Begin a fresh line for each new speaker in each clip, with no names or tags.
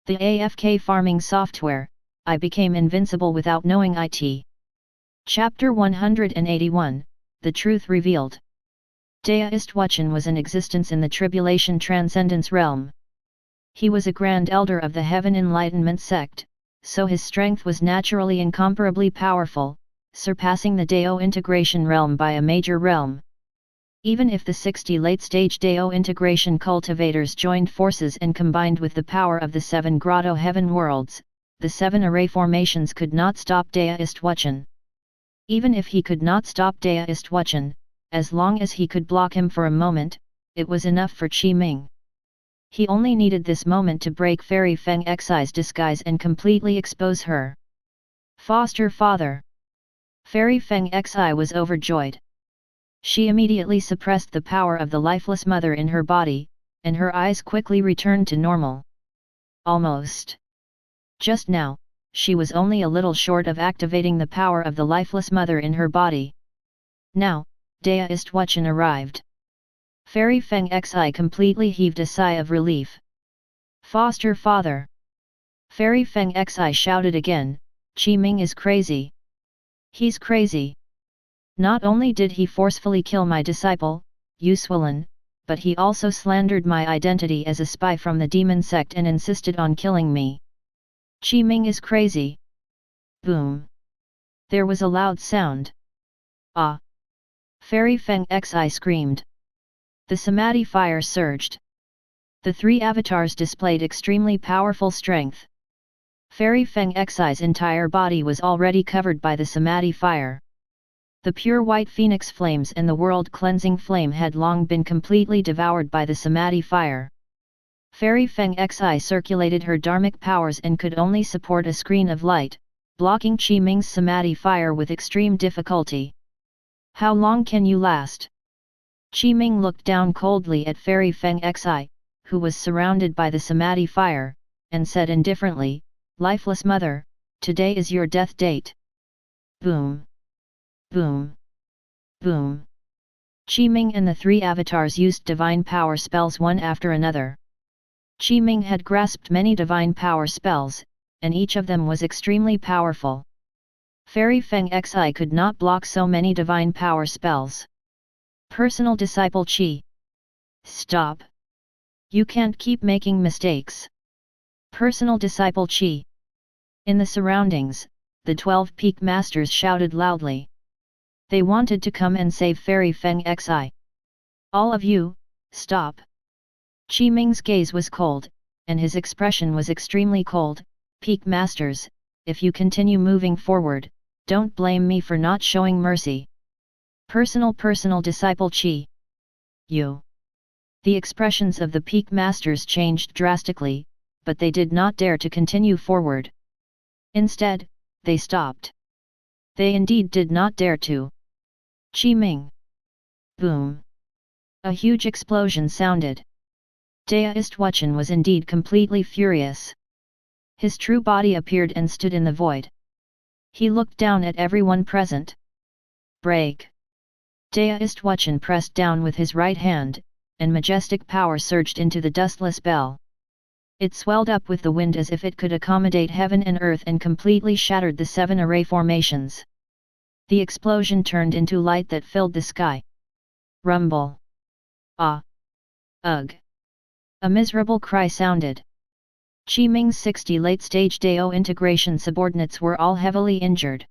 The AFK farming software, I became invincible without knowing it. Chapter 181, The Truth Revealed. Deistwatchen was in existence in the Tribulation Transcendence realm. He was a Grand Elder of the Heaven Enlightenment sect, so his strength was naturally incomparably powerful, surpassing the Deo integration realm by a major realm. Even if the 60 late-stage Deo integration cultivators joined forces and combined with the power of the 7 Grotto Heaven worlds, the 7 array formations could not stop Deistwatchen. Even if he could not stop Deistwatchen, as long as he could block him for a moment, it was enough for Ming. He only needed this moment to break Fairy Feng Xi's disguise and completely expose her. Foster father! Fairy Feng Xi was overjoyed. She immediately suppressed the power of the lifeless mother in her body, and her eyes quickly returned to normal. Almost. Just now, she was only a little short of activating the power of the lifeless mother in her body. Now, Deistwatchen arrived. Fairy Feng Xi completely heaved a sigh of relief. Foster father! Fairy Feng Xi shouted again, Ming is crazy. He's crazy. Not only did he forcefully kill my disciple, Yuswilin, but he also slandered my identity as a spy from the demon sect and insisted on killing me. Ming is crazy. Boom. There was a loud sound. Ah! Fairy Feng Xi screamed. The Samadhi fire surged. The 3 avatars displayed extremely powerful strength. Fairy Feng Xi's entire body was already covered by the Samadhi fire. The pure white phoenix flames and the world-cleansing flame had long been completely devoured by the Samadhi fire. Fairy Feng Xi circulated her dharmic powers and could only support a screen of light, blocking Ming's Samadhi fire with extreme difficulty. How long can you last? Ming looked down coldly at Fairy Feng Xi, who was surrounded by the Samadhi fire, and said indifferently, Lifeless mother, today is your death date. Boom. Boom. Boom. Ming and the 3 avatars used divine power spells one after another. Ming had grasped many divine power spells, and each of them was extremely powerful. Fairy Feng Xi could not block so many divine power spells. Personal disciple Qi. Stop. You can't keep making mistakes. Personal disciple Qi. In the surroundings, the 12 peak masters shouted loudly. They wanted to come and save Fairy Feng Xi. All of you, stop. Ming's gaze was cold, and his expression was extremely cold. Peak masters, if you continue moving forward, don't blame me for not showing mercy. Personal disciple Qi. You. The expressions of the peak masters changed drastically, but they did not dare to continue forward. Instead, they stopped. They indeed did not dare to. Ming. Boom. A huge explosion sounded. Deistwatchen was indeed completely furious. His true body appeared and stood in the void. He looked down at everyone present. Break. Deistwatchen pressed down with his right hand, and majestic power surged into the Dustless bell. It swelled up with the wind as if it could accommodate heaven and earth and completely shattered the 7 array formations. The explosion turned into light that filled the sky. Rumble. Ah! Ugh! A miserable cry sounded. Ming's 60 late-stage Deo integration subordinates were all heavily injured.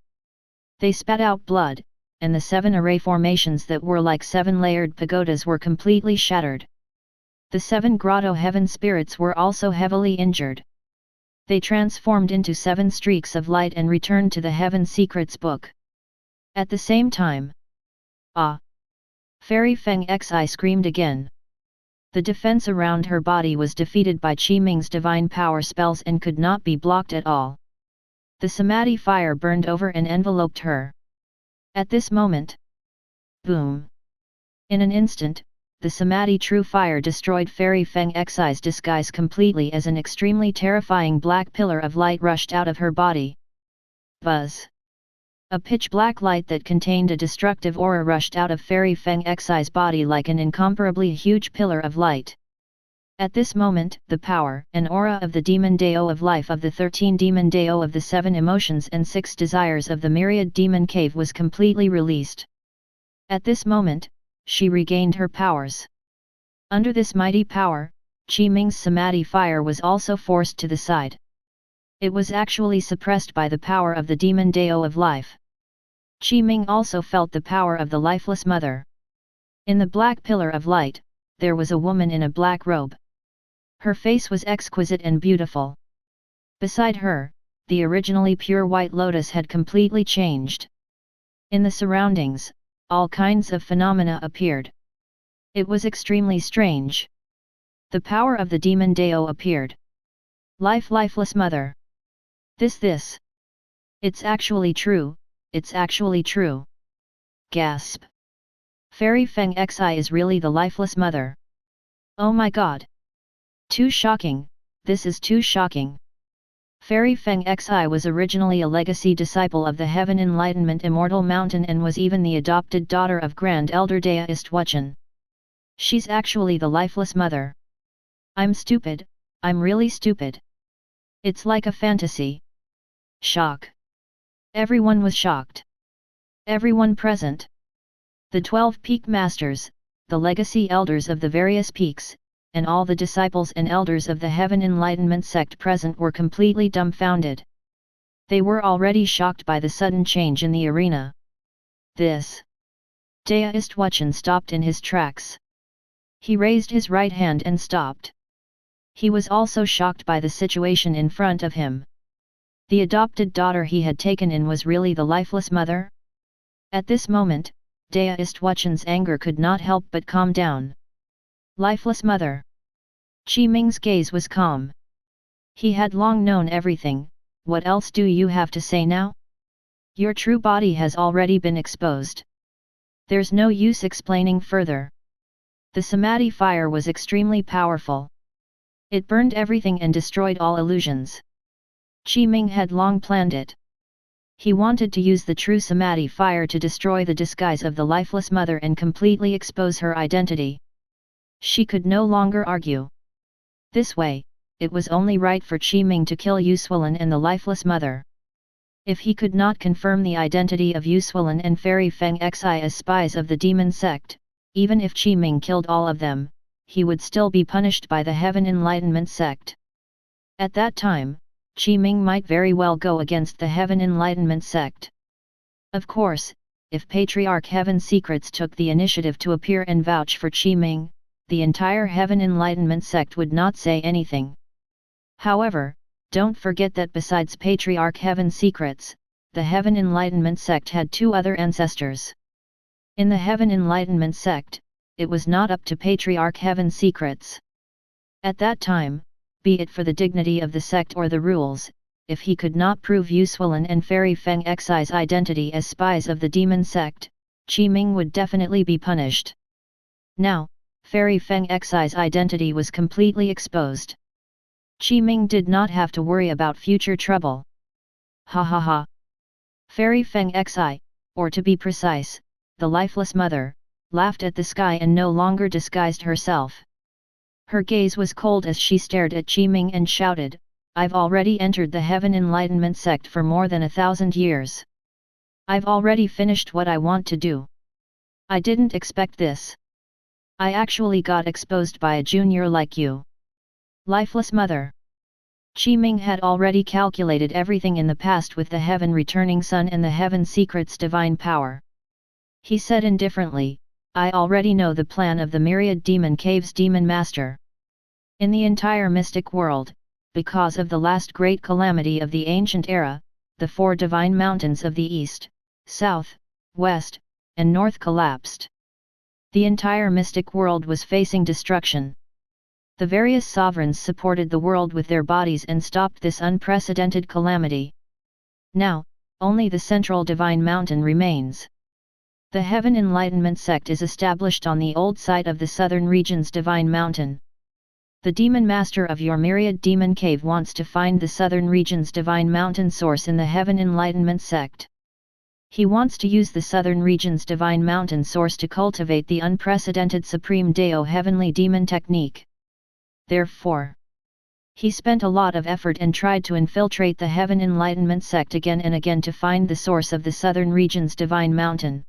They spat out blood, and the 7 array formations that were like 7-layered pagodas were completely shattered. The 7 Grotto Heaven spirits were also heavily injured. They transformed into 7 streaks of light and returned to the Heaven Secrets book. At the same time. Ah! Fairy Feng Xi screamed again. The defense around her body was defeated by Ming's divine power spells and could not be blocked at all. The Samadhi fire burned over and enveloped her. At this moment. Boom! In an instant, the Samadhi true fire destroyed Fairy Feng Xi's disguise completely as an extremely terrifying black pillar of light rushed out of her body. Buzz! A pitch-black light that contained a destructive aura rushed out of Fairy Feng Xi's body like an incomparably huge pillar of light. At this moment, the power and aura of the demon Dao of life of the 13 demon Dao of the 7 emotions and 6 desires of the Myriad demon cave was completely released. At this moment, she regained her powers. Under this mighty power, Qi Ming's Samadhi fire was also forced to the side. It was actually suppressed by the power of the demon Dao of life. Qi Ming also felt the power of the lifeless mother. In the black pillar of light, there was a woman in a black robe. Her face was exquisite and beautiful. Beside her, the originally pure white lotus had completely changed. In the surroundings, all kinds of phenomena appeared. It was extremely strange. The power of the demon Dao appeared. Lifeless mother. This. It's actually true, it's actually true. Gasp. Fairy Feng Xi is really the lifeless mother. Oh my god. Too shocking, this is too shocking. Fairy Feng Xi was originally a legacy disciple of the Heaven Enlightenment Immortal Mountain and was even the adopted daughter of Grand Elder Deistwatchen. She's actually the lifeless mother. I'm stupid, I'm really stupid. It's like a fantasy. Shock. Everyone was shocked. Everyone present. The 12 peak masters, the legacy elders of the various peaks, and all the disciples and elders of the Heaven Enlightenment sect present were completely dumbfounded. They were already shocked by the sudden change in the arena. This. Deistwatchen stopped in his tracks. He raised his right hand and stopped. He was also shocked by the situation in front of him. The adopted daughter he had taken in was really the lifeless mother? At this moment, Deistwatchen's anger could not help but calm down. Lifeless mother. Qi Ming's gaze was calm. He had long known everything. What else do you have to say now? Your true body has already been exposed. There's no use explaining further. The Samadhi fire was extremely powerful. It burned everything and destroyed all illusions. Qi Ming had long planned it. He wanted to use the true Samadhi fire to destroy the disguise of the lifeless mother and completely expose her identity. She could no longer argue. This way, it was only right for Qi Ming to kill Yuswilin and the lifeless mother. If he could not confirm the identity of Yuswilin and Fairy Feng Xi as spies of the demon sect, even if Qi Ming killed all of them, he would still be punished by the Heaven Enlightenment sect. At that time, Qi Ming might very well go against the Heaven Enlightenment sect. Of course, if Patriarch Heaven Secrets took the initiative to appear and vouch for Qi Ming, the entire Heaven Enlightenment sect would not say anything. However, don't forget that besides Patriarch Heaven Secrets, the Heaven Enlightenment sect had 2 other ancestors. In the Heaven Enlightenment sect, it was not up to Patriarch Heaven Secrets. At that time, be it for the dignity of the sect or the rules, if he could not prove Yuswilin and Fairy Feng Xi's identity as spies of the demon sect, Qi Ming would definitely be punished. Now, Fairy Feng Xi's identity was completely exposed. Qi Ming did not have to worry about future trouble. Ha ha ha. Fairy Feng Xi, or to be precise, the lifeless mother, laughed at the sky and no longer disguised herself. Her gaze was cold as she stared at Qi Ming and shouted, I've already entered the Heaven Enlightenment sect for more than 1,000 years. I've already finished what I want to do. I didn't expect this. I actually got exposed by a junior like you. Lifeless mother. Qi Ming had already calculated everything in the past with the Heaven Returning Sun and the Heaven Secret's divine power. He said indifferently, I already know the plan of the Myriad Demon Cave's Demon Master. In the entire mystic world, because of the last great calamity of the ancient era, the 4 divine mountains of the east, south, west, and north collapsed. The entire mystic world was facing destruction. The various sovereigns supported the world with their bodies and stopped this unprecedented calamity. Now, only the central divine mountain remains. The Heaven Enlightenment sect is established on the old site of the southern region's divine mountain. The demon master of your Myriad demon cave wants to find the southern region's divine mountain source in the Heaven Enlightenment sect. He wants to use the southern region's divine mountain source to cultivate the unprecedented Supreme Dao Heavenly Demon technique. Therefore, he spent a lot of effort and tried to infiltrate the Heaven Enlightenment sect again and again to find the source of the southern region's divine mountain.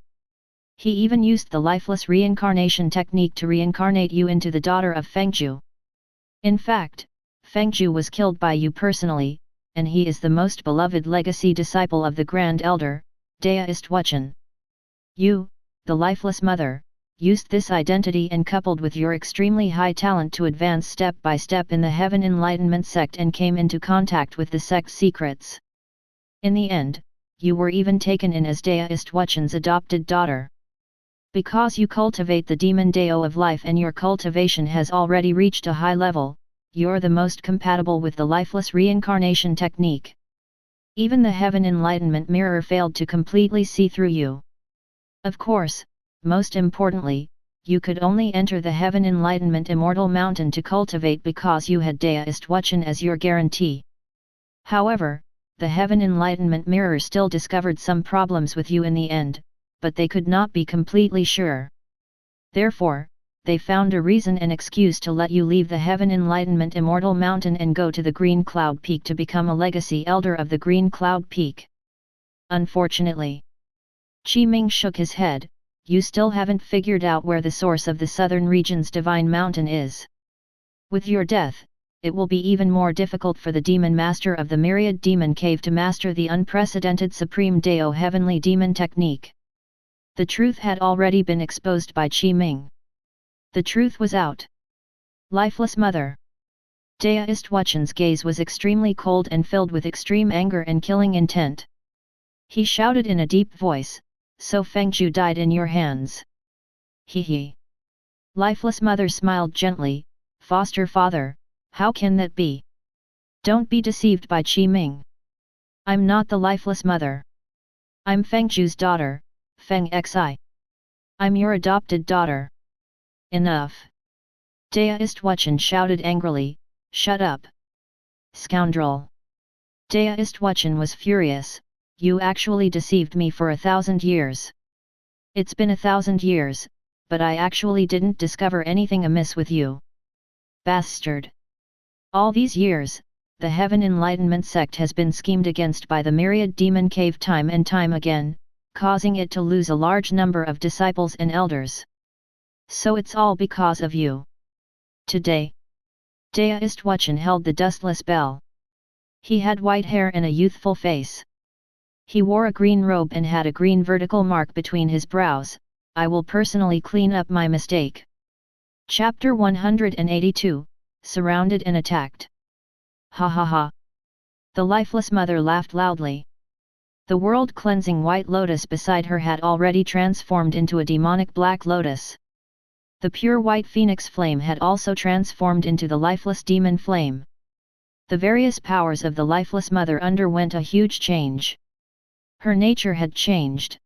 He even used the lifeless reincarnation technique to reincarnate you into the daughter of Fengzhu. In fact, Fengzhu was killed by you personally, and he is the most beloved legacy disciple of the Grand Elder, Deistwatchen. You, the lifeless mother, used this identity and coupled with your extremely high talent to advance step by step in the Heaven Enlightenment sect and came into contact with the sect's secrets. In the end, you were even taken in as Deistwatchen's adopted daughter. Because you cultivate the demon Dao of life and your cultivation has already reached a high level, you're the most compatible with the lifeless reincarnation technique. Even the Heaven Enlightenment mirror failed to completely see through you. Of course, most importantly, you could only enter the Heaven Enlightenment Immortal Mountain to cultivate because you had Deistwatchen as your guarantee. However, the Heaven Enlightenment mirror still discovered some problems with you in the end, but they could not be completely sure. Therefore, they found a reason and excuse to let you leave the Heaven Enlightenment Immortal Mountain and go to the Green Cloud Peak to become a legacy elder of the Green Cloud Peak. Unfortunately, Ming shook his head. You still haven't figured out where the source of the southern region's divine mountain is. With your death, it will be even more difficult for the demon master of the Myriad demon cave to master the unprecedented Supreme Dao heavenly demon technique. The truth had already been exposed by Ming. The truth was out. Lifeless mother. Deistwatchen's gaze was extremely cold and filled with extreme anger and killing intent. He shouted in a deep voice, "So Fengzhu died in your hands." He. Lifeless mother smiled gently, "Foster father, how can that be? Don't be deceived by Ming. I'm not the lifeless mother. I'm Fengzhu's daughter, Feng Xi. I'm your adopted daughter." Enough! Deistwatchen shouted angrily, "Shut up! Scoundrel!" Deistwatchen was furious. "You actually deceived me for 1,000 years. It's been 1,000 years, but I actually didn't discover anything amiss with you. Bastard! All these years, the Heaven Enlightenment sect has been schemed against by the Myriad demon cave time and time again, causing it to lose a large number of disciples and elders. So it's all because of you. Today, Deistwatchen held the Dustless bell. He had white hair and a youthful face. He wore a green robe and had a green vertical mark between his brows. I will personally clean up my mistake. Chapter 182, Surrounded and Attacked. Ha ha ha. The lifeless mother laughed loudly. The world-cleansing white lotus beside her had already transformed into a demonic black lotus. The pure white phoenix flame had also transformed into the lifeless demon flame. The various powers of the lifeless mother underwent a huge change. Her nature had changed.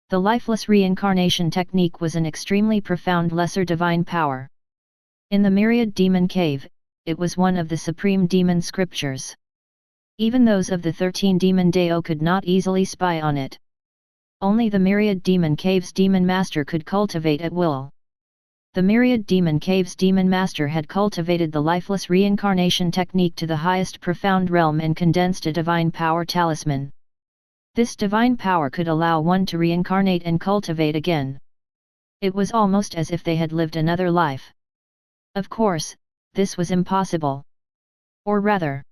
The lifeless reincarnation technique was an extremely profound lesser divine power. In the Myriad demon cave, it was one of the supreme demon scriptures. Even those of the 13 demon Dao could not easily spy on it. Only the Myriad demon cave's demon master could cultivate at will. The Myriad demon cave's demon master had cultivated the lifeless reincarnation technique to the highest profound realm and condensed a divine power talisman. This divine power could allow one to reincarnate and cultivate again. It was almost as if they had lived another life. Of course, this was impossible. Or rather,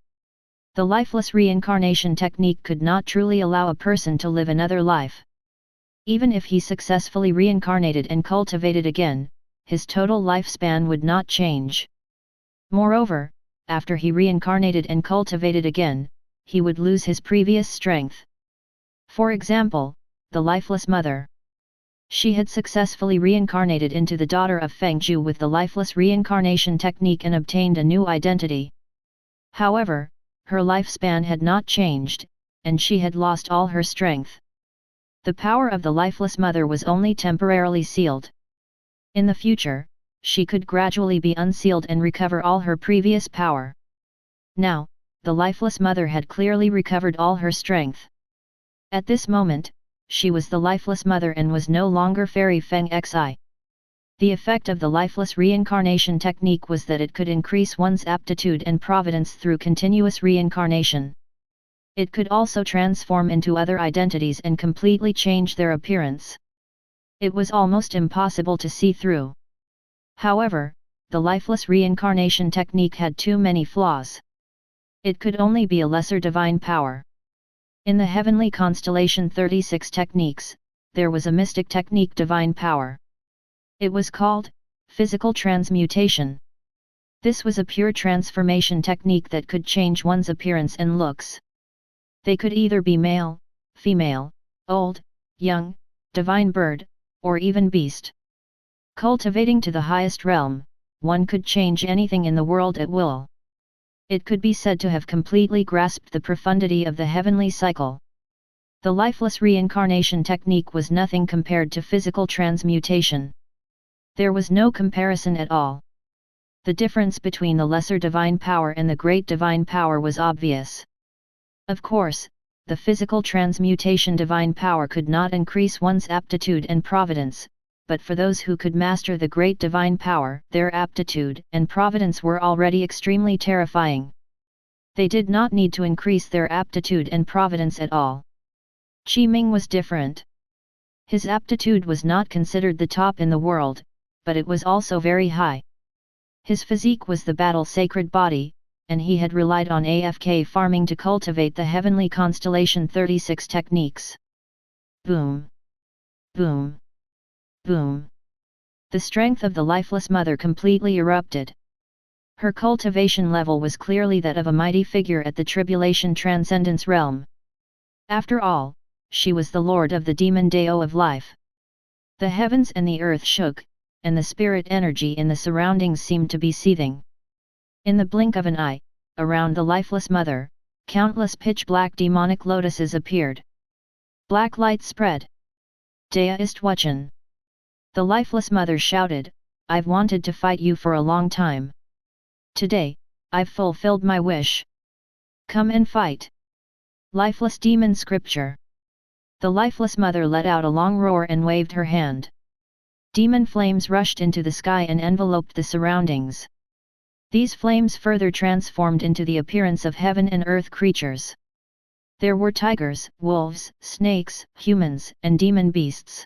the lifeless reincarnation technique could not truly allow a person to live another life. Even if he successfully reincarnated and cultivated again, his total lifespan would not change. Moreover, after he reincarnated and cultivated again, he would lose his previous strength. For example, the lifeless mother. She had successfully reincarnated into the daughter of Fengzhu with the lifeless reincarnation technique and obtained a new identity. However, her lifespan had not changed, and she had lost all her strength. The power of the lifeless mother was only temporarily sealed. In the future, she could gradually be unsealed and recover all her previous power. Now, the lifeless mother had clearly recovered all her strength. At this moment, she was the lifeless mother and was no longer Fairy Feng Xi. The effect of the lifeless reincarnation technique was that it could increase one's aptitude and providence through continuous reincarnation. It could also transform into other identities and completely change their appearance. It was almost impossible to see through. However, the lifeless reincarnation technique had too many flaws. It could only be a lesser divine power. In the heavenly constellation 36 techniques, there was a mystic technique divine power. It was called physical transmutation. This was a pure transformation technique that could change one's appearance and looks. They could either be male, female, old, young, divine bird, or even beast. Cultivating to the highest realm, one could change anything in the world at will. It could be said to have completely grasped the profundity of the heavenly cycle. The lifeless reincarnation technique was nothing compared to physical transmutation. There was no comparison at all. The difference between the lesser divine power and the great divine power was obvious. Of course, the physical transmutation divine power could not increase one's aptitude and providence, but for those who could master the great divine power, their aptitude and providence were already extremely terrifying. They did not need to increase their aptitude and providence at all. Ming was different. His aptitude was not considered the top in the world, but it was also very high. His physique was the battle sacred body, and he had relied on AFK farming to cultivate the heavenly constellation 36 techniques. Boom! Boom! Boom! The strength of the lifeless mother completely erupted. Her cultivation level was clearly that of a mighty figure at the Tribulation Transcendence realm. After all, she was the lord of the demon Dao of life. The heavens and the earth shook, and the spirit energy in the surroundings seemed to be seething. In the blink of an eye, around the lifeless mother, countless pitch-black demonic lotuses appeared. Black light spread. Deistwatchen. The lifeless mother shouted, "I've wanted to fight you for a long time. Today, I've fulfilled my wish. Come and fight." Lifeless demon scripture. The lifeless mother let out a long roar and waved her hand. Demon flames rushed into the sky and enveloped the surroundings. These flames further transformed into the appearance of heaven and earth creatures. There were tigers, wolves, snakes, humans, and demon beasts.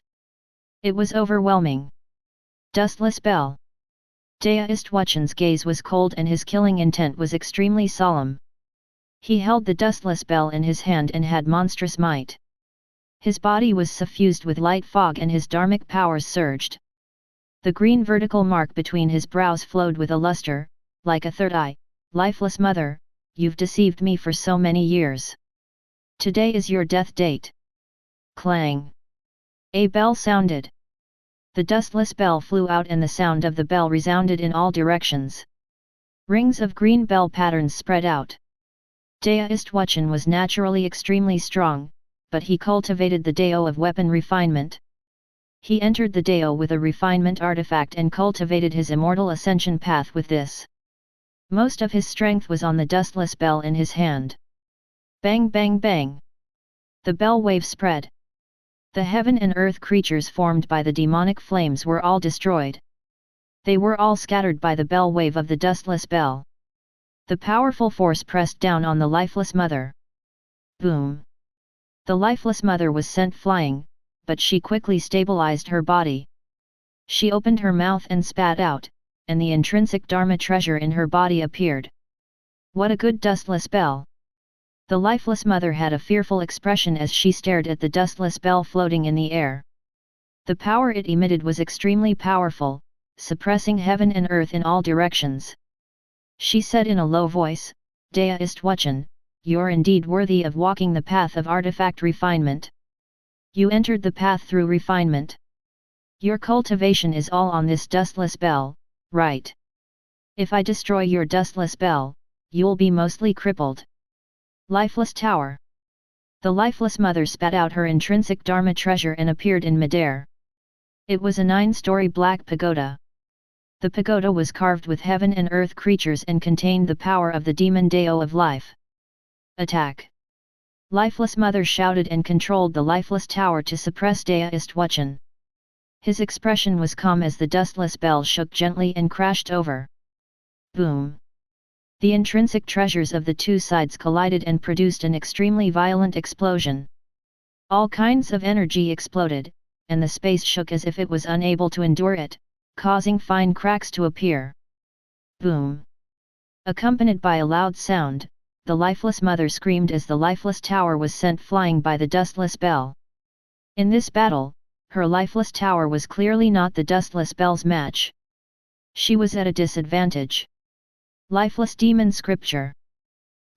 It was overwhelming. Dustless bell. Deistwatchen's gaze was cold and his killing intent was extremely solemn. He held the dustless bell in his hand and had monstrous might. His body was suffused with light fog and his dharmic powers surged. The green vertical mark between his brows flowed with a luster, like a third eye. "Lifeless mother, you've deceived me for so many years. Today is your death date." Clang! A bell sounded. The dustless bell flew out and the sound of the bell resounded in all directions. Rings of green bell patterns spread out. Deistwatchen was naturally extremely strong, but he cultivated the Dao of weapon refinement. He entered the Dao with a refinement artifact and cultivated his immortal ascension path with this. Most of his strength was on the dustless bell in his hand. Bang bang bang! The bell wave spread. The heaven and earth creatures formed by the demonic flames were all destroyed. They were all scattered by the bell wave of the dustless bell. The powerful force pressed down on the lifeless mother. Boom! The lifeless mother was sent flying, but she quickly stabilized her body. She opened her mouth and spat out, and the intrinsic Dharma treasure in her body appeared. What a good dustless bell! The lifeless mother had a fearful expression as she stared at the dustless bell floating in the air. The power it emitted was extremely powerful, suppressing heaven and earth in all directions. She said in a low voice, "Deistwatchen, you're indeed worthy of walking the path of artifact refinement. You entered the path through refinement. Your cultivation is all on this dustless bell, right? If I destroy your dustless bell, you'll be mostly crippled." Lifeless tower. The lifeless mother spat out her intrinsic Dharma treasure and appeared in midair. It was a 9-story black pagoda. The pagoda was carved with heaven and earth creatures and contained the power of the demon Dao of life. Attack! Lifeless mother shouted and controlled the lifeless tower to suppress Deistwatchen. His expression was calm as the Dustless bell shook gently and crashed over. Boom! The intrinsic treasures of the two sides collided and produced an extremely violent explosion. All kinds of energy exploded, and the space shook as if it was unable to endure it, causing fine cracks to appear. Boom! Accompanied by a loud sound, the lifeless mother screamed as the lifeless tower was sent flying by the Dustless bell. In this battle, her lifeless tower was clearly not the Dustless bell's match. She was at a disadvantage. Lifeless demon scripture.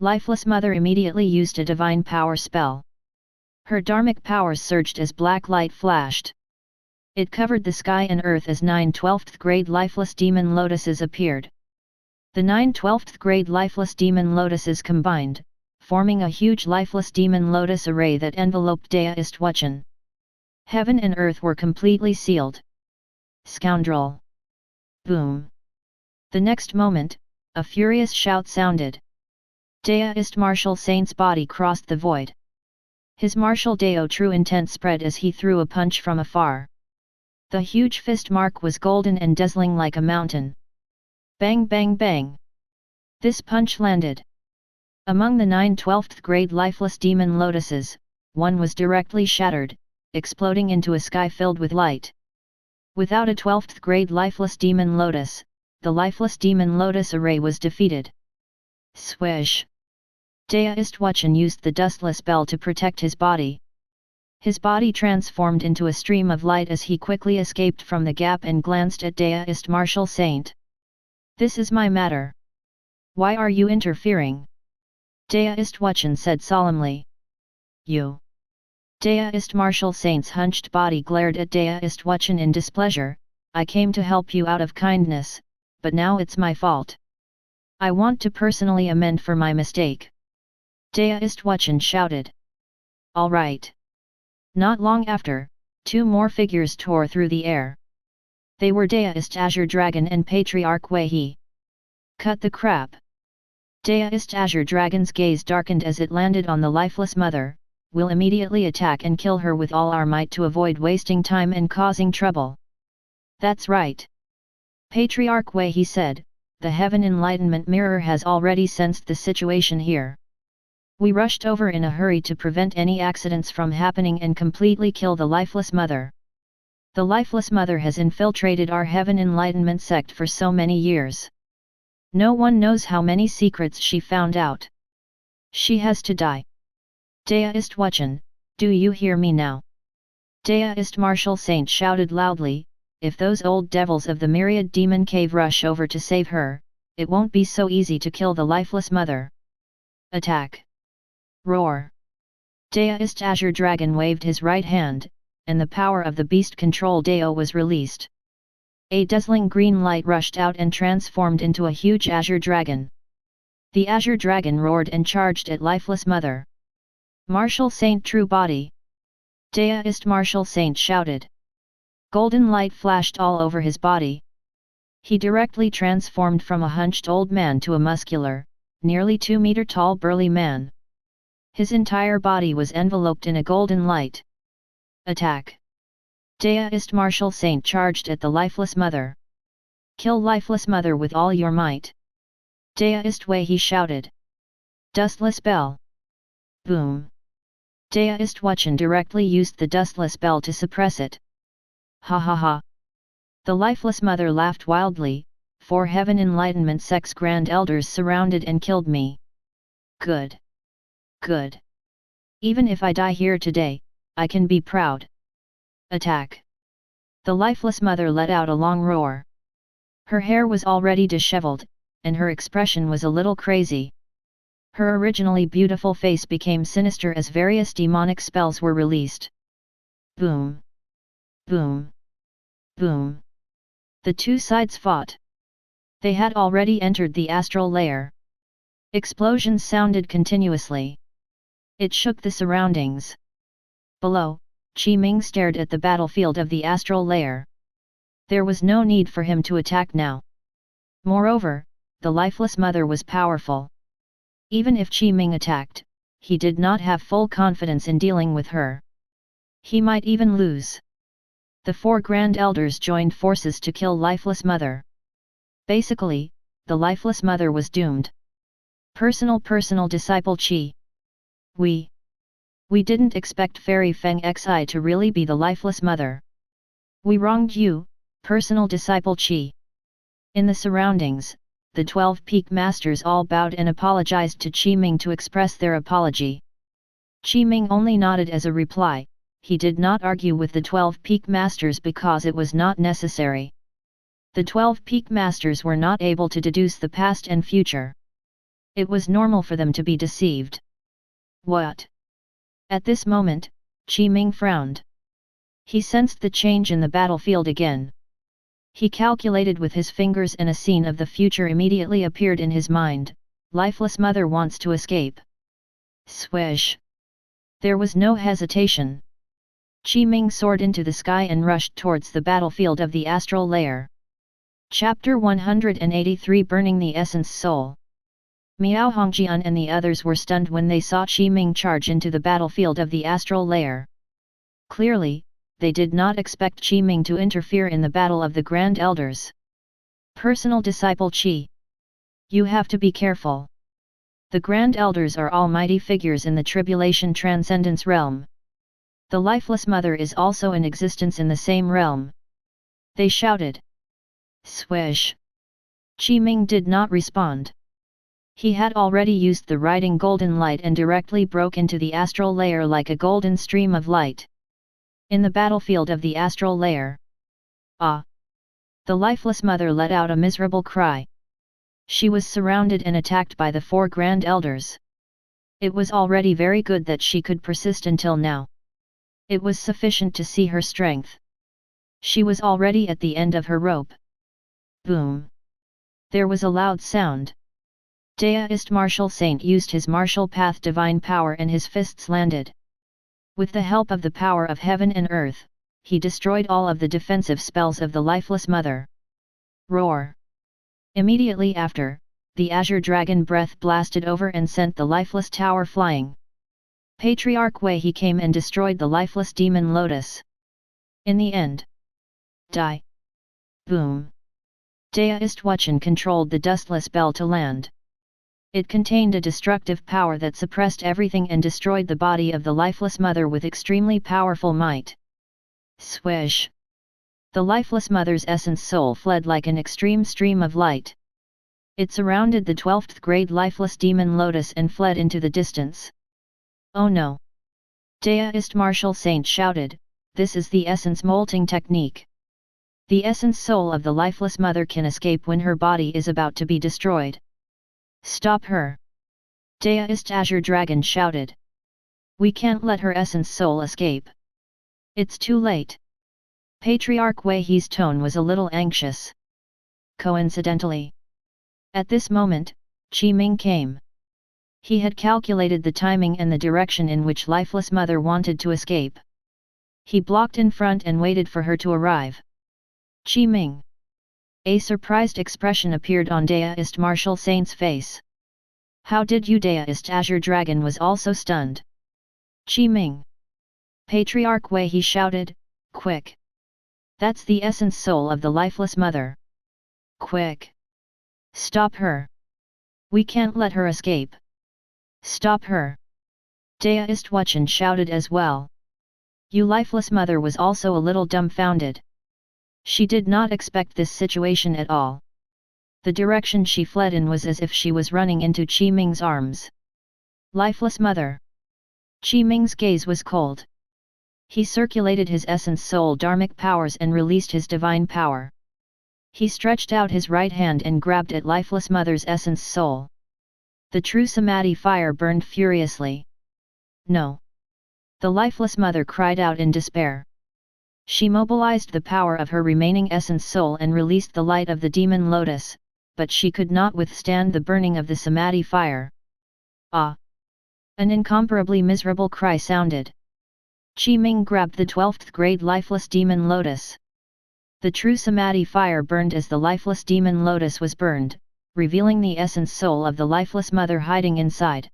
Lifeless mother immediately used a divine power spell. Her dharmic powers surged as black light flashed. It covered the sky and earth as 9 12th grade lifeless demon lotuses appeared. The 9 12th grade lifeless demon lotuses combined, forming a huge lifeless demon lotus array that enveloped Deistwatchen. Heaven and earth were completely sealed. Scoundrel! Boom! The next moment, a furious shout sounded. Deist martial saint's body crossed the void. His martial Deo true intent spread as he threw a punch from afar. The huge fist mark was golden and dazzling like a mountain. Bang bang bang! This punch landed. Among the 9 12th grade lifeless demon lotuses, one was directly shattered, exploding into a sky filled with light. Without a 12th grade lifeless demon lotus, the lifeless demon lotus array was defeated. Swish! Deistwatchen used the Dustless bell to protect his body. His body transformed into a stream of light as he quickly escaped from the gap and glanced at Deist martial saint. This is my matter. Why are you interfering? Deistwatchen said solemnly. You. Deist martial saint's hunched body glared at Deistwatchen in displeasure. I came to help you out of kindness, but now it's my fault. I want to personally amend for my mistake. Deistwatchen shouted. All right. Not long after, two more figures tore through the air. They were Deist Azure Dragon and Patriarch Wei. Cut the crap! Deist Azure Dragon's gaze darkened as it landed on the lifeless mother. We'll immediately attack and kill her with all our might to avoid wasting time and causing trouble. That's right. Patriarch Wei said, the Heaven Enlightenment Mirror has already sensed the situation here. We rushed over in a hurry to prevent any accidents from happening and completely kill the lifeless mother. The lifeless mother has infiltrated our Heaven Enlightenment sect for so many years. No one knows how many secrets she found out. She has to die. Deistwatchen, do you hear me now? Deist martial saint shouted loudly, if those old devils of the Myriad demon cave rush over to save her, it won't be so easy to kill the lifeless mother. Attack! Roar! Deist Azure Dragon waved his right hand, and the power of the beast control Deo was released. A dazzling green light rushed out and transformed into a huge Azure Dragon. The Azure Dragon roared and charged at lifeless mother. Martial Saint True Body! Deist Martial Saint shouted. Golden light flashed all over his body. He directly transformed from a hunched old man to a muscular, nearly 2-meter tall burly man. His entire body was enveloped in a golden light. Attack! Deist Martial Saint charged at the lifeless mother. Kill lifeless mother with all your might. Deist Wei shouted. Dustless bell! Boom! Deistwatchen directly used the Dustless bell to suppress it. Ha ha ha! The lifeless mother laughed wildly. 4 Heaven Enlightenment sect's grand elders surrounded and killed me. Good! Good! Even if I die here today, I can be proud. Attack! The lifeless mother let out a long roar. Her hair was already disheveled, and her expression was a little crazy. Her originally beautiful face became sinister as various demonic spells were released. Boom! Boom! Boom! The two sides fought. They had already entered the astral layer. Explosions sounded continuously. It shook the surroundings. Below, Ming stared at the battlefield of the astral layer. There was no need for him to attack now. Moreover, the lifeless mother was powerful. Even if Ming attacked, he did not have full confidence in dealing with her. He might even lose. The 4 Grand Elders joined forces to kill Lifeless Mother. Basically, the Lifeless Mother was doomed. Personal disciple Qi. We didn't expect Fairy Feng Xi to really be the Lifeless Mother. We wronged you, personal disciple Qi. In the surroundings, the 12 Peak Masters all bowed and apologized to Qi Ming to express their apology. Qi Ming only nodded as a reply. He did not argue with the 12 Peak Masters because it was not necessary. The 12 Peak Masters were not able to deduce the past and future. It was normal for them to be deceived. What? At this moment, Qi Ming frowned. He sensed the change in the battlefield again. He calculated with his fingers and a scene of the future immediately appeared in his mind. Lifeless Mother wants to escape. Swish! There was no hesitation. Qi Ming soared into the sky and rushed towards the battlefield of the astral layer. Chapter 183 Burning the Essence Soul. Miao Hongjian and the others were stunned when they saw Qi Ming charge into the battlefield of the astral layer. Clearly, they did not expect Qi Ming to interfere in the battle of the Grand Elders. Personal disciple Qi. You have to be careful. The Grand Elders are almighty figures in the Tribulation Transcendence realm. The Lifeless Mother is also in existence in the same realm. They shouted. Swish! Qi Ming did not respond. He had already used the riding golden light and directly broke into the astral layer like a golden stream of light. In the battlefield of the astral layer. Ah! The Lifeless Mother let out a miserable cry. She was surrounded and attacked by the 4 Grand Elders. It was already very good that she could persist until now. It was sufficient to see her strength. She was already at the end of her rope. Boom! There was a loud sound. Deist Martial Saint used his martial path divine power and his fists landed. With the help of the power of heaven and earth, he destroyed all of the defensive spells of the Lifeless Mother. Roar! Immediately after, the Azure Dragon breath blasted over and sent the Lifeless Tower flying. Patriarch Wei he came and destroyed the Lifeless Demon Lotus. In the end. Die! Boom! Deistwatchen controlled the Dustless bell to land. It contained a destructive power that suppressed everything and destroyed the body of the Lifeless Mother with extremely powerful might. Swish! The Lifeless Mother's essence soul fled like an extreme stream of light. It surrounded the 12th grade Lifeless Demon Lotus and fled into the distance. Oh no! Deist Martial Saint shouted, this is the essence molting technique. The essence soul of the Lifeless Mother can escape when her body is about to be destroyed. Stop her! Deist Azure Dragon shouted. We can't let her essence soul escape. It's too late. Patriarch Wei He's tone was a little anxious. Coincidentally. At this moment, Qi Ming came. He had calculated the timing and the direction in which Lifeless Mother wanted to escape. He blocked in front and waited for her to arrive. Qi Ming! A surprised expression appeared on Deist Martial Saint's face. How did you? Deist Azure Dragon was also stunned. Qi Ming! Patriarch Wei he shouted, quick! That's the essence soul of the Lifeless Mother. Quick! Stop her! We can't let her escape. Stop her! Deistwatchen shouted as well. You Lifeless Mother was also a little dumbfounded. She did not expect this situation at all. The direction she fled in was as if she was running into Qi Ming's arms. Lifeless Mother! Qi Ming's gaze was cold. He circulated his essence soul dharmic powers and released his divine power. He stretched out his right hand and grabbed at Lifeless Mother's essence soul. The true Samadhi fire burned furiously. No! The Lifeless Mother cried out in despair. She mobilized the power of her remaining essence soul and released the light of the Demon Lotus, but she could not withstand the burning of the Samadhi fire. Ah! An incomparably miserable cry sounded. Qi Ming grabbed the 12th grade Lifeless Demon Lotus. The true Samadhi fire burned as the Lifeless Demon Lotus was burned, revealing the essence soul of the Lifeless Mother hiding inside.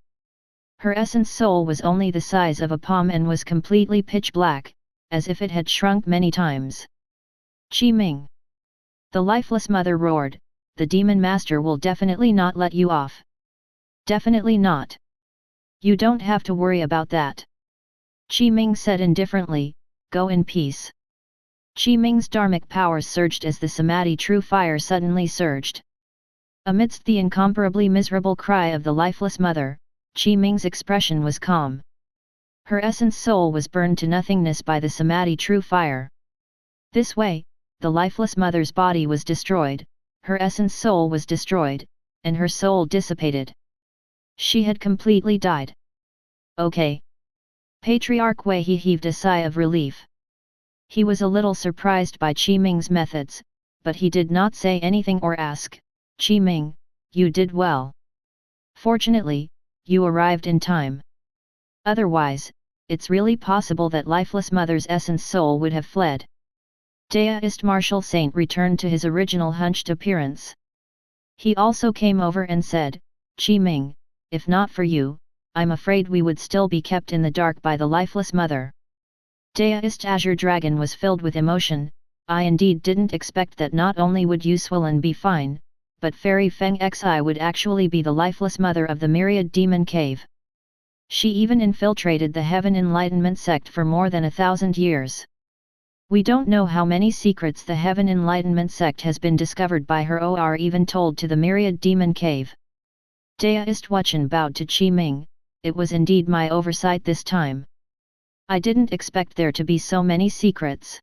Her essence soul was only the size of a palm and was completely pitch black, as if it had shrunk many times. Qi Ming! The Lifeless Mother roared, the Demon Master will definitely not let you off. Definitely not. You don't have to worry about that. Qi Ming said indifferently, go in peace. Qi Ming's dharmic powers surged as the Samadhi true fire suddenly surged. Amidst the incomparably miserable cry of the Lifeless Mother, Qi Ming's expression was calm. Her essence soul was burned to nothingness by the Samadhi true fire. This way, the Lifeless Mother's body was destroyed, her essence soul was destroyed, and her soul dissipated. She had completely died. Okay. Patriarch Wei he heaved a sigh of relief. He was a little surprised by Qi Ming's methods, but he did not say anything or ask, Qi Ming, you did well. Fortunately, you arrived in time. Otherwise, it's really possible that Lifeless Mother's essence soul would have fled. Deist Martial Saint returned to his original hunched appearance. He also came over and said, Qi Ming, if not for you, I'm afraid we would still be kept in the dark by the Lifeless Mother. Deist Azure Dragon was filled with emotion. I indeed didn't expect that not only would Yuswilin be fine, but Fairy Feng Xi would actually be the Lifeless Mother of the Myriad Demon Cave. She even infiltrated the Heaven Enlightenment sect for more than 1,000 years. We don't know how many secrets the Heaven Enlightenment sect has been discovered by her or even told to the Myriad Demon Cave. Deistwatchen bowed to Qi Ming, it was indeed my oversight this time. I didn't expect there to be so many secrets.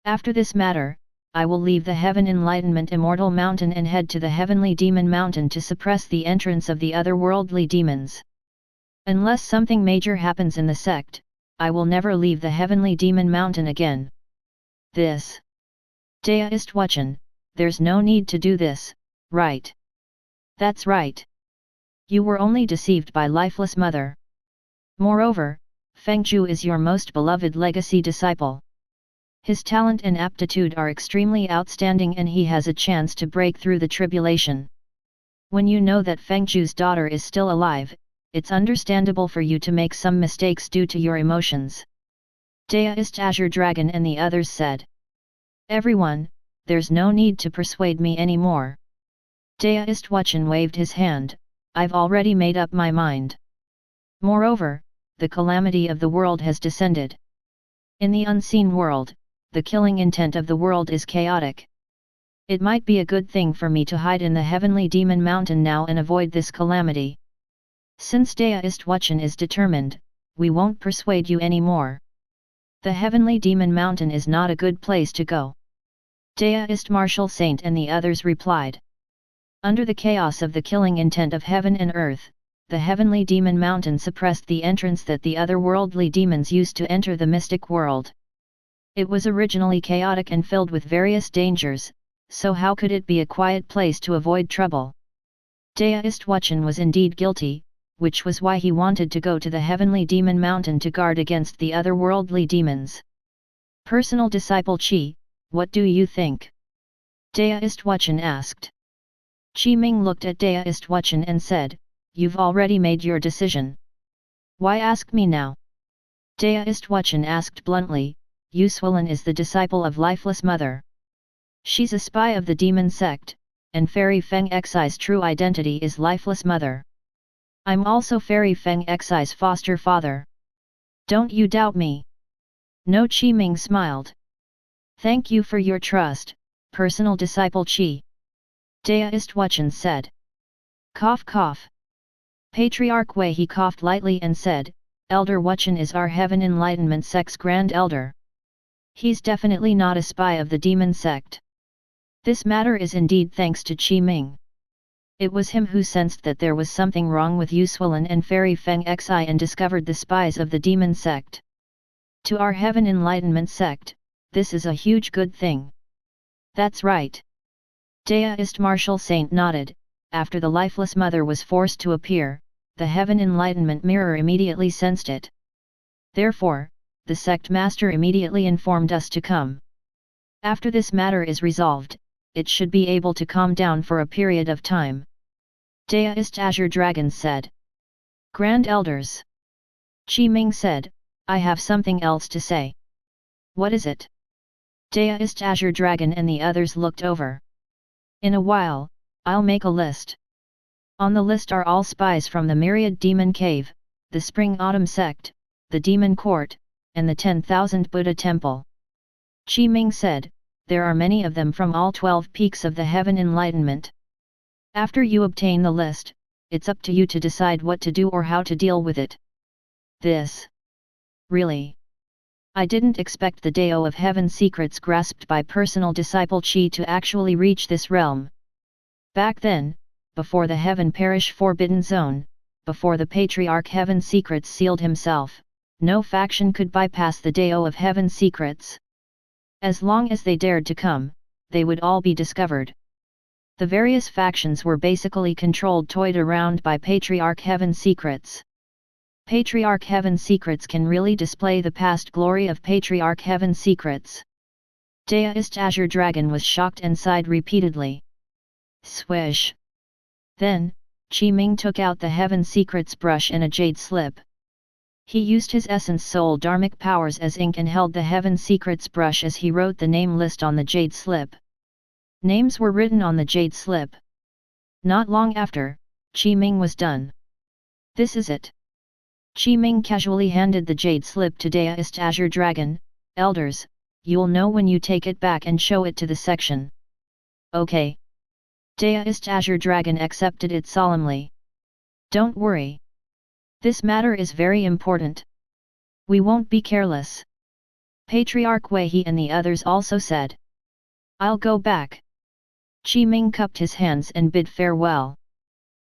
After this matter, I will leave the Heaven Enlightenment Immortal Mountain and head to the Heavenly Demon Mountain to suppress the entrance of the otherworldly demons. Unless something major happens in the sect, I will never leave the Heavenly Demon Mountain again. This. Deistwatchen, there's no need to do this, right? That's right. You were only deceived by Lifeless Mother. Moreover, Fengzhu is your most beloved legacy disciple. His talent and aptitude are extremely outstanding and he has a chance to break through the tribulation. When you know that Fengzhu's daughter is still alive, it's understandable for you to make some mistakes due to your emotions. Deist Azure Dragon and the others said. Everyone, there's no need to persuade me anymore. Deistwatchen waved his hand, I've already made up my mind. Moreover, the calamity of the world has descended. In the unseen world, the killing intent of the world is chaotic. It might be a good thing for me to hide in the Heavenly Demon Mountain now and avoid this calamity. Since Deistwatchen is determined, we won't persuade you anymore. The Heavenly Demon Mountain is not a good place to go. Deist Martial Saint and the others replied. Under the chaos of the killing intent of heaven and earth, the Heavenly Demon Mountain suppressed the entrance that the otherworldly demons used to enter the mystic world. It was originally chaotic and filled with various dangers, so how could it be a quiet place to avoid trouble? Deistwatchen was indeed guilty, which was why he wanted to go to the Heavenly Demon Mountain to guard against the otherworldly demons. Personal disciple Qi, what do you think? Deistwatchen asked. Qi Ming looked at Deistwatchen and said, you've already made your decision. Why ask me now? Deistwatchen asked bluntly, Yuswilin is the disciple of Lifeless Mother. She's a spy of the demon sect, and Fairy Feng Xi's true identity is Lifeless Mother. I'm also Fairy Feng Xi's foster father. Don't you doubt me? No, Qi Ming smiled. Thank you for your trust, personal disciple Qi. Deistwatchen said. Cough cough. Patriarch Wei he coughed lightly and said, Elder Watchen is our Heaven Enlightenment sect's Grand Elder. He's definitely not a spy of the demon sect. This matter is indeed thanks to Qi Ming. It was him who sensed that there was something wrong with Yuswilin and Fairy Feng Xi and discovered the spies of the demon sect. To our Heaven Enlightenment sect, this is a huge good thing. That's right. Deist Martial Saint nodded. After the Lifeless Mother was forced to appear, the Heaven Enlightenment mirror immediately sensed it. Therefore, the sect master immediately informed us to come. After this matter is resolved, it should be able to calm down for a period of time. Deist Azure Dragon said. Grand Elders. Qi Ming said, I have something else to say. What is it? Deist Azure Dragon and the others looked over. In a while, I'll make a list. On the list are all spies from the Myriad Demon Cave, the Spring-Autumn Sect, the Demon Court, and the 10,000 Buddha Temple. Ming said, there are many of them from all 12 peaks of the Heaven Enlightenment. After you obtain the list, it's up to you to decide what to do or how to deal with it. This. Really? I didn't expect the Dao of Heaven secrets grasped by personal disciple Qi to actually reach this realm. Back then, before the Heaven Parish Forbidden Zone, before the Patriarch Heaven secrets sealed himself, no faction could bypass the Dao of Heaven secrets. As long as they dared to come, they would all be discovered. The various factions were basically controlled, toyed around by Patriarch Heaven secrets. Patriarch Heaven secrets can really display the past glory of Patriarch Heaven secrets. Deist Azure Dragon was shocked and sighed repeatedly. Swish. Then, Ming took out the Heaven secrets brush and a jade slip. He used his essence soul dharmic powers as ink and held the Heaven secrets brush as he wrote the name list on the jade slip. Names were written on the jade slip. Not long after, Ming was done. This is it. Ming casually handed the jade slip to Deist Azure Dragon. Elders, you'll know when you take it back and show it to the section. Okay. Deist Azure Dragon accepted it solemnly. Don't worry. This matter is very important. We won't be careless. Patriarch Wei He and the others also said. I'll go back. Ming cupped his hands and bid farewell.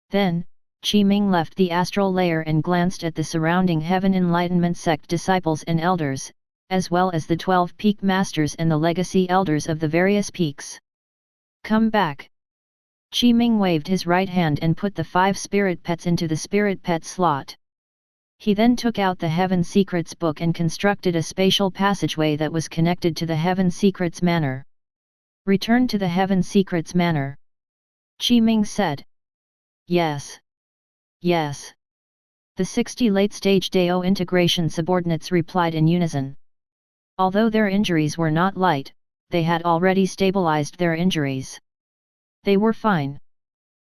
Then, Ming left the astral layer and glanced at the surrounding Heaven Enlightenment sect disciples and elders, as well as the 12 peak masters and the legacy elders of the various peaks. Come back. Ming waved his right hand and put the 5 spirit pets into the spirit pet slot. He then took out the Heaven Secrets book and constructed a spatial passageway that was connected to the Heaven Secrets manor. Return to the Heaven Secrets manor. Ming said. Yes. Yes. The 60 late-stage Dao integration subordinates replied in unison. Although their injuries were not light, they had already stabilized their injuries. They were fine.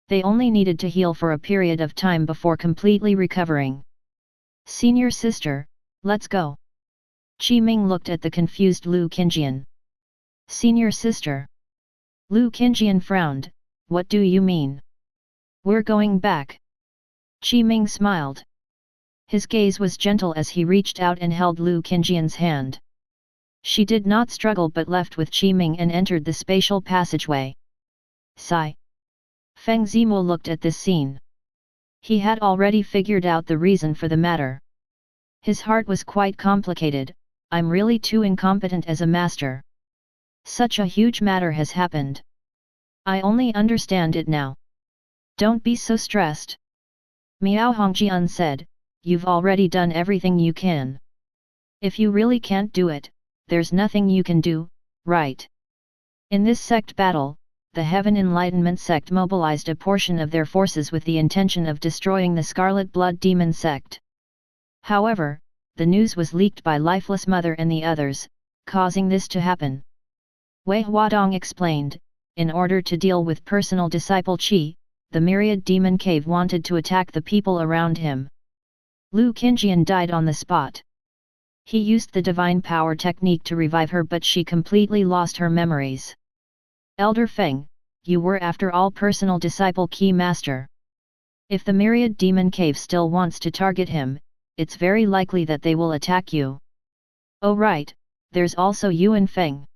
They only needed to heal for a period of time before completely recovering. Senior sister, let's go. Ming looked at the confused Lu Kanjian. Senior sister. Lu Kanjian frowned, what do you mean? We're going back. Ming smiled. His gaze was gentle as he reached out and held Lu Kanjian's hand. She did not struggle but left with Ming and entered the spatial passageway. Sigh. Feng Zimo looked at this scene. He had already figured out the reason for the matter. His heart was quite complicated. I'm really too incompetent as a master. Such a huge matter has happened. I only understand it now. Don't be so stressed. Miao Hongjian said, you've already done everything you can. If you really can't do it, there's nothing you can do, right? In this sect battle, the Heaven Enlightenment sect mobilized a portion of their forces with the intention of destroying the Scarlet Blood Demon sect. However, the news was leaked by Lifeless Mother and the others, causing this to happen. Wei Huadong explained, in order to deal with personal disciple Qi, the Myriad Demon Cave wanted to attack the people around him. Lu Kanjian died on the spot. He used the divine power technique to revive her but she completely lost her memories. Elder Feng, you were after all personal disciple Qi master. If the Myriad Demon Cave still wants to target him, it's very likely that they will attack you. Oh right, there's also Yuan Feng.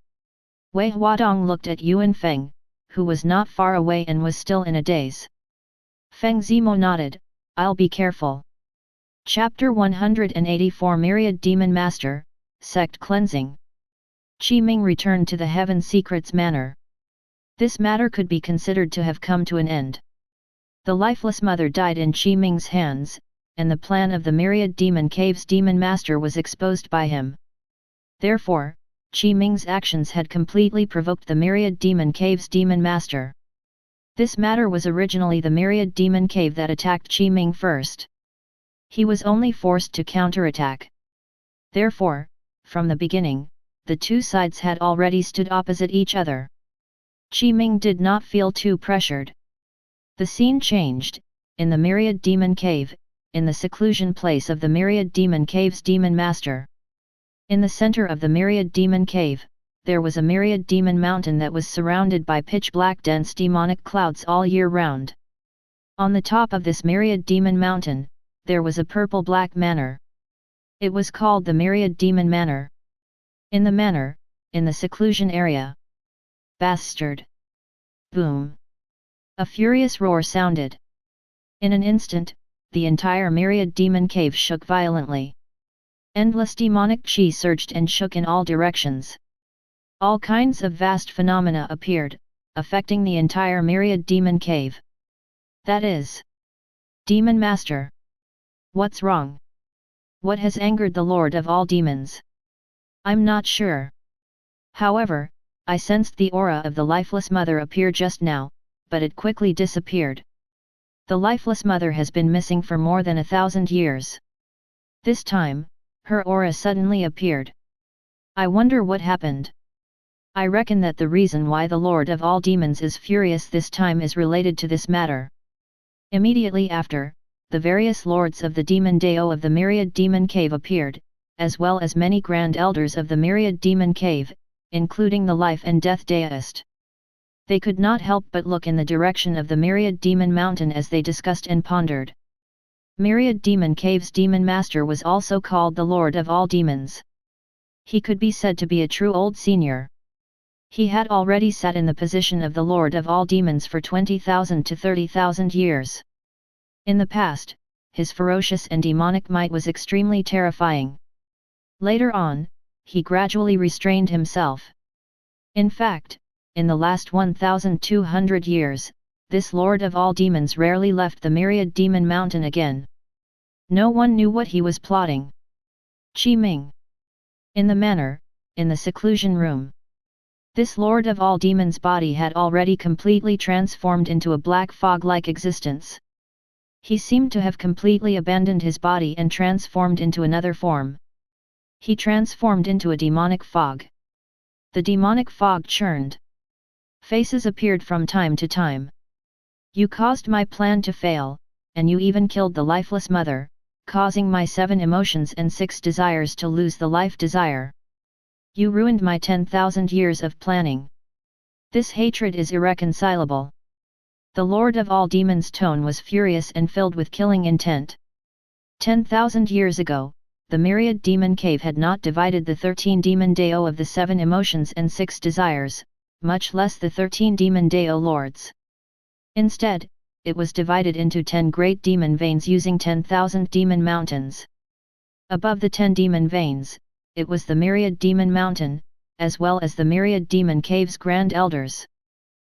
Wei Huadong looked at Yuan Feng, who was not far away and was still in a daze. Feng Zimo nodded, I'll be careful. Chapter 184 Myriad Demon Master, Sect Cleansing. Ming returned to the Heaven Secrets manor. This matter could be considered to have come to an end. The Lifeless Mother died in Ming's hands, and the plan of the Myriad Demon Cave's Demon Master was exposed by him. Therefore, Ming's actions had completely provoked the Myriad Demon Cave's Demon Master. This matter was originally the Myriad Demon Cave that attacked Ming first. He was only forced to counterattack. Therefore, from the beginning, the two sides had already stood opposite each other. Ming did not feel too pressured. The scene changed, in the Myriad Demon Cave, in the seclusion place of the Myriad Demon Cave's Demon Master. In the center of the Myriad Demon Cave, there was a Myriad Demon Mountain that was surrounded by pitch-black dense demonic clouds all year round. On the top of this Myriad Demon Mountain, there was a purple-black manor. It was called the Myriad Demon Manor. In the manor, in the seclusion area. Bastard! Boom! A furious roar sounded. In an instant, the entire Myriad Demon Cave shook violently. Endless demonic chi surged and shook in all directions. All kinds of vast phenomena appeared, affecting the entire Myriad Demon Cave. That is, Demon Master. What's wrong? What has angered the Lord of all demons? I'm not sure. However, I sensed the aura of the Lifeless Mother appear just now, but it quickly disappeared. The Lifeless Mother has been missing for more than 1,000 years. This time, her aura suddenly appeared. I wonder what happened. I reckon that the reason why the Lord of all demons is furious this time is related to this matter. Immediately after, the various lords of the Demon Dao of the Myriad Demon Cave appeared, as well as many Grand Elders of the Myriad Demon Cave, including the Life and Death Deist. They could not help but look in the direction of the Myriad Demon Mountain as they discussed and pondered. Myriad Demon Cave's Demon Master was also called the Lord of all demons. He could be said to be a true old senior. He had already sat in the position of the Lord of all demons for 20,000 to 30,000 years. In the past, his ferocious and demonic might was extremely terrifying. Later on, he gradually restrained himself. In fact, in the last 1,200 years, this Lord of all demons rarely left the Myriad Demon Mountain again. No one knew what he was plotting. Ming. In the manor, in the seclusion room. This Lord of all demons' body had already completely transformed into a black fog-like existence. He seemed to have completely abandoned his body and transformed into another form. He transformed into a demonic fog. The demonic fog churned. Faces appeared from time to time. You caused my plan to fail, and you even killed the Lifeless Mother, causing my 7 emotions and 6 desires to lose the life desire. You ruined my 10,000 years of planning. This hatred is irreconcilable. The Lord of all demons' tone was furious and filled with killing intent. 10,000 years ago, the Myriad Demon Cave had not divided the 13 Demon Dao of the 7 emotions and 6 desires, much less the 13 Demon Dao Lords. Instead, it was divided into 10 great demon veins using 10,000 demon mountains. Above the 10 demon veins, it was the Myriad Demon Mountain, as well as the Myriad Demon Cave's Grand Elders.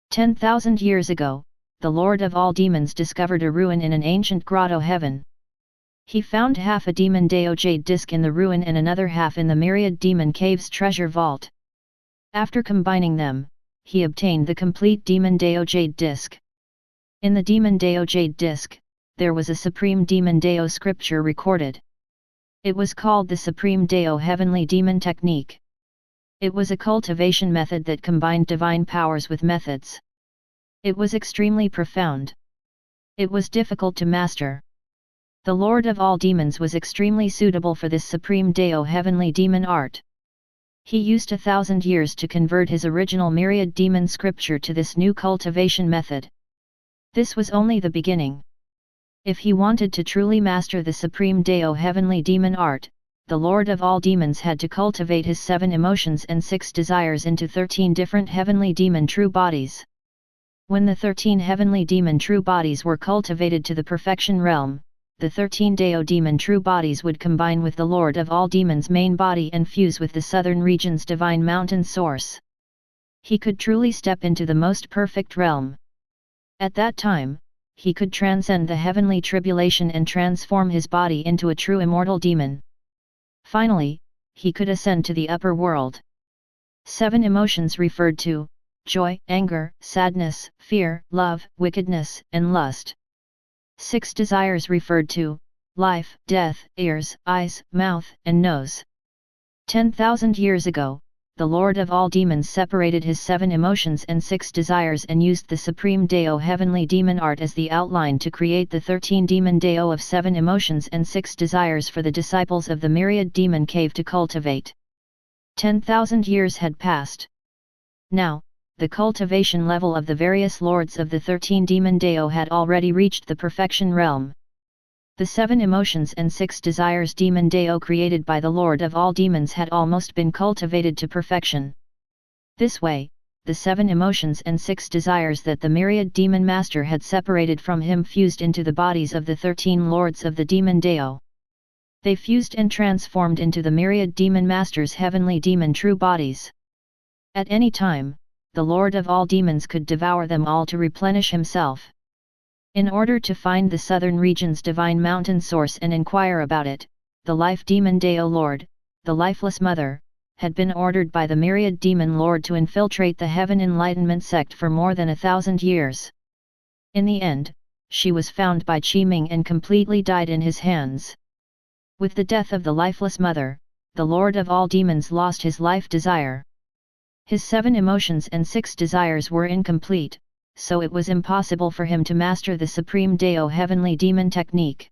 10,000 years ago, the Lord of all demons discovered a ruin in an ancient grotto heaven. He found half a Demon Dao jade disc in the ruin and another half in the Myriad Demon Cave's treasure vault. After combining them, he obtained the complete Demon Dao jade disc. In the Demon Dao jade disc, there was a Supreme Demon Dao scripture recorded. It was called the Supreme Dao Heavenly Demon Technique. It was a cultivation method that combined divine powers with methods. It was extremely profound. It was difficult to master. The Lord of all demons was extremely suitable for this Supreme Dao Heavenly Demon art. He used 1,000 years to convert his original Myriad Demon scripture to this new cultivation method. This was only the beginning. If he wanted to truly master the Supreme Dao Heavenly Demon art, the Lord of all demons had to cultivate his 7 emotions and 6 desires into 13 different Heavenly Demon true bodies. When the 13 Heavenly Demon true bodies were cultivated to the perfection realm, the 13 Dao Demon true bodies would combine with the Lord of all demons' main body and fuse with the southern region's divine mountain source. He could truly step into the most perfect realm. At that time, he could transcend the heavenly tribulation and transform his body into a true immortal demon. Finally, he could ascend to the upper world. 7 emotions referred to: joy, anger, sadness, fear, love, wickedness, and lust. 6 desires referred to: life, death, ears, eyes, mouth, and nose. 10,000 years ago, the Lord of all demons separated his 7 emotions and 6 desires and used the Supreme Deo heavenly demon art as the outline to create the 13 demon Deo of 7 emotions and 6 desires for the disciples of the Myriad demon cave to cultivate. 10,000 years had passed. Now, the cultivation level of the various lords of the 13 demon Deo had already reached the perfection realm. The 7 emotions and 6 desires demon Deo created by the Lord of all demons had almost been cultivated to perfection. This way, the 7 emotions and 6 desires that the Myriad demon master had separated from him fused into the bodies of the 13 lords of the demon Deo. They fused and transformed into the Myriad demon master's heavenly demon true bodies. At any time, the Lord of all demons could devour them all to replenish himself. In order to find the southern region's divine mountain source and inquire about it, the Life Demon Deo Lord, the Lifeless Mother, had been ordered by the Myriad Demon Lord to infiltrate the Heaven Enlightenment sect for more than 1,000 years. In the end, she was found by Ming and completely died in his hands. With the death of the Lifeless Mother, the Lord of all demons lost his life desire. His 7 emotions and 6 desires were incomplete, so it was impossible for him to master the Supreme Deo heavenly demon technique.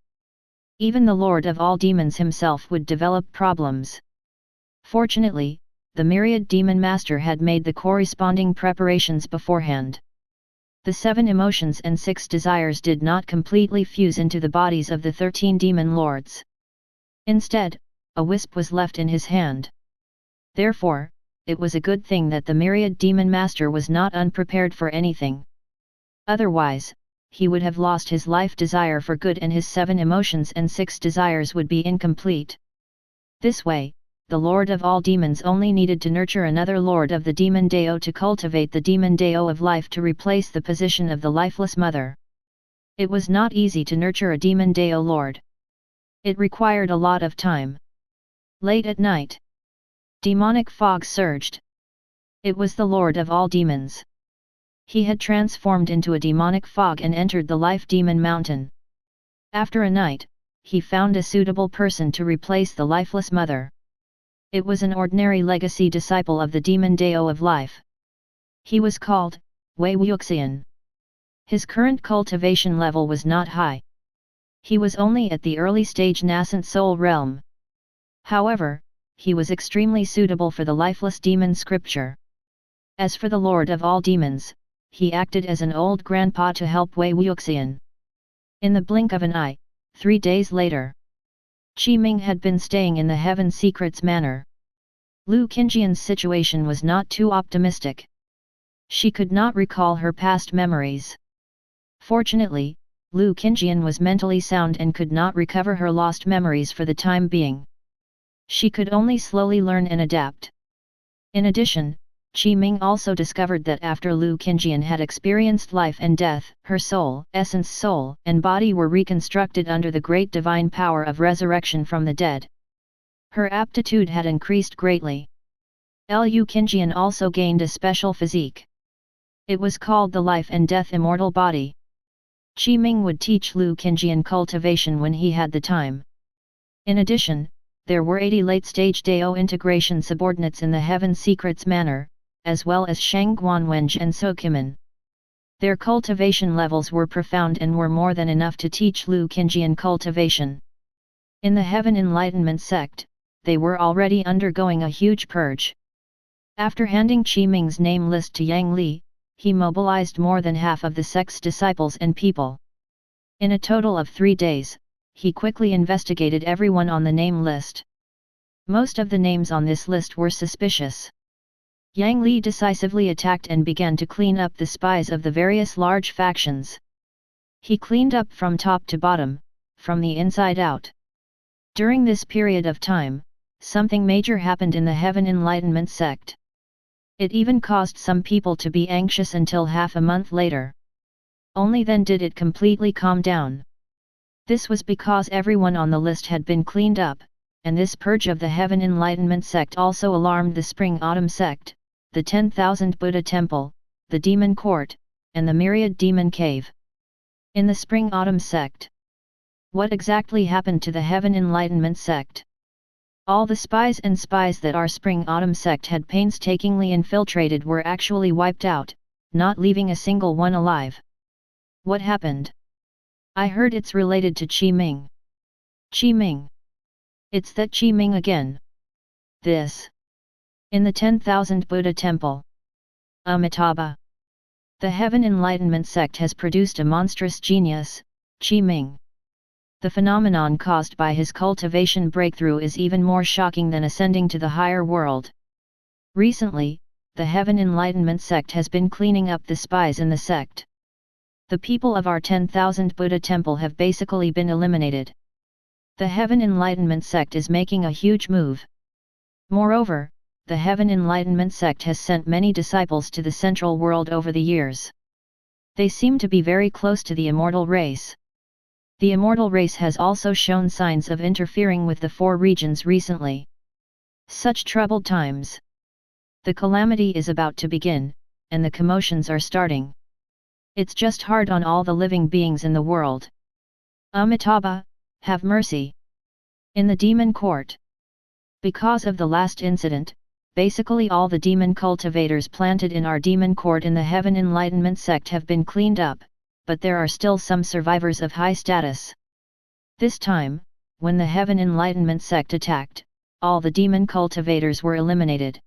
Even the Lord of all demons himself would develop problems. Fortunately, the Myriad demon master had made the corresponding preparations beforehand. The 7 emotions and 6 desires did not completely fuse into the bodies of the 13 demon lords. Instead, a wisp was left in his hand. Therefore, it was a good thing that the Myriad demon master was not unprepared for anything. Otherwise, he would have lost his life desire for good and his 7 emotions and 6 desires would be incomplete. This way, the Lord of all demons only needed to nurture another Lord of the Demon Deo to cultivate the Demon Deo of life to replace the position of the Lifeless Mother. It was not easy to nurture a Demon Deo Lord. It required a lot of time. Late at night, demonic fog surged. It was the Lord of all demons. He had transformed into a demonic fog and entered the Life Demon Mountain. After a night, he found a suitable person to replace the Lifeless Mother. It was an ordinary legacy disciple of the Demon Deo of life. He was called Wei Wuxian. His current cultivation level was not high. He was only at the early stage nascent soul realm. However, he was extremely suitable for the lifeless demon scripture. As for the Lord of all demons, he acted as an old grandpa to help Wei Wuxian. In the blink of an eye, 3 days later, Ming had been staying in the Heaven Secrets manor. Lu Kanjian's situation was not too optimistic. She could not recall her past memories. Fortunately, Lu Kanjian was mentally sound and could not recover her lost memories for the time being. She could only slowly learn and adapt. In addition, Ming also discovered that after Lu Kanjian had experienced life and death, her soul, essence soul, and body were reconstructed under the great divine power of resurrection from the dead. Her aptitude had increased greatly. Lu Kanjian also gained a special physique. It was called the Life and Death Immortal Body. Ming would teach Lu Kanjian cultivation when he had the time. In addition, there were 80 late-stage Deo integration subordinates in the Heaven Secrets manor, as well as Shang Guanwenj and Sokiman. Their cultivation levels were profound and were more than enough to teach Lu Kanjian cultivation. In the Heaven Enlightenment sect, they were already undergoing a huge purge. After handing Ming's name list to Yang Li, he mobilized more than half of the sect's disciples and people. In a total of 3 days, he quickly investigated everyone on the name list. Most of the names on this list were suspicious. Yang Li decisively attacked and began to clean up the spies of the various large factions. He cleaned up from top to bottom, from the inside out. During this period of time, something major happened in the Heaven Enlightenment sect. It even caused some people to be anxious until half a month later. Only then did it completely calm down. This was because everyone on the list had been cleaned up, and this purge of the Heaven Enlightenment sect also alarmed the Spring-Autumn sect, the 10,000 Buddha Temple, the Demon Court, and the Myriad Demon Cave. In the Spring-Autumn sect, what exactly happened to the Heaven Enlightenment sect? All the spies that our Spring-Autumn sect had painstakingly infiltrated were actually wiped out, not leaving a single one alive. What happened? I heard it's related to Qi Ming. Qi Ming. It's that Qi Ming again. This. In the 10,000 Buddha Temple. Amitabha. The Heaven Enlightenment sect has produced a monstrous genius, Qi Ming. The phenomenon caused by his cultivation breakthrough is even more shocking than ascending to the higher world. Recently, the Heaven Enlightenment sect has been cleaning up the spies in the sect. The people of our 10,000 Buddha Temple have basically been eliminated. The Heaven Enlightenment sect is making a huge move. Moreover, the Heaven Enlightenment sect has sent many disciples to the central world over the years. They seem to be very close to the immortal race. The immortal race has also shown signs of interfering with the four regions recently. Such troubled times. The calamity is about to begin, and the commotions are starting. It's just hard on all the living beings in the world. Amitabha, have mercy. In the demon court. Because of the last incident, basically all the demon cultivators planted in our demon court in the Heaven Enlightenment sect have been cleaned up, but there are still some survivors of high status. This time, when the Heaven Enlightenment sect attacked, all the demon cultivators were eliminated.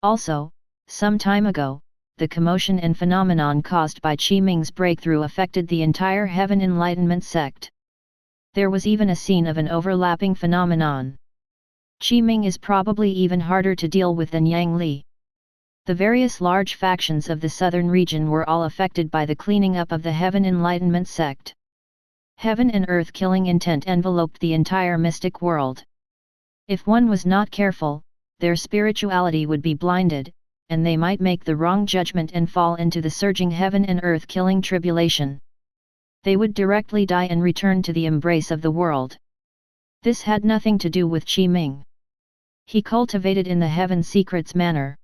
Also, some time ago, the commotion and phenomenon caused by Qi Ming's breakthrough affected the entire Heaven Enlightenment sect. There was even a scene of an overlapping phenomenon. Qi Ming is probably even harder to deal with than Yang Li. The various large factions of the southern region were all affected by the cleaning up of the Heaven Enlightenment sect. Heaven and earth killing intent enveloped the entire mystic world. If one was not careful, their spirituality would be blinded, and they might make the wrong judgment and fall into the surging heaven and earth killing tribulation. They would directly die and return to the embrace of the world. This had nothing to do with Qi Ming. He cultivated in the Heaven Secrets manor.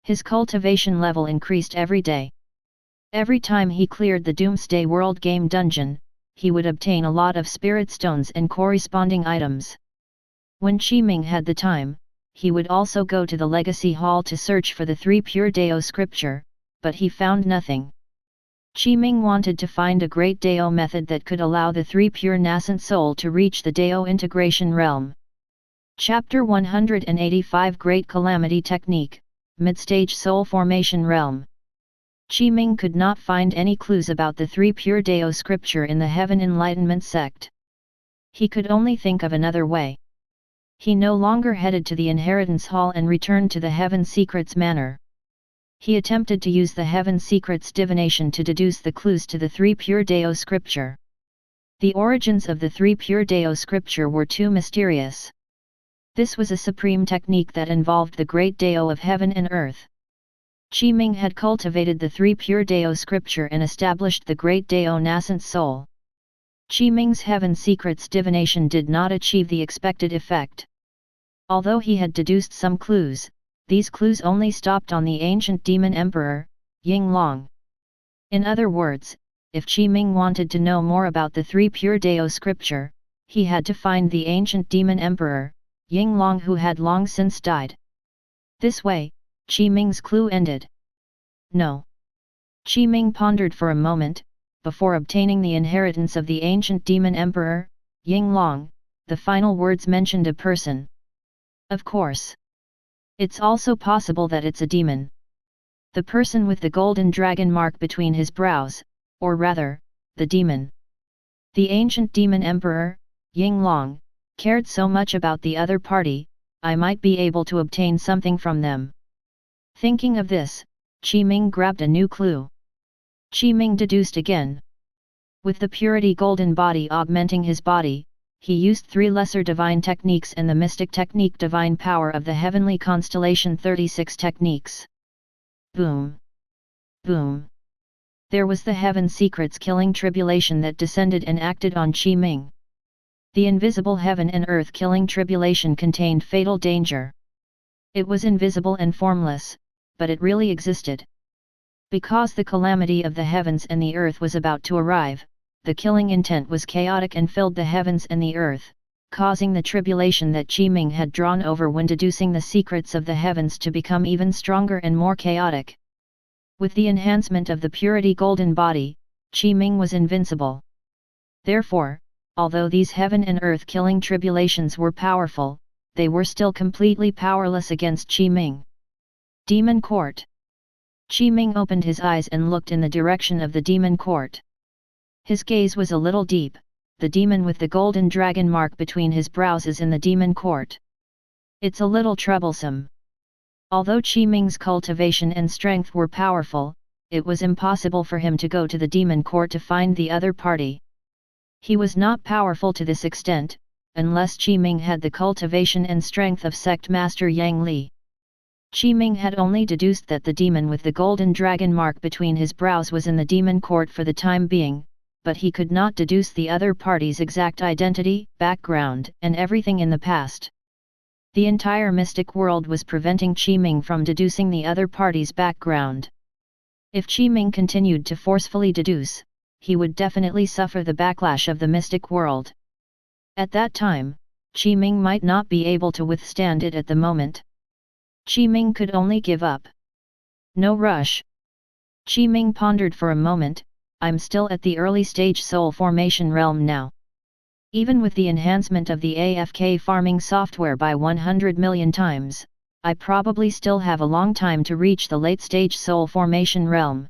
His cultivation level increased every day. Every time he cleared the Doomsday World Game dungeon, he would obtain a lot of spirit stones and corresponding items. When Qi Ming had the time, he would also go to the Legacy Hall to search for the 3 pure Dao scripture, but he found nothing. Qi Ming wanted to find a great Dao method that could allow the 3 pure nascent soul to reach the Dao integration realm. Chapter 185 Great Calamity Technique, Mid-Stage Soul Formation Realm. Qi Ming could not find any clues about the 3 pure Dao scripture in the Heaven Enlightenment sect. He could only think of another way. He no longer headed to the Inheritance Hall and returned to the Heaven Secrets manor. He attempted to use the Heaven Secrets divination to deduce the clues to the 3 pure Dao scripture. The origins of the 3 pure Dao scripture were too mysterious. This was a supreme technique that involved the great Dao of heaven and earth. Qi Ming had cultivated the 3 pure Dao scripture and established the great Dao nascent soul. Qi Ming's Heaven Secrets divination did not achieve the expected effect. Although he had deduced some clues, these clues only stopped on the ancient demon emperor, Ying Long. In other words, if Qi Ming wanted to know more about the 3 pure Dao scripture, he had to find the ancient demon emperor, Ying Long, who had long since died. This way, Qi Ming's clue ended. No. Qi Ming pondered for a moment, before obtaining the inheritance of the ancient demon emperor, Ying Long. The final words mentioned a person. Of course. It's also possible that it's a demon. The person with the golden dragon mark between his brows, or rather, the demon. The ancient demon emperor, Ying Long, cared so much about the other party, I might be able to obtain something from them. Thinking of this, Qi Ming grabbed a new clue. Qi Ming deduced again. With the purity golden body augmenting his body, he used 3 lesser divine techniques and the mystic technique divine power of the heavenly constellation 36 techniques. Boom! Boom! There was the Heaven Secrets killing tribulation that descended and acted on Qi Ming. The invisible heaven and earth killing tribulation contained fatal danger. It was invisible and formless, but it really existed. Because the calamity of the heavens and the earth was about to arrive, the killing intent was chaotic and filled the heavens and the earth, causing the tribulation that Ming had drawn over when deducing the secrets of the heavens to become even stronger and more chaotic. With the enhancement of the purity golden body, Ming was invincible. Therefore, although these heaven and earth killing tribulations were powerful, they were still completely powerless against Ming. Demon Court. Ming opened his eyes and looked in the direction of the demon court. His gaze was a little deep. The demon with the golden dragon mark between his brows is in the demon court. It's a little troublesome. Although Ming's cultivation and strength were powerful, it was impossible for him to go to the demon court to find the other party. He was not powerful to this extent, unless Ming had the cultivation and strength of Sect Master Yang Li. Ming had only deduced that the demon with the golden dragon mark between his brows was in the demon court for the time being, but he could not deduce the other party's exact identity, background, and everything in the past. The entire mystic world was preventing Ming from deducing the other party's background. If Ming continued to forcefully deduce, he would definitely suffer the backlash of the mystic world. At that time, Ming might not be able to withstand it at the moment. Ming could only give up. No rush. Ming pondered for a moment. I'm still at the early stage soul formation realm now. Even with the enhancement of the AFK farming software by 100 million times, I probably still have a long time to reach the late stage soul formation realm.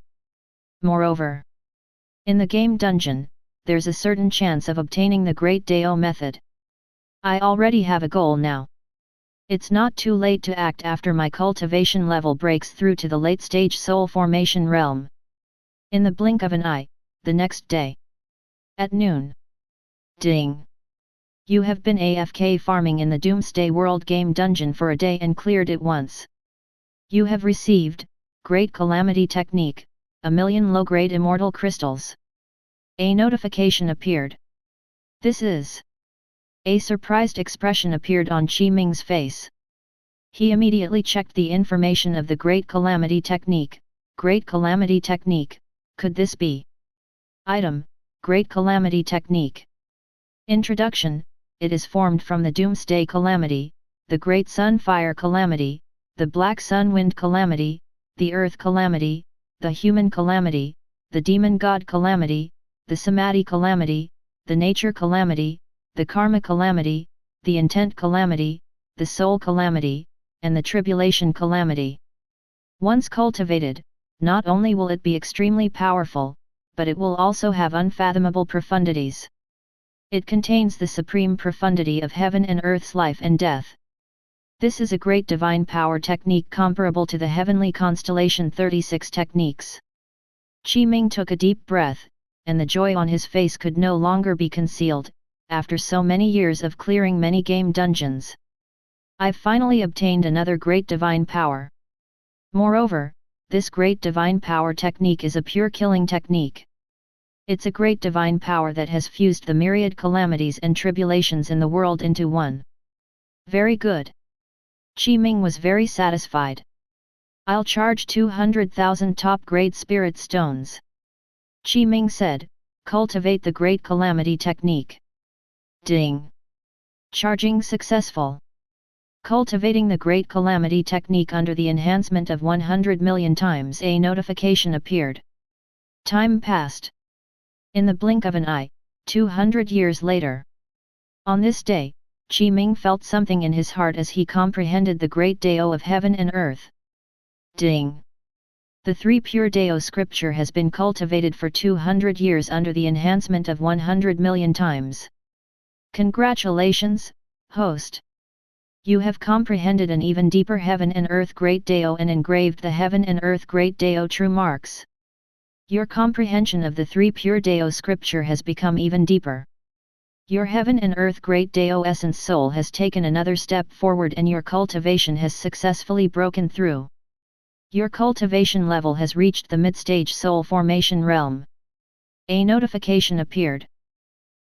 Moreover, in the game dungeon, there's a certain chance of obtaining the Great Dao method. I already have a goal now. It's not too late to act after my cultivation level breaks through to the late stage soul formation realm. In the blink of an eye, the next day. At noon. Ding! You have been AFK farming in the Doomsday World game dungeon for a day and cleared it once. You have received, Great Calamity Technique, 1,000,000 low-grade immortal crystals. A notification appeared. This is... A surprised expression appeared on Ming's face. He immediately checked the information of the Great Calamity Technique. Great Calamity Technique, could this be? Item, Great Calamity Technique. Introduction, it is formed from the Doomsday Calamity, the Great Sun Fire Calamity, the Black Sun Wind Calamity, the Earth Calamity, the Human Calamity, the Demon God Calamity, the Samadhi Calamity, the Nature Calamity, the Karma Calamity, the Intent Calamity, the Soul Calamity, and the Tribulation Calamity. Once cultivated, not only will it be extremely powerful, but it will also have unfathomable profundities. It contains the supreme profundity of heaven and earth's life and death. This is a great divine power technique comparable to the heavenly constellation 36 techniques. Ming took a deep breath, and the joy on his face could no longer be concealed. After so many years of clearing many game dungeons, I've finally obtained another great divine power. Moreover, this great divine power technique is a pure killing technique. It's a great divine power that has fused the myriad calamities and tribulations in the world into one. Very good. Ming was very satisfied. I'll charge 200,000 top-grade spirit stones. Ming said, cultivate the great calamity technique. Ding! Charging successful. Cultivating the Great Calamity Technique under the enhancement of 100 million times a notification appeared. Time passed. In the blink of an eye, 200 years later. On this day, Ming felt something in his heart as he comprehended the Great Dao of heaven and earth. Ding! The three pure Dao scripture has been cultivated for 200 years under the enhancement of 100 million times. Congratulations, host! You have comprehended an even deeper heaven and earth Great Dao and engraved the heaven and earth Great Dao true marks. Your comprehension of the three pure Dao scripture has become even deeper. Your heaven and earth Great Dao essence soul has taken another step forward and your cultivation has successfully broken through. Your cultivation level has reached the mid-stage soul formation realm. A notification appeared.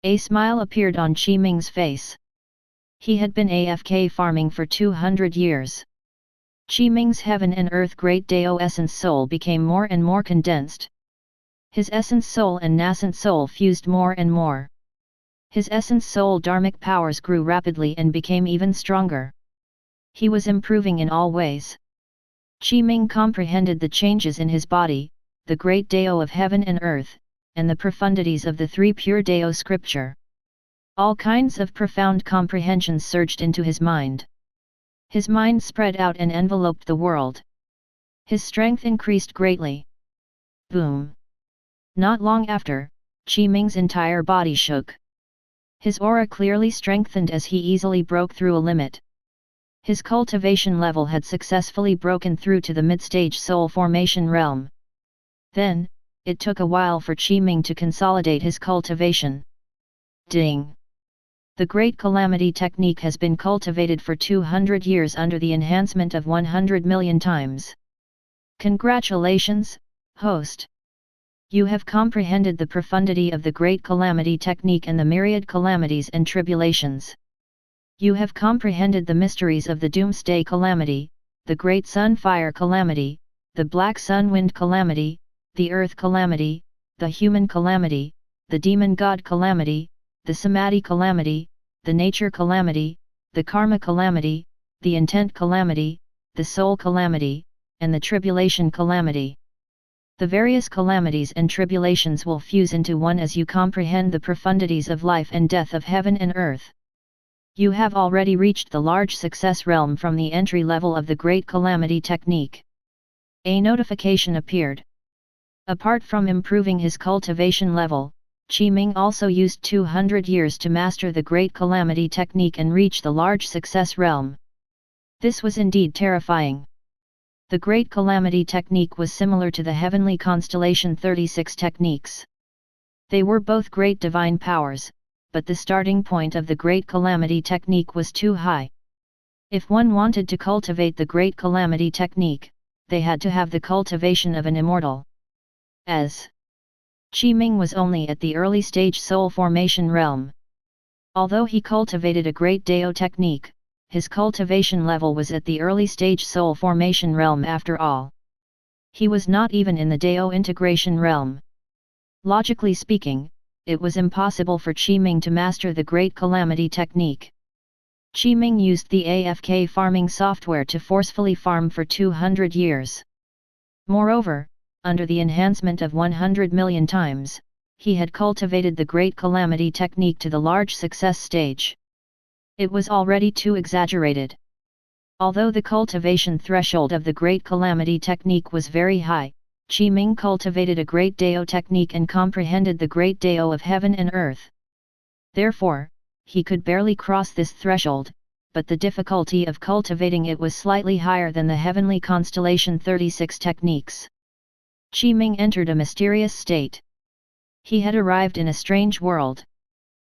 A smile appeared on Ming's face. He had been AFK farming for 200 years. Ming's heaven and earth Great Dao essence soul became more and more condensed. His essence soul and nascent soul fused more and more. His essence soul dharmic powers grew rapidly and became even stronger. He was improving in all ways. Ming comprehended the changes in his body, the great Dao of heaven and earth, and the profundities of the three pure Dao scripture. All kinds of profound comprehensions surged into his mind. His mind spread out and enveloped the world. His strength increased greatly. Boom! Not long after, Ming's entire body shook. His aura clearly strengthened as he easily broke through a limit. His cultivation level had successfully broken through to the mid-stage soul formation realm. Then, it took a while for Ming to consolidate his cultivation. Ding! The Great Calamity technique has been cultivated for 200 years under the enhancement of 100 million times. Congratulations, host! You have comprehended the profundity of the Great Calamity technique and the myriad calamities and tribulations. You have comprehended the mysteries of the Doomsday Calamity, the Great Sun Fire Calamity, the Black Sun Wind Calamity, the Earth Calamity, the Human Calamity, the Demon God Calamity, the Samadhi Calamity, the Nature Calamity, the Karma Calamity, the Intent Calamity, the Soul Calamity, and the Tribulation Calamity. The various calamities and tribulations will fuse into one as you comprehend the profundities of life and death of heaven and earth. You have already reached the large success realm from the entry level of the Great Calamity technique. A notification appeared. Apart from improving his cultivation level, Ming also used 200 years to master the Great Calamity technique and reach the large success realm. This was indeed terrifying. The Great Calamity technique was similar to the Heavenly Constellation 36 techniques. They were both great divine powers, but the starting point of the Great Calamity technique was too high. If one wanted to cultivate the Great Calamity technique, they had to have the cultivation of an immortal. As Ming was only at the early stage soul formation realm. Although he cultivated a great Dao technique, his cultivation level was at the early stage soul formation realm after all. He was not even in the Dao integration realm. Logically speaking, it was impossible for Ming to master the Great Calamity technique. Ming used the AFK farming software to forcefully farm for 200 years. Moreover, under the enhancement of 100 million times, he had cultivated the Great Calamity technique to the large success stage. It was already too exaggerated. Although the cultivation threshold of the Great Calamity technique was very high, Ming cultivated a great Dao technique and comprehended the great Dao of heaven and earth. Therefore, he could barely cross this threshold, but the difficulty of cultivating it was slightly higher than the Heavenly Constellation 36 techniques. Ming entered a mysterious state. He had arrived in a strange world.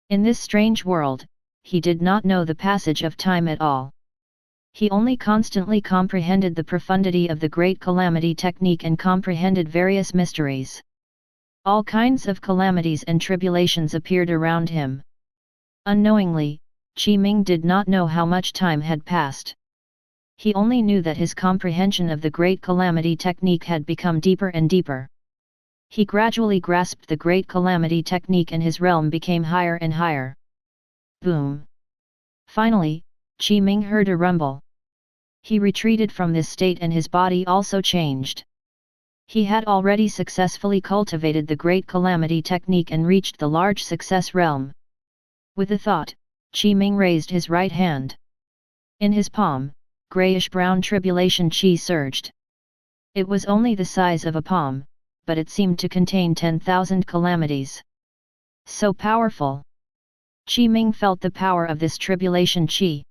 In this strange world, he did not know the passage of time at all. He only constantly comprehended the profundity of the Great Calamity technique and comprehended various mysteries. All kinds of calamities and tribulations appeared around him. Unknowingly, Ming did not know how much time had passed. He only knew that his comprehension of the Great Calamity technique had become deeper and deeper. He gradually grasped the Great Calamity technique and his realm became higher and higher. Boom! Finally, Ming heard a rumble. He retreated from this state and his body also changed. He had already successfully cultivated the Great Calamity technique and reached the large success realm. With a thought, Ming raised his right hand. In his palm, grayish-brown tribulation chi surged. It was only the size of a palm, but it seemed to contain 10,000 calamities. So powerful! Ming felt the power of this tribulation chi.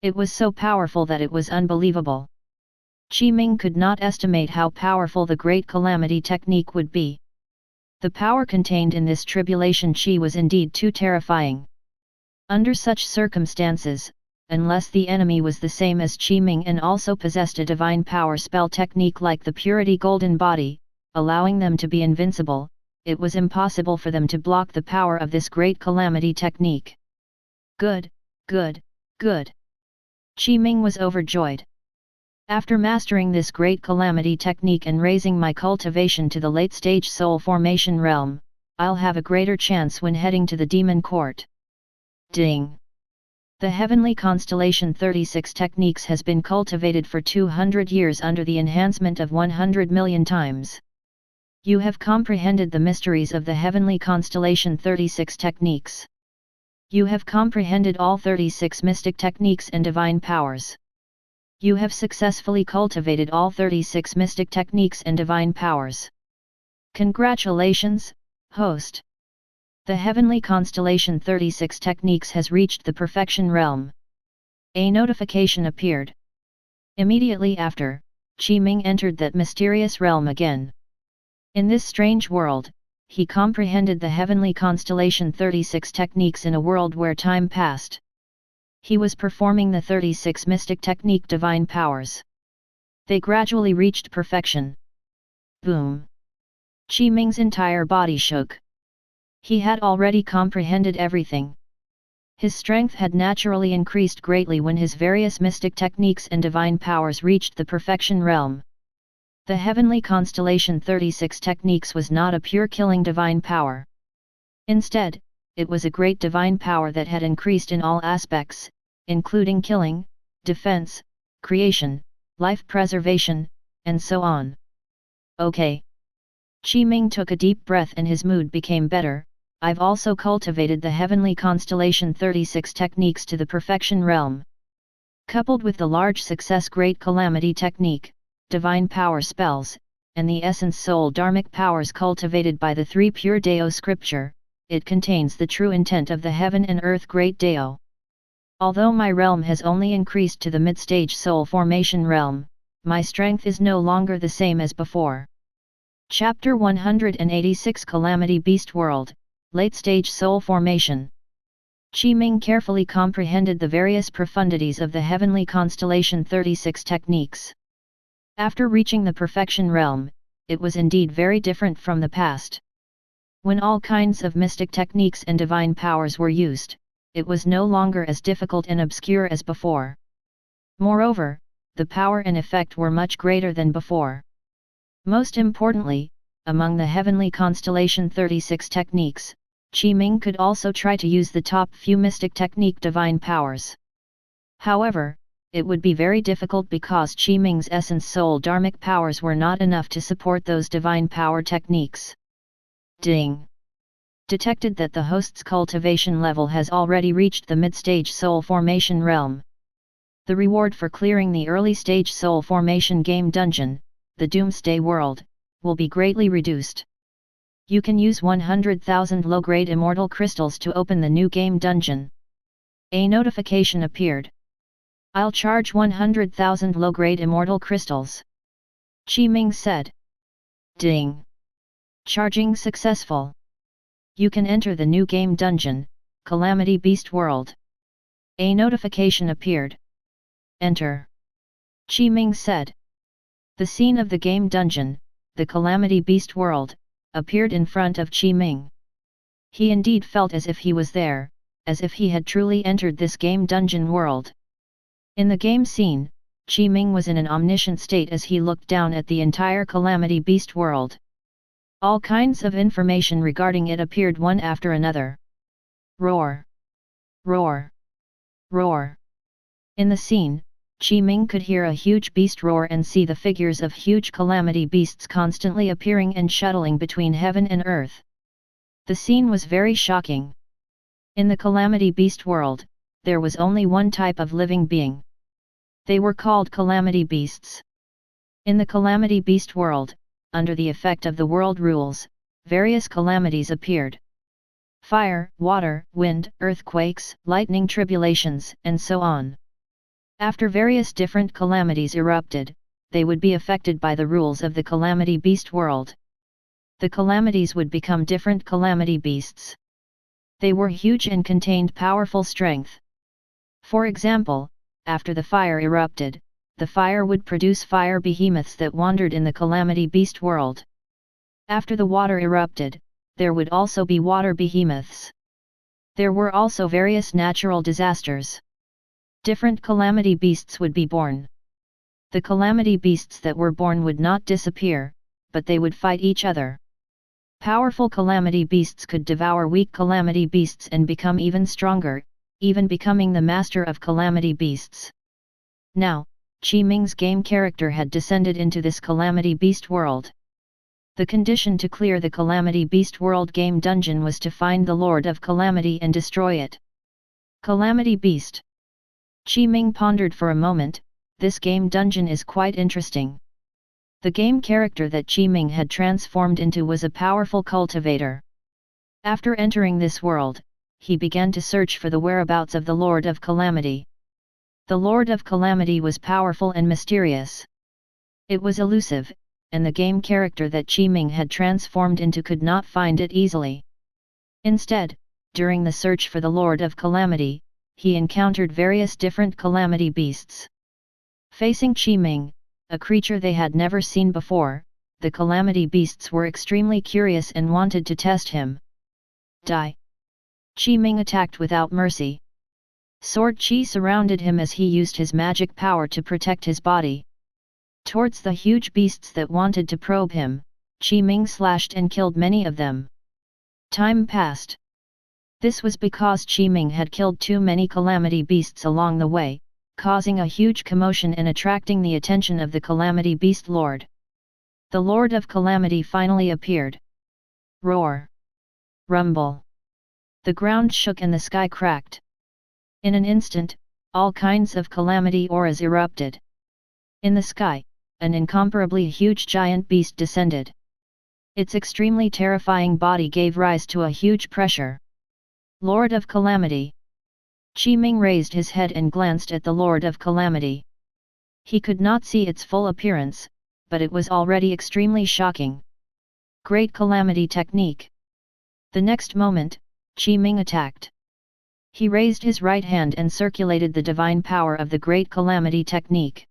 It was so powerful that it was unbelievable. Ming could not estimate how powerful the Great Calamity technique would be. The power contained in this tribulation chi was indeed too terrifying. Under such circumstances, unless the enemy was the same as Ming and also possessed a divine power spell technique like the Purity Golden Body, allowing them to be invincible, it was impossible for them to block the power of this Great Calamity technique. Good, good, good! Ming was overjoyed. After mastering this Great Calamity technique and raising my cultivation to the late-stage soul formation realm, I'll have a greater chance when heading to the demon court. Ding! The heavenly constellation 36 techniques has been cultivated for 200 years under the enhancement of 100 million times. You have comprehended the mysteries of the heavenly constellation 36 techniques. You have comprehended all 36 mystic techniques and divine powers. You have successfully cultivated all 36 mystic techniques and divine powers. Congratulations, host! The heavenly constellation 36 techniques has reached the perfection realm. A notification appeared. Immediately after, Ming entered that mysterious realm again. In this strange world, he comprehended the heavenly constellation 36 techniques in a world where time passed. He was performing the 36 mystic technique divine powers. They gradually reached perfection. Boom! Ming's entire body shook. He had already comprehended everything. His strength had naturally increased greatly when his various mystic techniques and divine powers reached the perfection realm. The heavenly constellation 36 techniques was not a pure killing divine power. Instead, it was a great divine power that had increased in all aspects, including killing, defense, creation, life preservation, and so on. Okay. Ming took a deep breath and his mood became better. I've also cultivated the heavenly constellation 36 techniques to the perfection realm. Coupled with the large success great calamity technique, divine power spells, and the essence soul dharmic powers cultivated by the three pure Deo scripture, it contains the true intent of the heaven and earth great Deo. Although my realm has only increased to the mid-stage soul formation realm, my strength is no longer the same as before. Chapter 186 Calamity Beast World, Late Stage Soul Formation. Ming carefully comprehended the various profundities of the heavenly constellation 36 techniques. After reaching the perfection realm, it was indeed very different from the past. When all kinds of mystic techniques and divine powers were used, it was no longer as difficult and obscure as before. Moreover, the power and effect were much greater than before. Most importantly, among the heavenly constellation 36 techniques, Ming could also try to use the top few mystic technique divine powers. However, it would be very difficult because Ming's essence soul dharmic powers were not enough to support those divine power techniques. Ding! Detected that the host's cultivation level has already reached the mid-stage soul formation realm. The reward for clearing the early stage soul formation game dungeon, the Doomsday World, will be greatly reduced. You can use 100,000 low-grade immortal crystals to open the new game dungeon. A notification appeared. I'll charge 100,000 low-grade immortal crystals. Ming said. Ding! Charging successful. You can enter the new game dungeon, Calamity Beast World. A notification appeared. Enter. Ming said. The scene of the game dungeon, the Calamity Beast World, appeared in front of Ming. He indeed felt as if he was there, as if he had truly entered this game dungeon world. In the game scene, Ming was in an omniscient state as he looked down at the entire Calamity Beast World. All kinds of information regarding it appeared one after another. Roar! Roar! Roar! In the scene, Ming could hear a huge beast roar and see the figures of huge calamity beasts constantly appearing and shuttling between heaven and earth. The scene was very shocking. In the Calamity Beast world, there was only one type of living being. They were called Calamity Beasts. In the Calamity Beast world, under the effect of the world rules, various calamities appeared. Fire, water, wind, earthquakes, lightning, tribulations, and so on. After various different calamities erupted, they would be affected by the rules of the Calamity Beast world. The calamities would become different calamity beasts. They were huge and contained powerful strength. For example, after the fire erupted, the fire would produce fire behemoths that wandered in the Calamity Beast world. After the water erupted, there would also be water behemoths. There were also various natural disasters. Different calamity beasts would be born. The calamity beasts that were born would not disappear, but they would fight each other. Powerful calamity beasts could devour weak calamity beasts and become even stronger, even becoming the master of calamity beasts. Now, Qi Ming's game character had descended into this calamity beast world. The condition to clear the calamity beast world game dungeon was to find the Lord of Calamity and destroy it. Calamity beast. Qi Ming pondered for a moment. This game dungeon is quite interesting. The game character that Qi Ming had transformed into was a powerful cultivator. After entering this world, he began to search for the whereabouts of the Lord of Calamity. The Lord of Calamity was powerful and mysterious. It was elusive, and the game character that Qi Ming had transformed into could not find it easily. Instead, during the search for the Lord of Calamity, he encountered various different calamity beasts. Facing Qi Ming, a creature they had never seen before, the calamity beasts were extremely curious and wanted to test him. Die! Qi Ming attacked without mercy. Sword Qi surrounded him as he used his magic power to protect his body. Towards the huge beasts that wanted to probe him, Qi Ming slashed and killed many of them. Time passed. This was because Qi Ming had killed too many calamity beasts along the way, causing a huge commotion and attracting the attention of the Calamity Beast Lord. The Lord of Calamity finally appeared. Roar! Rumble! The ground shook and the sky cracked. In an instant, all kinds of calamity auras erupted. In the sky, an incomparably huge giant beast descended. Its extremely terrifying body gave rise to a huge pressure. Lord of Calamity. Qi Ming raised his head and glanced at the Lord of Calamity. He could not see its full appearance, but it was already extremely shocking. Great Calamity Technique. The next moment, Qi Ming attacked. He raised his right hand and circulated the divine power of the Great Calamity Technique.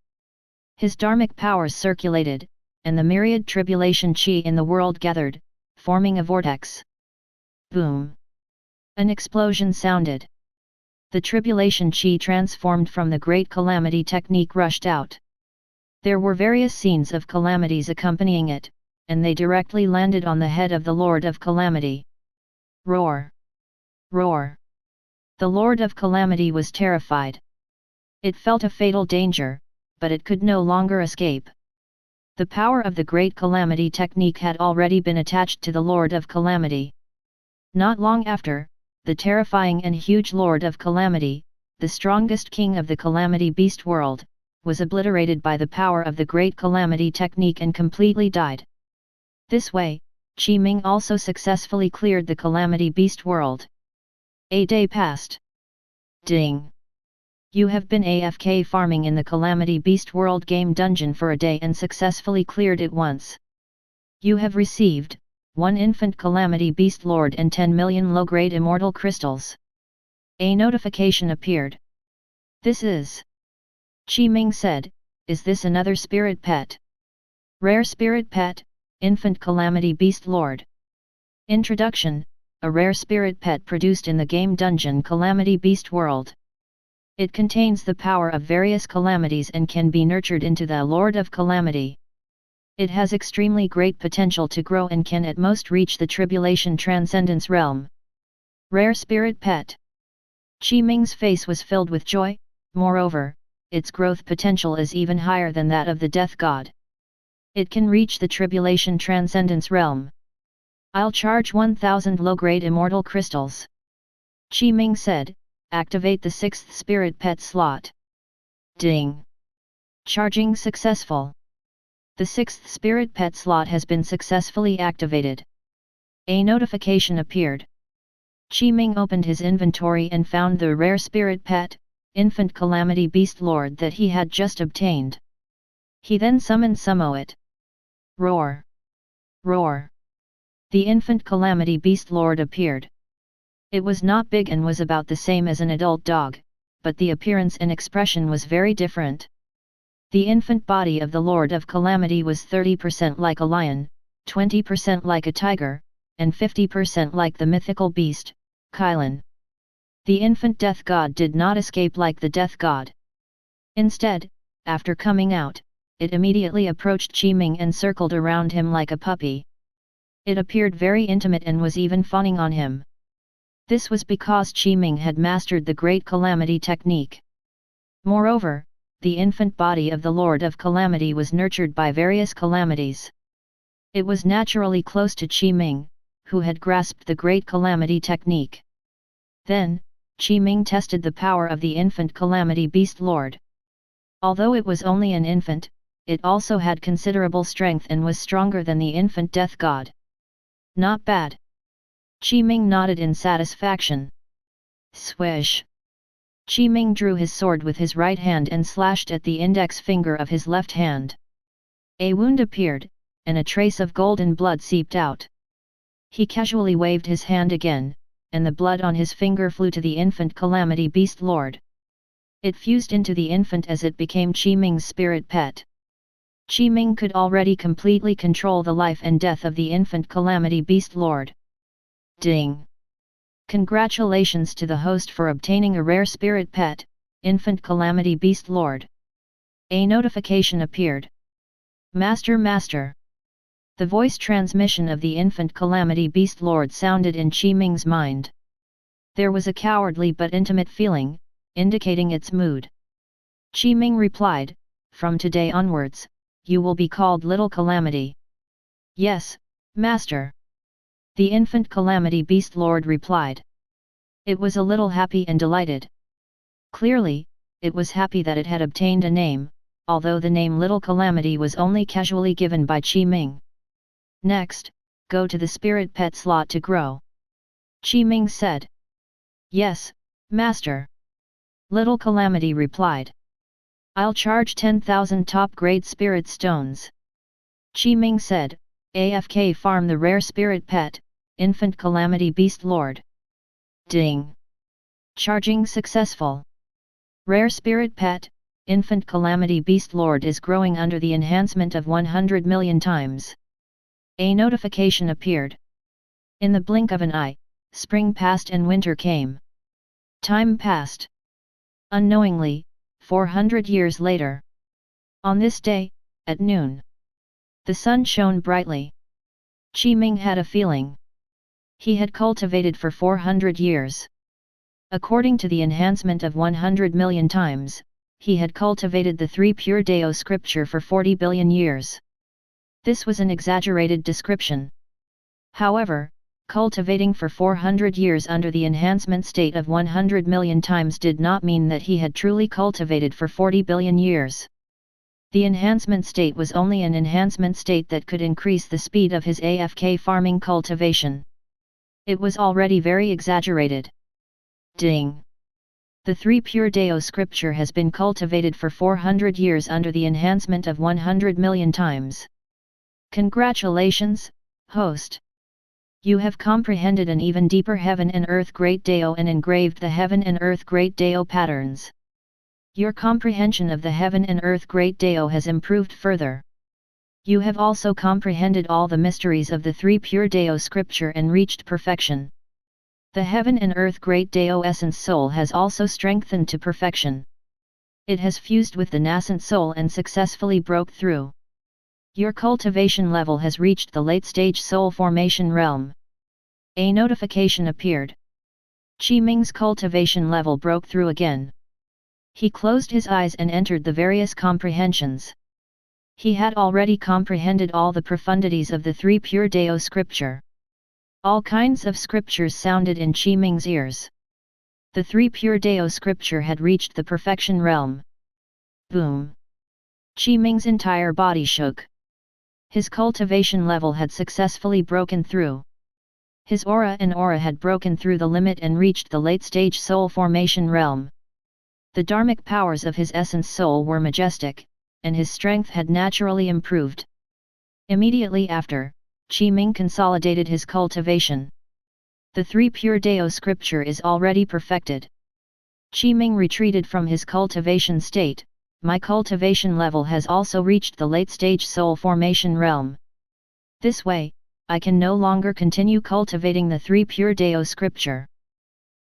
His dharmic powers circulated, and the myriad tribulation Qi in the world gathered, forming a vortex. Boom! An explosion sounded. The tribulation Qi transformed from the Great Calamity Technique rushed out. There were various scenes of calamities accompanying it, and they directly landed on the head of the Lord of Calamity. Roar! Roar! The Lord of Calamity was terrified. It felt a fatal danger, but it could no longer escape. The power of the Great Calamity Technique had already been attached to the Lord of Calamity. Not long after, the terrifying and huge Lord of Calamity, the strongest king of the Calamity Beast world, was obliterated by the power of the Great Calamity Technique and completely died. This way, Qi Ming also successfully cleared the Calamity Beast world. A day passed. Ding! You have been AFK farming in the Calamity Beast world game dungeon for a day and successfully cleared it once. You have received 1 infant Calamity Beast Lord and 10 million low-grade immortal crystals. A notification appeared. This is... Qi Ming said, is this another spirit pet? Rare spirit pet, infant Calamity Beast Lord. Introduction, a rare spirit pet produced in the game dungeon Calamity Beast world. It contains the power of various calamities and can be nurtured into the Lord of Calamity. It has extremely great potential to grow and can at most reach the Tribulation Transcendence realm. Rare spirit pet. Qi Ming's face was filled with joy. Moreover, its growth potential is even higher than that of the Death God. It can reach the Tribulation Transcendence realm. I'll charge 1000 low-grade immortal crystals. Qi Ming said, activate the 6th spirit pet slot. Ding! Charging successful. The 6th spirit pet slot has been successfully activated. A notification appeared. Qi Ming opened his inventory and found the rare spirit pet, infant Calamity Beast Lord that he had just obtained. He then summoned Sumoit. Roar! Roar! The infant Calamity Beast Lord appeared. It was not big and was about the same as an adult dog, but the appearance and expression was very different. The infant body of the Lord of Calamity was 30% like a lion, 20% like a tiger, and 50% like the mythical beast, Kylan. The infant Death God did not escape like the Death God. Instead, after coming out, it immediately approached Qi Ming and circled around him like a puppy. It appeared very intimate and was even fawning on him. This was because Ming had mastered the Great Calamity technique. Moreover, the infant body of the Lord of Calamity was nurtured by various calamities. It was naturally close to Ming, who had grasped the Great Calamity technique. Then, Ming tested the power of the infant Calamity Beast Lord. Although it was only an infant, it also had considerable strength and was stronger than the infant Death God. Not bad. Ming nodded in satisfaction. Swish! Ming drew his sword with his right hand and slashed at the index finger of his left hand. A wound appeared, and a trace of golden blood seeped out. He casually waved his hand again, and the blood on his finger flew to the infant Calamity Beast Lord. It fused into the infant as it became Ming's spirit pet. Ming could already completely control the life and death of the infant Calamity Beast Lord. Ding! Congratulations to the host for obtaining a rare spirit pet, infant Calamity Beast Lord. A notification appeared. Master, Master! The voice transmission of the infant Calamity Beast Lord sounded in Ming's mind. There was a cowardly but intimate feeling, indicating its mood. Ming replied, "From today onwards, you will be called Little Calamity." "Yes, Master." The infant Calamity Beast Lord replied. It was a little happy and delighted. Clearly, it was happy that it had obtained a name, although the name Little Calamity was only casually given by Ming. "Next, go to the spirit pet slot to grow," Ming said. "Yes, Master." Little Calamity replied. "I'll charge 10,000 top-grade spirit stones." Ming said, "AFK farm the rare spirit pet, infant Calamity Beast Lord." Ding! Charging successful. Rare spirit pet, infant Calamity Beast Lord is growing under the enhancement of 100 million times. A notification appeared. In the blink of an eye, spring passed and winter came. Time passed. Unknowingly, 400 years later. On this day, at noon, the sun shone brightly. Ming had a feeling. He had cultivated for 400 years. According to the enhancement of 100 million times, he had cultivated the 3 pure Dao scripture for 40 billion years. This was an exaggerated description. However, cultivating for 400 years under the enhancement state of 100 million times did not mean that he had truly cultivated for 40 billion years. The enhancement state was only an enhancement state that could increase the speed of his AFK farming cultivation. It was already very exaggerated. Ding! The 3 pure Dao scripture has been cultivated for 400 years under the enhancement of 100 million times. Congratulations, host! You have comprehended an even deeper Heaven and Earth Great Dao and engraved the Heaven and Earth Great Dao patterns. Your comprehension of the Heaven and Earth Great Dao has improved further. You have also comprehended all the mysteries of the 3 pure Dao scripture and reached perfection. The Heaven and Earth Great Dao Essence Soul has also strengthened to perfection. It has fused with the nascent soul and successfully broke through. Your cultivation level has reached the late-stage soul formation realm. A notification appeared. Ming's cultivation level broke through again. He closed his eyes and entered the various comprehensions. He had already comprehended all the profundities of the 3 pure Dao scripture. All kinds of scriptures sounded in Ming's ears. The 3 pure Dao scripture had reached the perfection realm. Boom! Ming's entire body shook. His cultivation level had successfully broken through. His aura had broken through the limit and reached the late-stage soul formation realm. The dharmic powers of his essence soul were majestic, and his strength had naturally improved. Immediately after, Ming consolidated his cultivation. The 3 pure Dao scripture is already perfected. Ming retreated from his cultivation state. My cultivation level has also reached the late-stage soul formation realm. This way, I can no longer continue cultivating the 3 pure Dao scripture.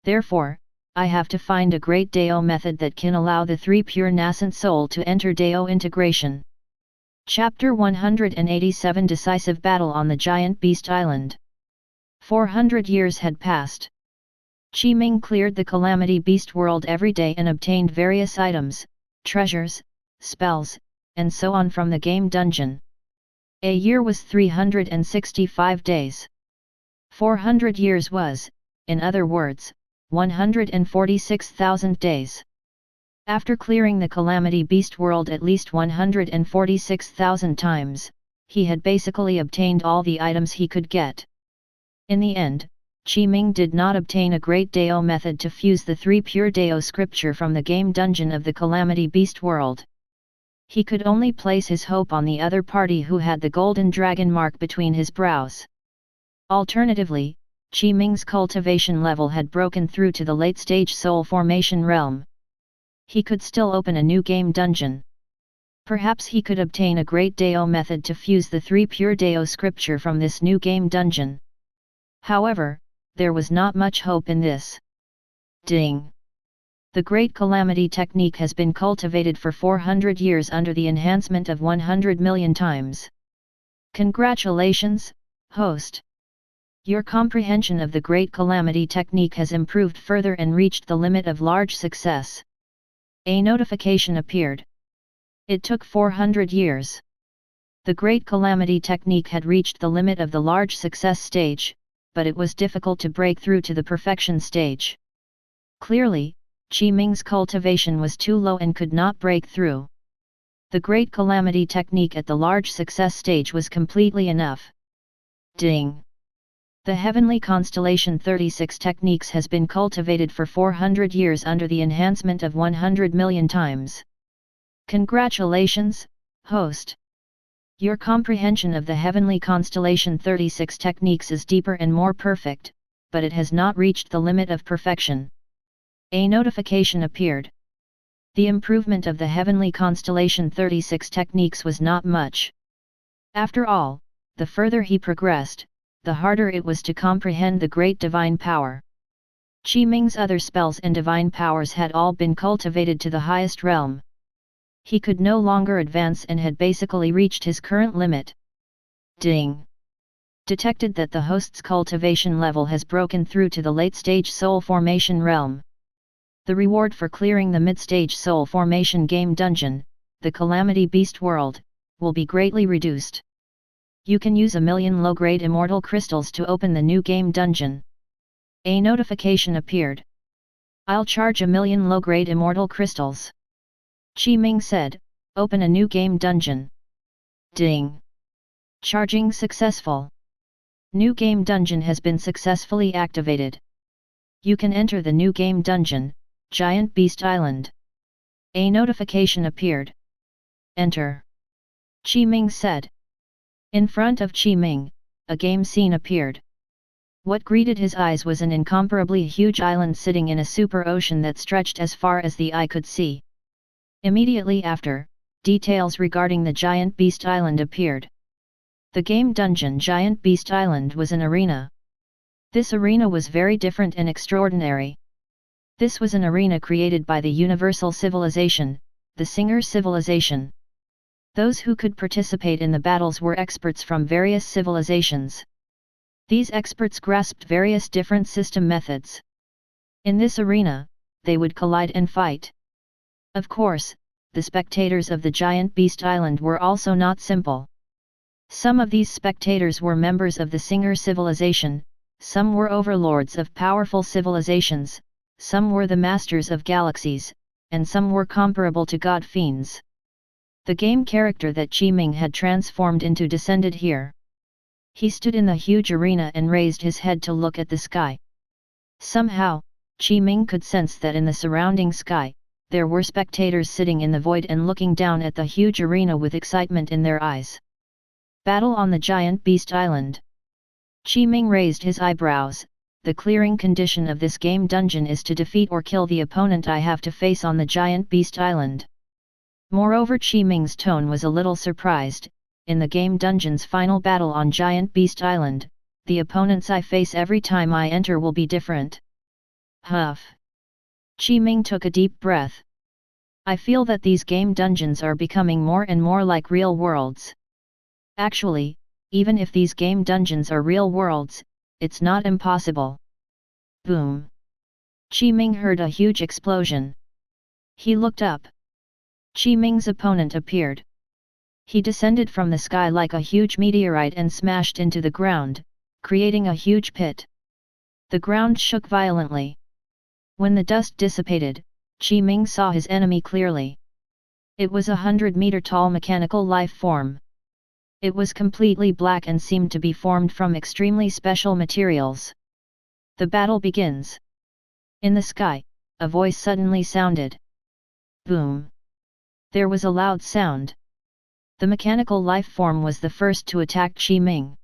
Therefore, I have to find a great Dao method that can allow the 3 pure nascent soul to enter Dao integration. Chapter 187 Decisive Battle on the Giant Beast Island. 400 years had passed. Ming cleared the Calamity Beast world every day and obtained various items, treasures, spells, and so on from the game dungeon. A year was 365 days. 400 years was, in other words, 146,000 days. After clearing the Calamity Beast world at least 146,000 times, he had basically obtained all the items he could get. In the end, Ming did not obtain a Great Dao method to fuse the 3 pure Dao scripture from the game dungeon of the Calamity Beast world. He could only place his hope on the other party who had the golden dragon mark between his brows. Alternatively, Ming's cultivation level had broken through to the late-stage soul formation realm. He could still open a new game dungeon. Perhaps he could obtain a Great Dao method to fuse the 3 pure Dao scripture from this new game dungeon. However, there was not much hope in this. Ding! The Great Calamity technique has been cultivated for 400 years under the enhancement of 100 million times. Congratulations, host! Your comprehension of the Great Calamity technique has improved further and reached the limit of large success. A notification appeared. It took 400 years. The Great Calamity technique had reached the limit of the large success stage, but it was difficult to break through to the perfection stage. Clearly, Ming's cultivation was too low and could not break through. The Great Calamity technique at the large success stage was completely enough. Ding! The Heavenly Constellation 36 techniques has been cultivated for 400 years under the enhancement of 100 million times. Congratulations, host! Your comprehension of the Heavenly Constellation 36 techniques is deeper and more perfect, but it has not reached the limit of perfection. A notification appeared. The improvement of the Heavenly Constellation 36 techniques was not much. After all, the further he progressed, the harder it was to comprehend the great divine power. Ming's other spells and divine powers had all been cultivated to the highest realm. He could no longer advance and had basically reached his current limit. Ding! Detected that the host's cultivation level has broken through to the late-stage soul formation realm. The reward for clearing the mid-stage soul formation game dungeon, the Calamity Beast world, will be greatly reduced. You can use 1,000,000 low-grade immortal crystals to open the new game dungeon. A notification appeared. I'll charge 1,000,000 low-grade immortal crystals. Ming said, open a new game dungeon. Ding! Charging successful. New game dungeon has been successfully activated. You can enter the new game dungeon, Giant Beast Island. A notification appeared. Enter. Ming said. In front of Ming, a game scene appeared. What greeted his eyes was an incomparably huge island sitting in a super ocean that stretched as far as the eye could see. Immediately after, details regarding the Giant Beast Island appeared. The game dungeon Giant Beast Island was an arena. This arena was very different and extraordinary. This was an arena created by the universal civilization, the Singer civilization. Those who could participate in the battles were experts from various civilizations. These experts grasped various different system methods. In this arena, they would collide and fight. Of course, the spectators of the Giant Beast Island were also not simple. Some of these spectators were members of the Singer civilization, some were overlords of powerful civilizations, some were the masters of galaxies, and some were comparable to god fiends. The game character that Ming had transformed into descended here. He stood in the huge arena and raised his head to look at the sky. Somehow, Ming could sense that in the surrounding sky, there were spectators sitting in the void and looking down at the huge arena with excitement in their eyes. Battle on the Giant Beast Island. Ming raised his eyebrows. The clearing condition of this game dungeon is to defeat or kill the opponent I have to face on the Giant Beast Island. Moreover, Ming's tone was a little surprised. In the game dungeon's final battle on Giant Beast Island, the opponents I face every time I enter will be different. Huff! Ming took a deep breath. I feel that these game dungeons are becoming more and more like real worlds. Actually, even if these game dungeons are real worlds, it's not impossible. Boom! Ming heard a huge explosion. He looked up. Ming's opponent appeared. He descended from the sky like a huge meteorite and smashed into the ground, creating a huge pit. The ground shook violently. When the dust dissipated, Ming saw his enemy clearly. It was a 100-meter tall mechanical life form. It was completely black and seemed to be formed from extremely special materials. The battle begins. In the sky, a voice suddenly sounded. Boom! There was a loud sound. The mechanical life form was the first to attack Ming.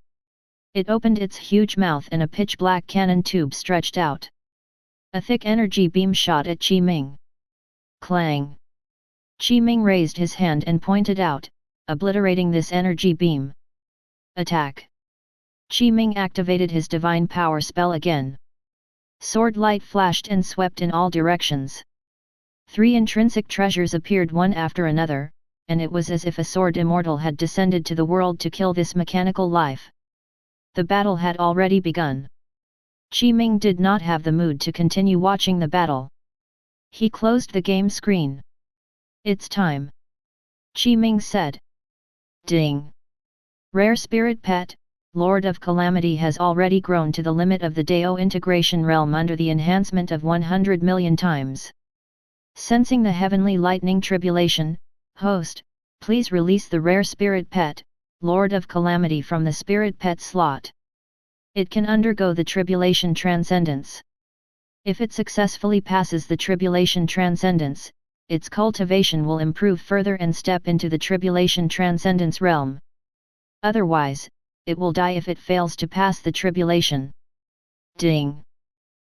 It opened its huge mouth and a pitch-black cannon tube stretched out. A thick energy beam shot at Ming. Clang! Ming raised his hand and pointed out, obliterating this energy beam. Attack! Ming activated his divine power spell again. Sword light flashed and swept in all directions. 3 intrinsic treasures appeared one after another, and it was as if a sword immortal had descended to the world to kill this mechanical life. The battle had already begun. Ming did not have the mood to continue watching the battle. He closed the game screen. It's time. Ming said. Ding! Rare Spirit Pet, Lord of Calamity has already grown to the limit of the Dao integration realm under the enhancement of 100 million times. Sensing the heavenly lightning tribulation, host, please release the Rare Spirit Pet, Lord of Calamity from the Spirit Pet slot. It can undergo the Tribulation Transcendence. If it successfully passes the Tribulation Transcendence, its cultivation will improve further and step into the Tribulation Transcendence realm. Otherwise, it will die if it fails to pass the Tribulation. Ding!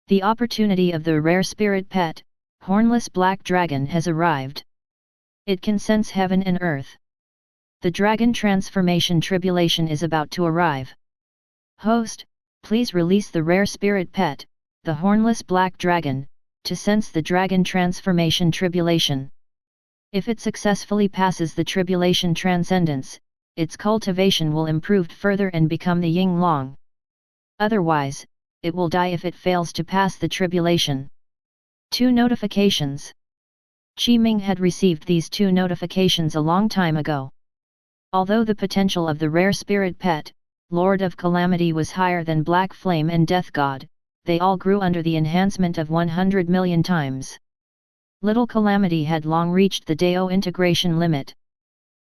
The opportunity of the Rare Spirit Pet, Hornless Black Dragon has arrived. It can sense heaven and earth. The Dragon Transformation Tribulation is about to arrive. Host, please release the Rare Spirit Pet, the Hornless Black Dragon, to sense the Dragon Transformation Tribulation. If it successfully passes the Tribulation Transcendence, its cultivation will improve further and become the Ying Long. Otherwise, it will die if it fails to pass the Tribulation. 2 notifications. Ming had received these 2 notifications a long time ago. Although the potential of the Rare Spirit Pet, Lord of Calamity was higher than Black Flame and Death God, they all grew under the enhancement of 100 million times. Little Calamity had long reached the Dao integration limit.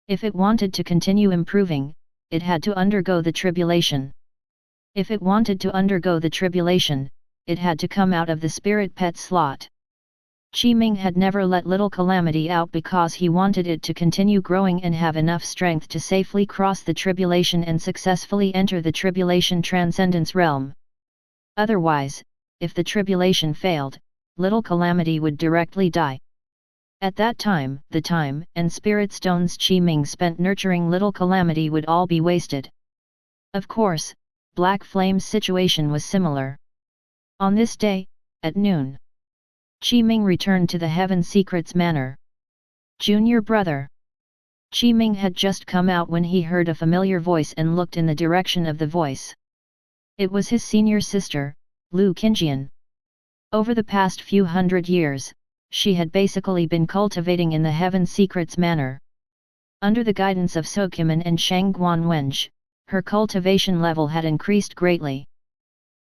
If it wanted to continue improving, it had to undergo the Tribulation. If it wanted to undergo the Tribulation, it had to come out of the Spirit Pet slot. Ming had never let Little Calamity out because he wanted it to continue growing and have enough strength to safely cross the Tribulation and successfully enter the Tribulation Transcendence realm. Otherwise, if the Tribulation failed, Little Calamity would directly die. At that time, the time and spirit stones Ming spent nurturing Little Calamity would all be wasted. Of course, Black Flame's situation was similar. On this day, at noon, Ming returned to the Heaven Secrets Manor. Junior brother. Ming had just come out when he heard a familiar voice and looked in the direction of the voice. It was his senior sister, Kanjian. Over the past few hundred years, she had basically been cultivating in the Heaven Secrets Manor. Under the guidance of Sokiman and Shangguan Wenj, her cultivation level had increased greatly.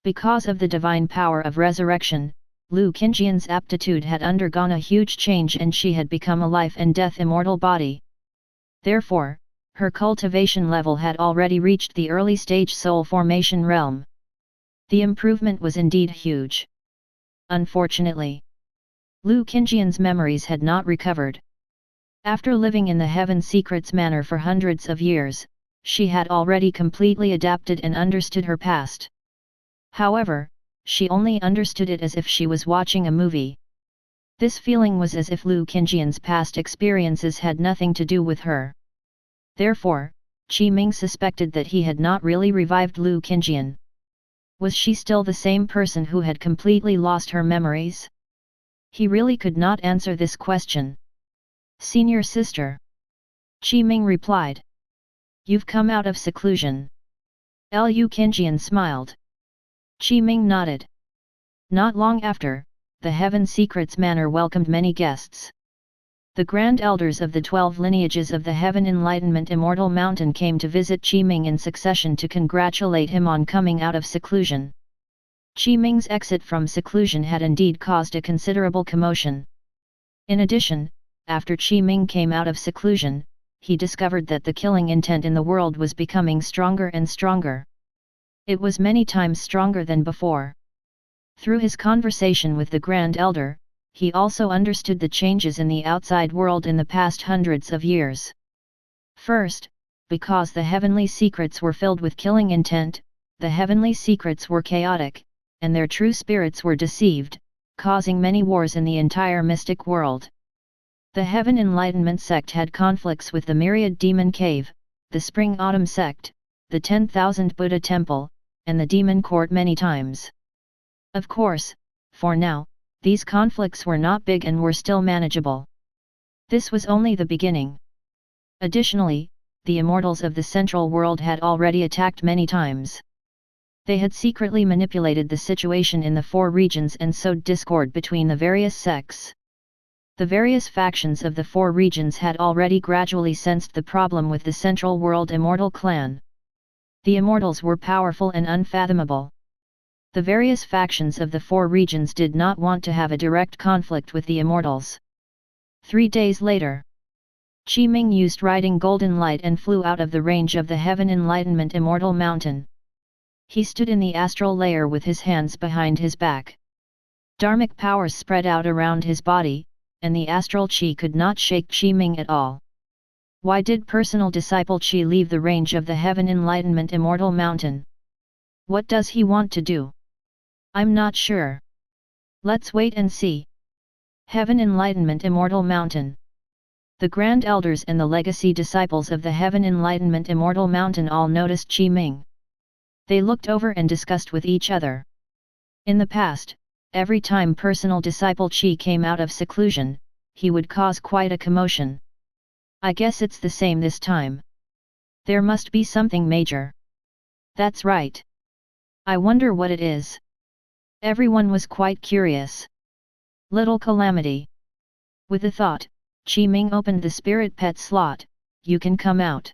Because of the divine power of resurrection, Kanjian's aptitude had undergone a huge change and she had become a life and death immortal body. Therefore, her cultivation level had already reached the early stage soul formation realm. The improvement was indeed huge. Unfortunately, Kanjian's memories had not recovered. After living in the Heaven Secrets Manor for hundreds of years, she had already completely adapted and understood her past. However, she only understood it as if she was watching a movie. This feeling was as if Kanjian's past experiences had nothing to do with her. Therefore, Ming suspected that he had not really revived Kanjian. Was she still the same person who had completely lost her memories? He really could not answer this question. Senior sister. Ming replied. You've come out of seclusion. Lu Kanjian smiled. Ming nodded. Not long after, the Heaven Secrets Manor welcomed many guests. The Grand Elders of the 12 lineages of the Heaven Enlightenment Immortal Mountain came to visit Ming in succession to congratulate him on coming out of seclusion. Ming's exit from seclusion had indeed caused a considerable commotion. In addition, after Ming came out of seclusion, he discovered that the killing intent in the world was becoming stronger and stronger. It was many times stronger than before. Through his conversation with the Grand Elder, he also understood the changes in the outside world in the past hundreds of years. First, because the heavenly secrets were filled with killing intent, the heavenly secrets were chaotic, and their true spirits were deceived, causing many wars in the entire mystic world. The Heaven Enlightenment sect had conflicts with the Myriad Demon Cave, the Spring-Autumn sect, the 10,000 Buddha Temple, and the Demon Court many times. Of course, for now, these conflicts were not big and were still manageable. This was only the beginning. Additionally, the immortals of the central world had already attacked many times. They had secretly manipulated the situation in the 4 regions and sowed discord between the various sects. The various factions of the 4 regions had already gradually sensed the problem with the Central World Immortal Clan. The immortals were powerful and unfathomable. The various factions of the 4 regions did not want to have a direct conflict with the immortals. 3 days later, Ming used riding golden light and flew out of the range of the Heaven Enlightenment Immortal Mountain. He stood in the astral layer with his hands behind his back. Dharmic powers spread out around his body, and the astral chi could not shake Ming at all. Why did personal disciple Chi leave the range of the Heaven Enlightenment Immortal Mountain? What does he want to do? I'm not sure. Let's wait and see. Heaven Enlightenment Immortal Mountain. The Grand Elders and the legacy disciples of the Heaven Enlightenment Immortal Mountain all noticed Ming. They looked over and discussed with each other. In the past, every time personal disciple Chi came out of seclusion, he would cause quite a commotion. I guess it's the same this time. There must be something major. That's right. I wonder what it is. Everyone was quite curious. Little Calamity. With a thought, Ming opened the spirit pet slot. You can come out.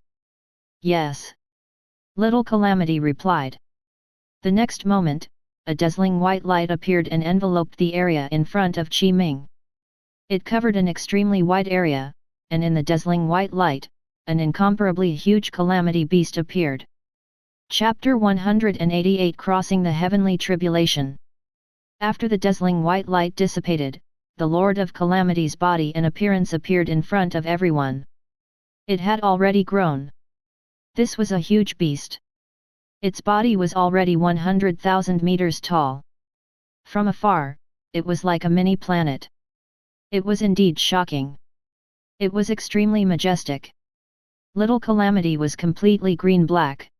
Yes. Little Calamity replied. The next moment, a dazzling white light appeared and enveloped the area in front of Ming. It covered an extremely wide area, and in the dazzling white light, an incomparably huge calamity beast appeared. Chapter 188 Crossing the Heavenly Tribulation. After the dazzling white light dissipated, the Lord of Calamity's body and appearance appeared in front of everyone. It had already grown. This was a huge beast. Its body was already 100,000 meters tall. From afar, it was like a mini planet. It was indeed shocking. It was extremely majestic. Little Calamity was completely green-black.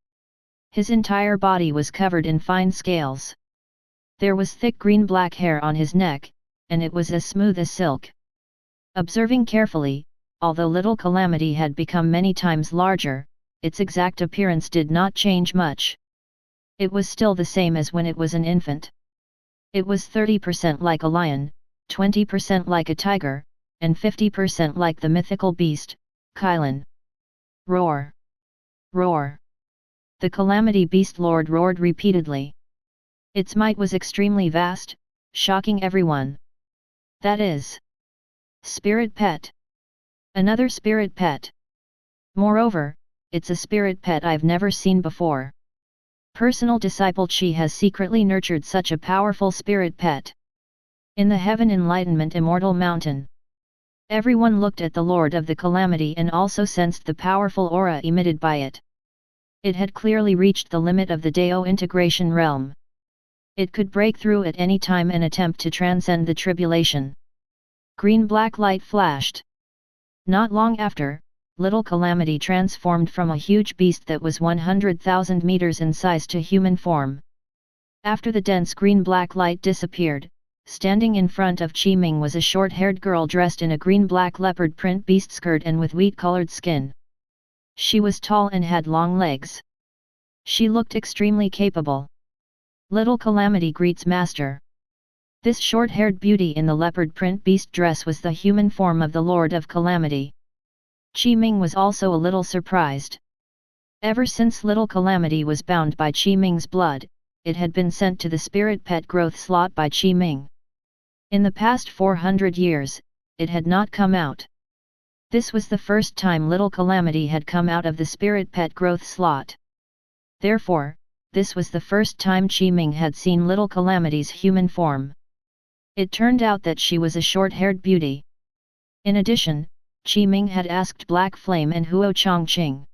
His entire body was covered in fine scales. There was thick green-black hair on his neck, and it was as smooth as silk. Observing carefully, although Little Calamity had become many times larger, its exact appearance did not change much. It was still the same as when it was an infant. It was 30% like a lion, 20% like a tiger, and 50% like the mythical beast, Kylan. Roar! Roar! The Calamity Beast Lord roared repeatedly. Its might was extremely vast, shocking everyone. That is Spirit Pet. Another Spirit Pet. Moreover, it's a Spirit Pet I've never seen before. Personal disciple Chi has secretly nurtured such a powerful Spirit Pet. In the Heaven Enlightenment Immortal Mountain, everyone looked at the Lord of the Calamity and also sensed the powerful aura emitted by it. It had clearly reached the limit of the Dao integration realm. It could break through at any time and attempt to transcend the tribulation. Green-black light flashed. Not long after, Little Calamity transformed from a huge beast that was 100,000 meters in size to human form. After the dense green-black light disappeared, standing in front of Ming was a short-haired girl dressed in a green-black leopard print beast skirt and with wheat-colored skin. She was tall and had long legs. She looked extremely capable. Little Calamity greets Master. This short-haired beauty in the leopard print beast dress was the human form of the Lord of Calamity. Ming was also a little surprised. Ever since Little Calamity was bound by Ming's blood, it had been sent to the spirit pet growth slot by Ming. In the past 400 years, it had not come out. This was the first time Little Calamity had come out of the spirit pet growth slot. Therefore, this was the first time Ming had seen Little Calamity's human form. It turned out that she was a short-haired beauty. In addition, Ming had asked Black Flame and Huo Chongqing.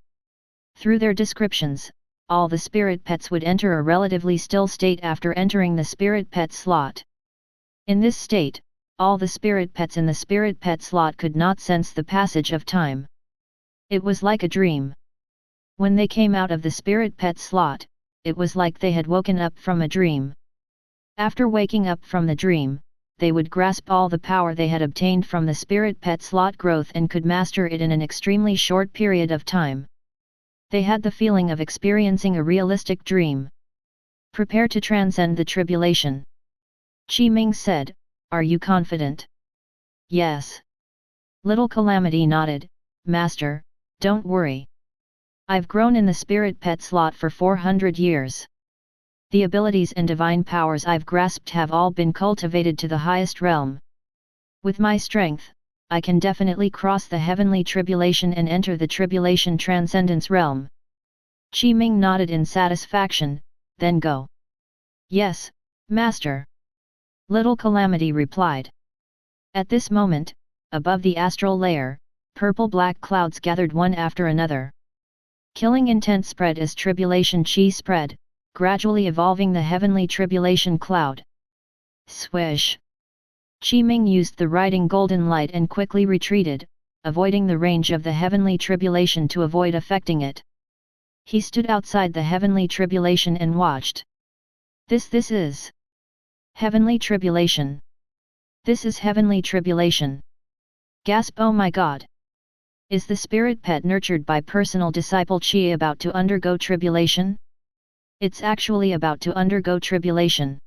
Through their descriptions, all the spirit pets would enter a relatively still state after entering the spirit pet slot. In this state, all the spirit pets in the spirit pet slot could not sense the passage of time. It was like a dream. When they came out of the spirit pet slot, it was like they had woken up from a dream. After waking up from the dream, they would grasp all the power they had obtained from the spirit pet slot growth and could master it in an extremely short period of time. They had the feeling of experiencing a realistic dream. Prepare to transcend the tribulation. Ming said, "Are you confident?" "Yes." Little Calamity nodded, "Master, don't worry. I've grown in the spirit pet slot for 400 years. The abilities and divine powers I've grasped have all been cultivated to the highest realm. With my strength, I can definitely cross the heavenly tribulation and enter the tribulation transcendence realm." Ming nodded in satisfaction, "Then go." "Yes, Master." Little Calamity replied. At this moment, above the astral layer, purple-black clouds gathered one after another. Killing intent spread as tribulation chi spread, gradually evolving the heavenly tribulation cloud. Swish! Ming used the riding golden light and quickly retreated, avoiding the range of the heavenly tribulation to avoid affecting it. He stood outside the heavenly tribulation and watched. This is heavenly tribulation. This is heavenly tribulation. Gasp! Oh my God! Is the spirit pet nurtured by personal disciple Chi about to undergo tribulation? It's actually about to undergo tribulation.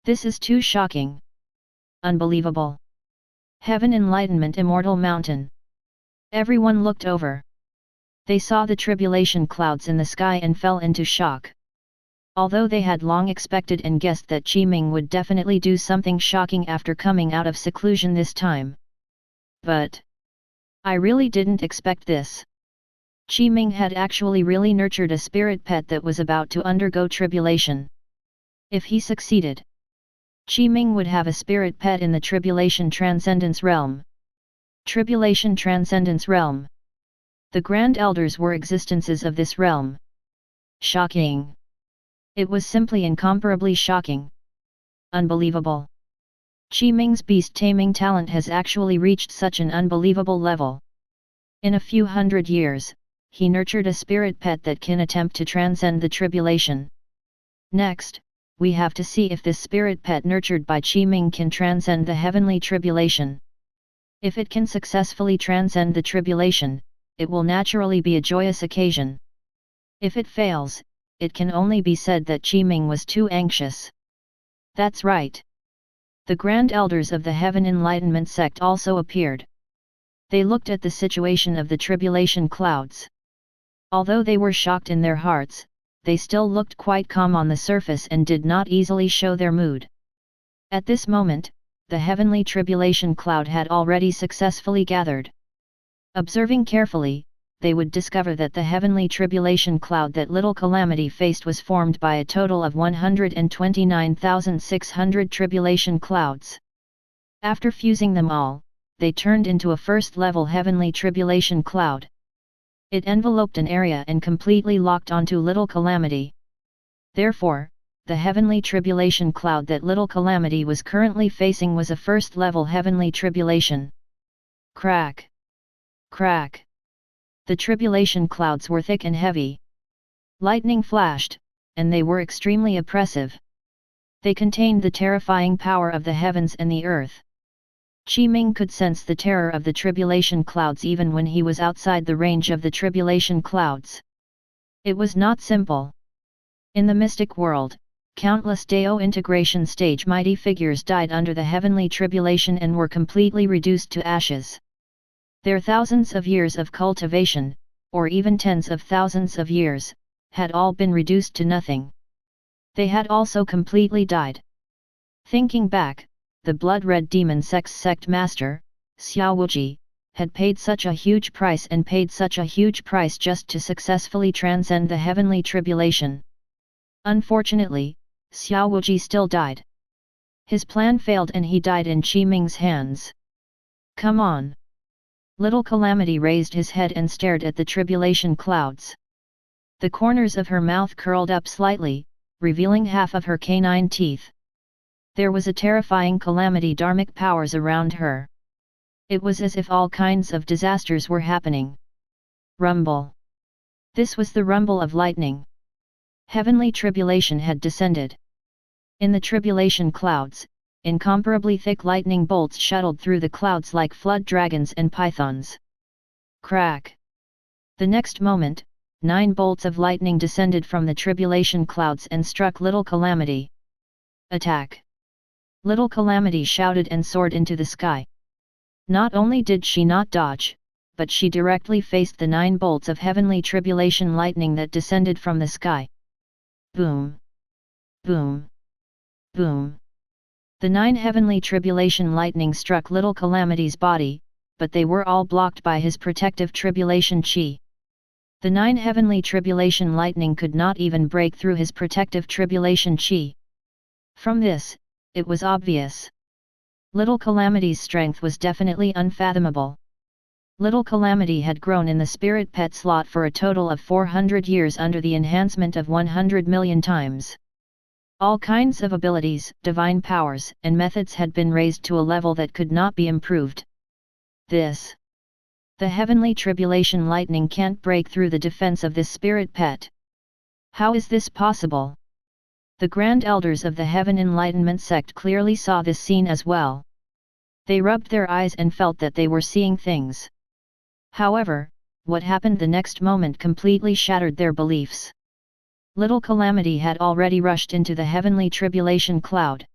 This is too shocking. Unbelievable. Heaven Enlightenment Immortal Mountain. Everyone looked over. They saw the tribulation clouds in the sky and fell into shock. Although they had long expected and guessed that Ming would definitely do something shocking after coming out of seclusion this time. But I really didn't expect this. Ming had actually really nurtured a spirit pet that was about to undergo tribulation. If he succeeded, Ming would have a spirit pet in the Tribulation Transcendence Realm. Tribulation Transcendence Realm. The Grand Elders were existences of this realm. Shocking. It was simply incomparably shocking. Unbelievable. Ming's beast taming talent has actually reached such an unbelievable level. In a few hundred years, he nurtured a spirit pet that can attempt to transcend the tribulation. Next, we have to see if this spirit pet nurtured by Ming can transcend the heavenly tribulation. If it can successfully transcend the tribulation, it will naturally be a joyous occasion. If it fails, it can only be said that Ming was too anxious. That's right. The Grand Elders of the Heaven Enlightenment sect also appeared. They looked at the situation of the tribulation clouds. Although they were shocked in their hearts, they still looked quite calm on the surface and did not easily show their mood. At this moment, the heavenly tribulation cloud had already successfully gathered. Observing carefully, they would discover that the heavenly tribulation cloud that Little Calamity faced was formed by a total of 129,600 tribulation clouds. After fusing them all, they turned into a first-level heavenly tribulation cloud. It enveloped an area and completely locked onto Little Calamity. Therefore, the heavenly tribulation cloud that Little Calamity was currently facing was a first-level heavenly tribulation. Crack! Crack! The tribulation clouds were thick and heavy. Lightning flashed, and they were extremely oppressive. They contained the terrifying power of the heavens and the earth. Ming could sense the terror of the tribulation clouds even when he was outside the range of the tribulation clouds. It was not simple. In the mystic world, countless Dao integration stage mighty figures died under the heavenly tribulation and were completely reduced to ashes. Their thousands of years of cultivation, or even tens of thousands of years, had all been reduced to nothing. They had also completely died. Thinking back, the blood-red demon sect master, Xiao Wuji, had paid such a huge price just to successfully transcend the heavenly tribulation. Unfortunately, Xiao Wuji still died. His plan failed and he died in Ming's hands. Come on! Little Calamity raised his head and stared at the tribulation clouds. The corners of her mouth curled up slightly, revealing half of her canine teeth. There was a terrifying Calamity dharmic powers around her. It was as if all kinds of disasters were happening. Rumble. This was the rumble of lightning. Heavenly tribulation had descended. In the tribulation clouds, incomparably thick lightning bolts shuttled through the clouds like flood dragons and pythons. Crack! The next moment, 9 bolts of lightning descended from the tribulation clouds and struck Little Calamity. Attack! Little Calamity shouted and soared into the sky. Not only did she not dodge, but she directly faced the 9 bolts of heavenly tribulation lightning that descended from the sky. Boom! Boom! Boom! The 9 heavenly tribulation lightning struck Little Calamity's body, but they were all blocked by his protective tribulation chi. The 9 heavenly tribulation lightning could not even break through his protective tribulation chi. From this, it was obvious. Little Calamity's strength was definitely unfathomable. Little Calamity had grown in the spirit pet slot for a total of 400 years under the enhancement of 100 million times. All kinds of abilities, divine powers, and methods had been raised to a level that could not be improved. The heavenly tribulation lightning can't break through the defense of this spirit pet. How is this possible? The Grand Elders of the Heaven Enlightenment sect clearly saw this scene as well. They rubbed their eyes and felt that they were seeing things. However, what happened the next moment completely shattered their beliefs. Little Calamity had already rushed into the heavenly tribulation cloud.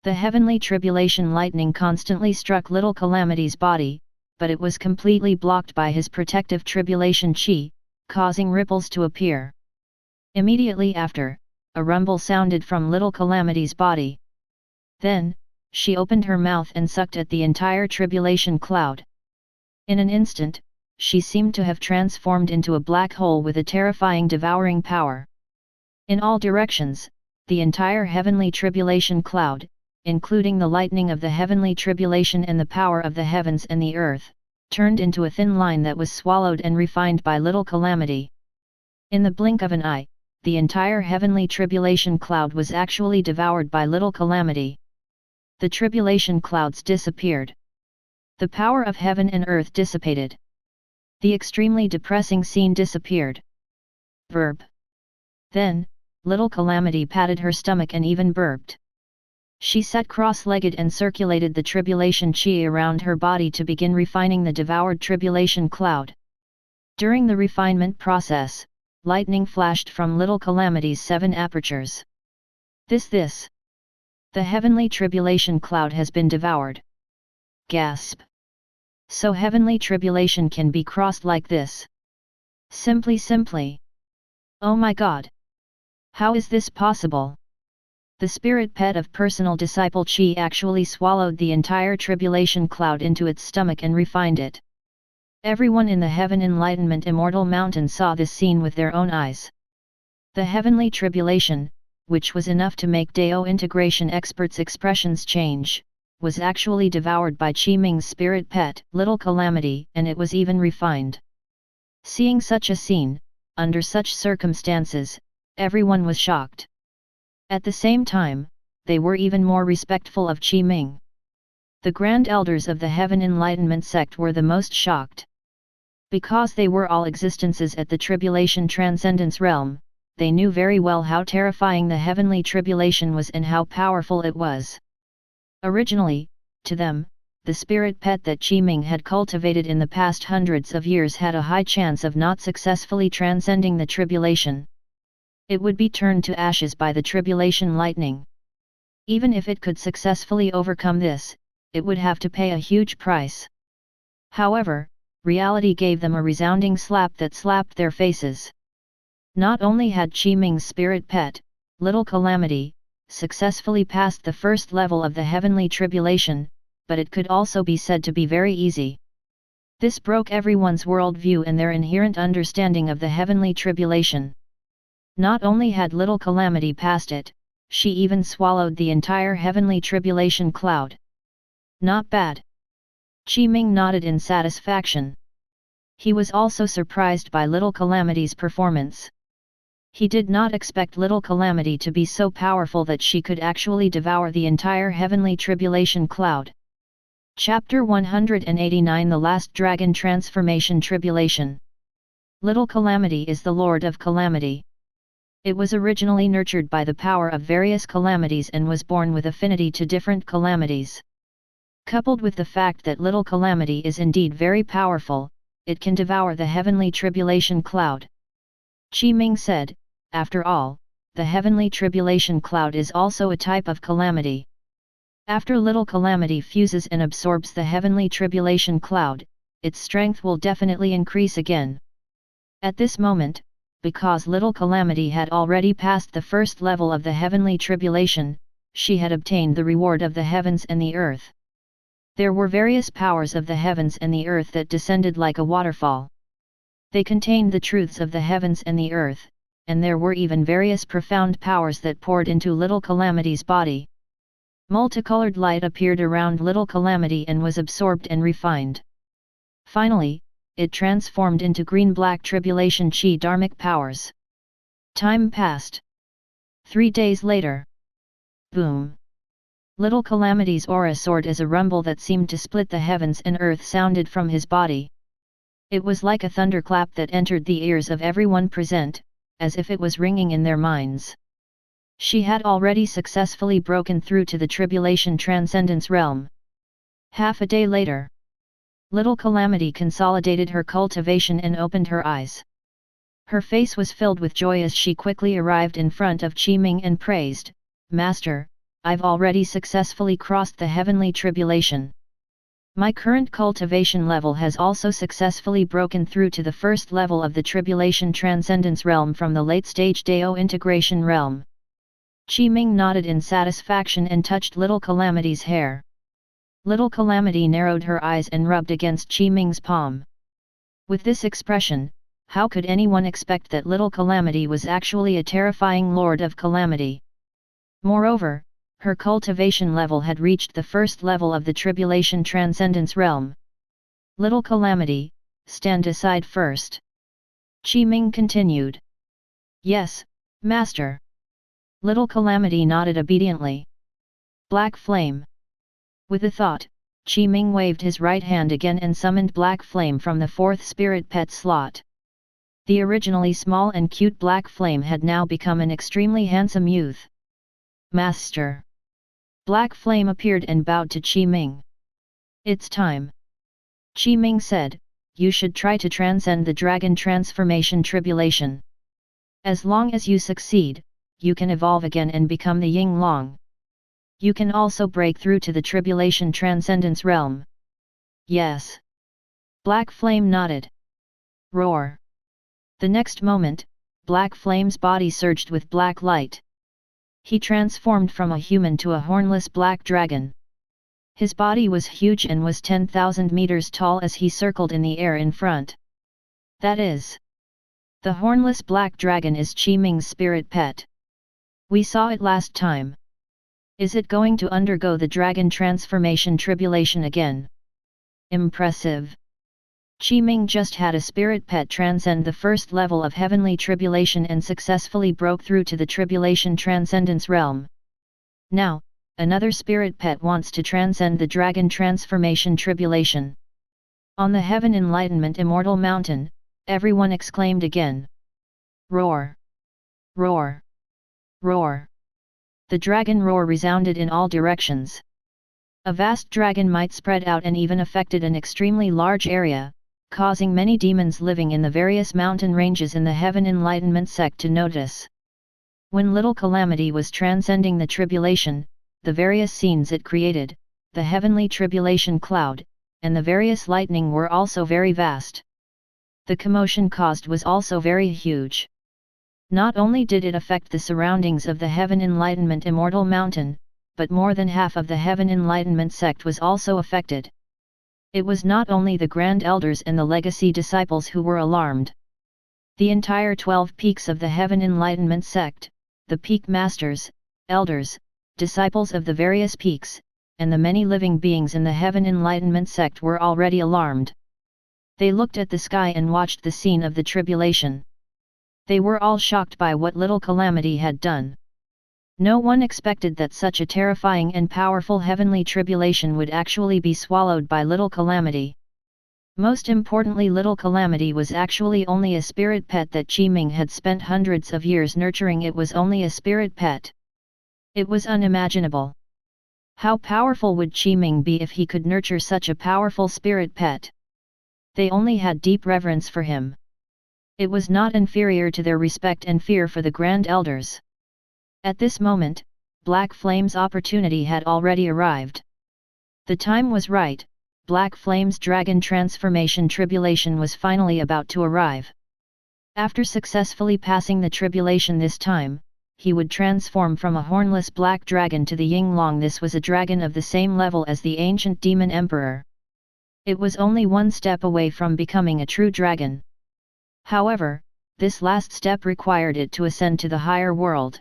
The heavenly tribulation lightning constantly struck Little Calamity's body, but it was completely blocked by his protective tribulation chi, causing ripples to appear. Immediately after, a rumble sounded from Little Calamity's body. Then, she opened her mouth and sucked at the entire tribulation cloud. In an instant, she seemed to have transformed into a black hole with a terrifying devouring power. In all directions, the entire heavenly tribulation cloud, including the lightning of the heavenly tribulation and the power of the heavens and the earth, turned into a thin line that was swallowed and refined by Little Calamity. In the blink of an eye, the entire heavenly tribulation cloud was actually devoured by Little Calamity. The tribulation clouds disappeared. The power of heaven and earth dissipated. The extremely depressing scene disappeared. Burp. Then, Little Calamity patted her stomach and even burped. She sat cross-legged and circulated the tribulation chi around her body to begin refining the devoured tribulation cloud. During the refinement process, lightning flashed from Little Calamity's 7 apertures. This. The heavenly tribulation cloud has been devoured. Gasp. So heavenly tribulation can be crossed like this. Simply. Oh my God. How is this possible? The spirit pet of personal disciple Chi actually swallowed the entire tribulation cloud into its stomach and refined it. Everyone in the Heaven Enlightenment Immortal Mountain saw this scene with their own eyes. The heavenly tribulation, which was enough to make Dao integration experts' expressions change, was actually devoured by Qi Ming's spirit pet, Little Calamity, and it was even refined. Seeing such a scene, under such circumstances, everyone was shocked. At the same time, they were even more respectful of Qi Ming. The Grand Elders of the Heaven Enlightenment sect were the most shocked. Because they were all existences at the Tribulation Transcendence realm, they knew very well how terrifying the heavenly tribulation was and how powerful it was. Originally, to them, the spirit pet that Ming had cultivated in the past hundreds of years had a high chance of not successfully transcending the tribulation. It would be turned to ashes by the tribulation lightning. Even if it could successfully overcome this, it would have to pay a huge price. However, reality gave them a resounding slap that slapped their faces. Not only had Ming's spirit pet, Little Calamity, successfully passed the first level of the heavenly tribulation, but it could also be said to be very easy. This broke everyone's worldview and their inherent understanding of the heavenly tribulation. Not only had Little Calamity passed it, she even swallowed the entire heavenly tribulation cloud. Not bad. Ming nodded in satisfaction. He was also surprised by Little Calamity's performance. He did not expect Little Calamity to be so powerful that she could actually devour the entire heavenly tribulation cloud. Chapter 189 The Last Dragon Transformation Tribulation. Little Calamity is the Lord of Calamity. It was originally nurtured by the power of various calamities and was born with affinity to different calamities. Coupled with the fact that Little Calamity is indeed very powerful, it can devour the heavenly tribulation cloud. Ming said, after all, the heavenly tribulation cloud is also a type of calamity. After Little Calamity fuses and absorbs the heavenly tribulation cloud, its strength will definitely increase again. At this moment, because Little Calamity had already passed the first level of the heavenly tribulation, she had obtained the reward of the heavens and the earth. There were various powers of the heavens and the earth that descended like a waterfall. They contained the truths of the heavens and the earth, and there were even various profound powers that poured into Little Calamity's body. Multicolored light appeared around Little Calamity and was absorbed and refined. Finally, it transformed into green-black tribulation chi dharmic powers. Time passed. 3 days later. Boom! Little Calamity's aura soared as a rumble that seemed to split the heavens and earth sounded from his body. It was like a thunderclap that entered the ears of everyone present, as if it was ringing in their minds. She had already successfully broken through to the tribulation transcendence realm. Half a day later, Little Calamity consolidated her cultivation and opened her eyes. Her face was filled with joy as she quickly arrived in front of Ming and praised, "Master, I've already successfully crossed the heavenly tribulation. My current cultivation level has also successfully broken through to the first level of the tribulation transcendence realm from the late-stage Dao integration realm." Ming nodded in satisfaction and touched Little Calamity's hair. Little Calamity narrowed her eyes and rubbed against Ming's palm. With this expression, how could anyone expect that Little Calamity was actually a terrifying Lord of Calamity? Moreover, her cultivation level had reached the first level of the tribulation transcendence realm. "Little Calamity, stand aside first." Ming continued. "Yes, Master." Little Calamity nodded obediently. Black Flame. With a thought, Ming waved his right hand again and summoned Black Flame from the 4th spirit pet slot. The originally small and cute Black Flame had now become an extremely handsome youth. "Master." Black Flame appeared and bowed to Ming. "It's time." Ming said, "You should try to transcend the dragon transformation tribulation. As long as you succeed, you can evolve again and become the Ying Long. You can also break through to the tribulation transcendence realm." "Yes." Black Flame nodded. Roar. The next moment, Black Flame's body surged with black light. He transformed from a human to a hornless black dragon. His body was huge and was 10,000 meters tall as he circled in the air in front. That is, the hornless black dragon is Ming's spirit pet. We saw it last time. Is it going to undergo the dragon transformation tribulation again? Impressive. Ming just had a spirit pet transcend the first level of heavenly tribulation and successfully broke through to the tribulation transcendence realm. Now, another spirit pet wants to transcend the dragon transformation tribulation. On the Heaven Enlightenment Immortal Mountain, everyone exclaimed again. Roar. Roar! Roar! The dragon roar resounded in all directions. A vast dragon might spread out and even affected an extremely large area, causing many demons living in the various mountain ranges in the Heaven Enlightenment sect to notice. When little Calamity was transcending the tribulation, the various scenes it created, the heavenly tribulation cloud, and the various lightning were also very vast. The commotion caused was also very huge. Not only did it affect the surroundings of the Heaven Enlightenment Immortal Mountain, but more than half of the Heaven Enlightenment sect was also affected. It was not only the Grand Elders and the Legacy Disciples who were alarmed. The entire 12 peaks of the Heaven Enlightenment sect, the Peak Masters, Elders, Disciples of the various peaks, and the many living beings in the Heaven Enlightenment sect were already alarmed. They looked at the sky and watched the scene of the tribulation. They were all shocked by what little Calamity had done. No one expected that such a terrifying and powerful heavenly tribulation would actually be swallowed by little Calamity. Most importantly, little Calamity was actually only a spirit pet that Ming had spent hundreds of years nurturing. It was only a spirit pet. It was unimaginable. How powerful would Ming be if he could nurture such a powerful spirit pet? They only had deep reverence for him. It was not inferior to their respect and fear for the Grand Elders. At this moment, Black Flame's opportunity had already arrived. The time was right. Black Flame's dragon transformation tribulation was finally about to arrive. After successfully passing the tribulation this time, he would transform from a hornless black dragon to the Ying Long. This was a dragon of the same level as the ancient demon emperor. It was only one step away from becoming a true dragon. However, this last step required it to ascend to the higher world.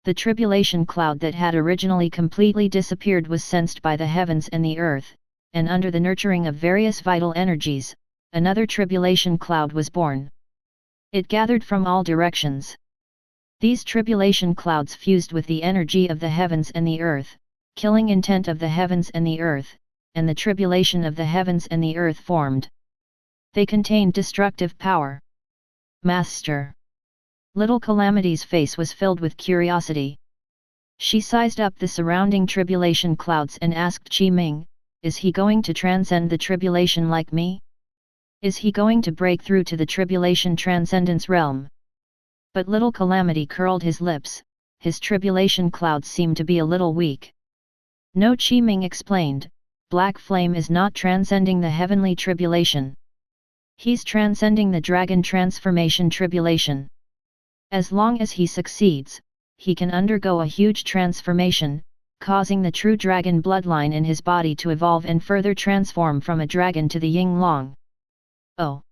The tribulation cloud that had originally completely disappeared was sensed by the heavens and the earth, and under the nurturing of various vital energies, another tribulation cloud was born. It gathered from all directions. These tribulation clouds fused with the energy of the heavens and the earth, killing intent of the heavens and the earth, and the tribulation of the heavens and the earth formed. They contained destructive power. Master! Little Calamity's face was filled with curiosity. She sized up the surrounding tribulation clouds and asked Ming, "Is he going to transcend the tribulation like me? Is he going to break through to the tribulation transcendence realm?" But little Calamity curled his lips. His tribulation clouds seemed to be a little weak. No, Ming explained, Black Flame is not transcending the heavenly tribulation. He's transcending the dragon transformation tribulation. As long as he succeeds, he can undergo a huge transformation, causing the true dragon bloodline in his body to evolve and further transform from a dragon to the Ying Long. Oh!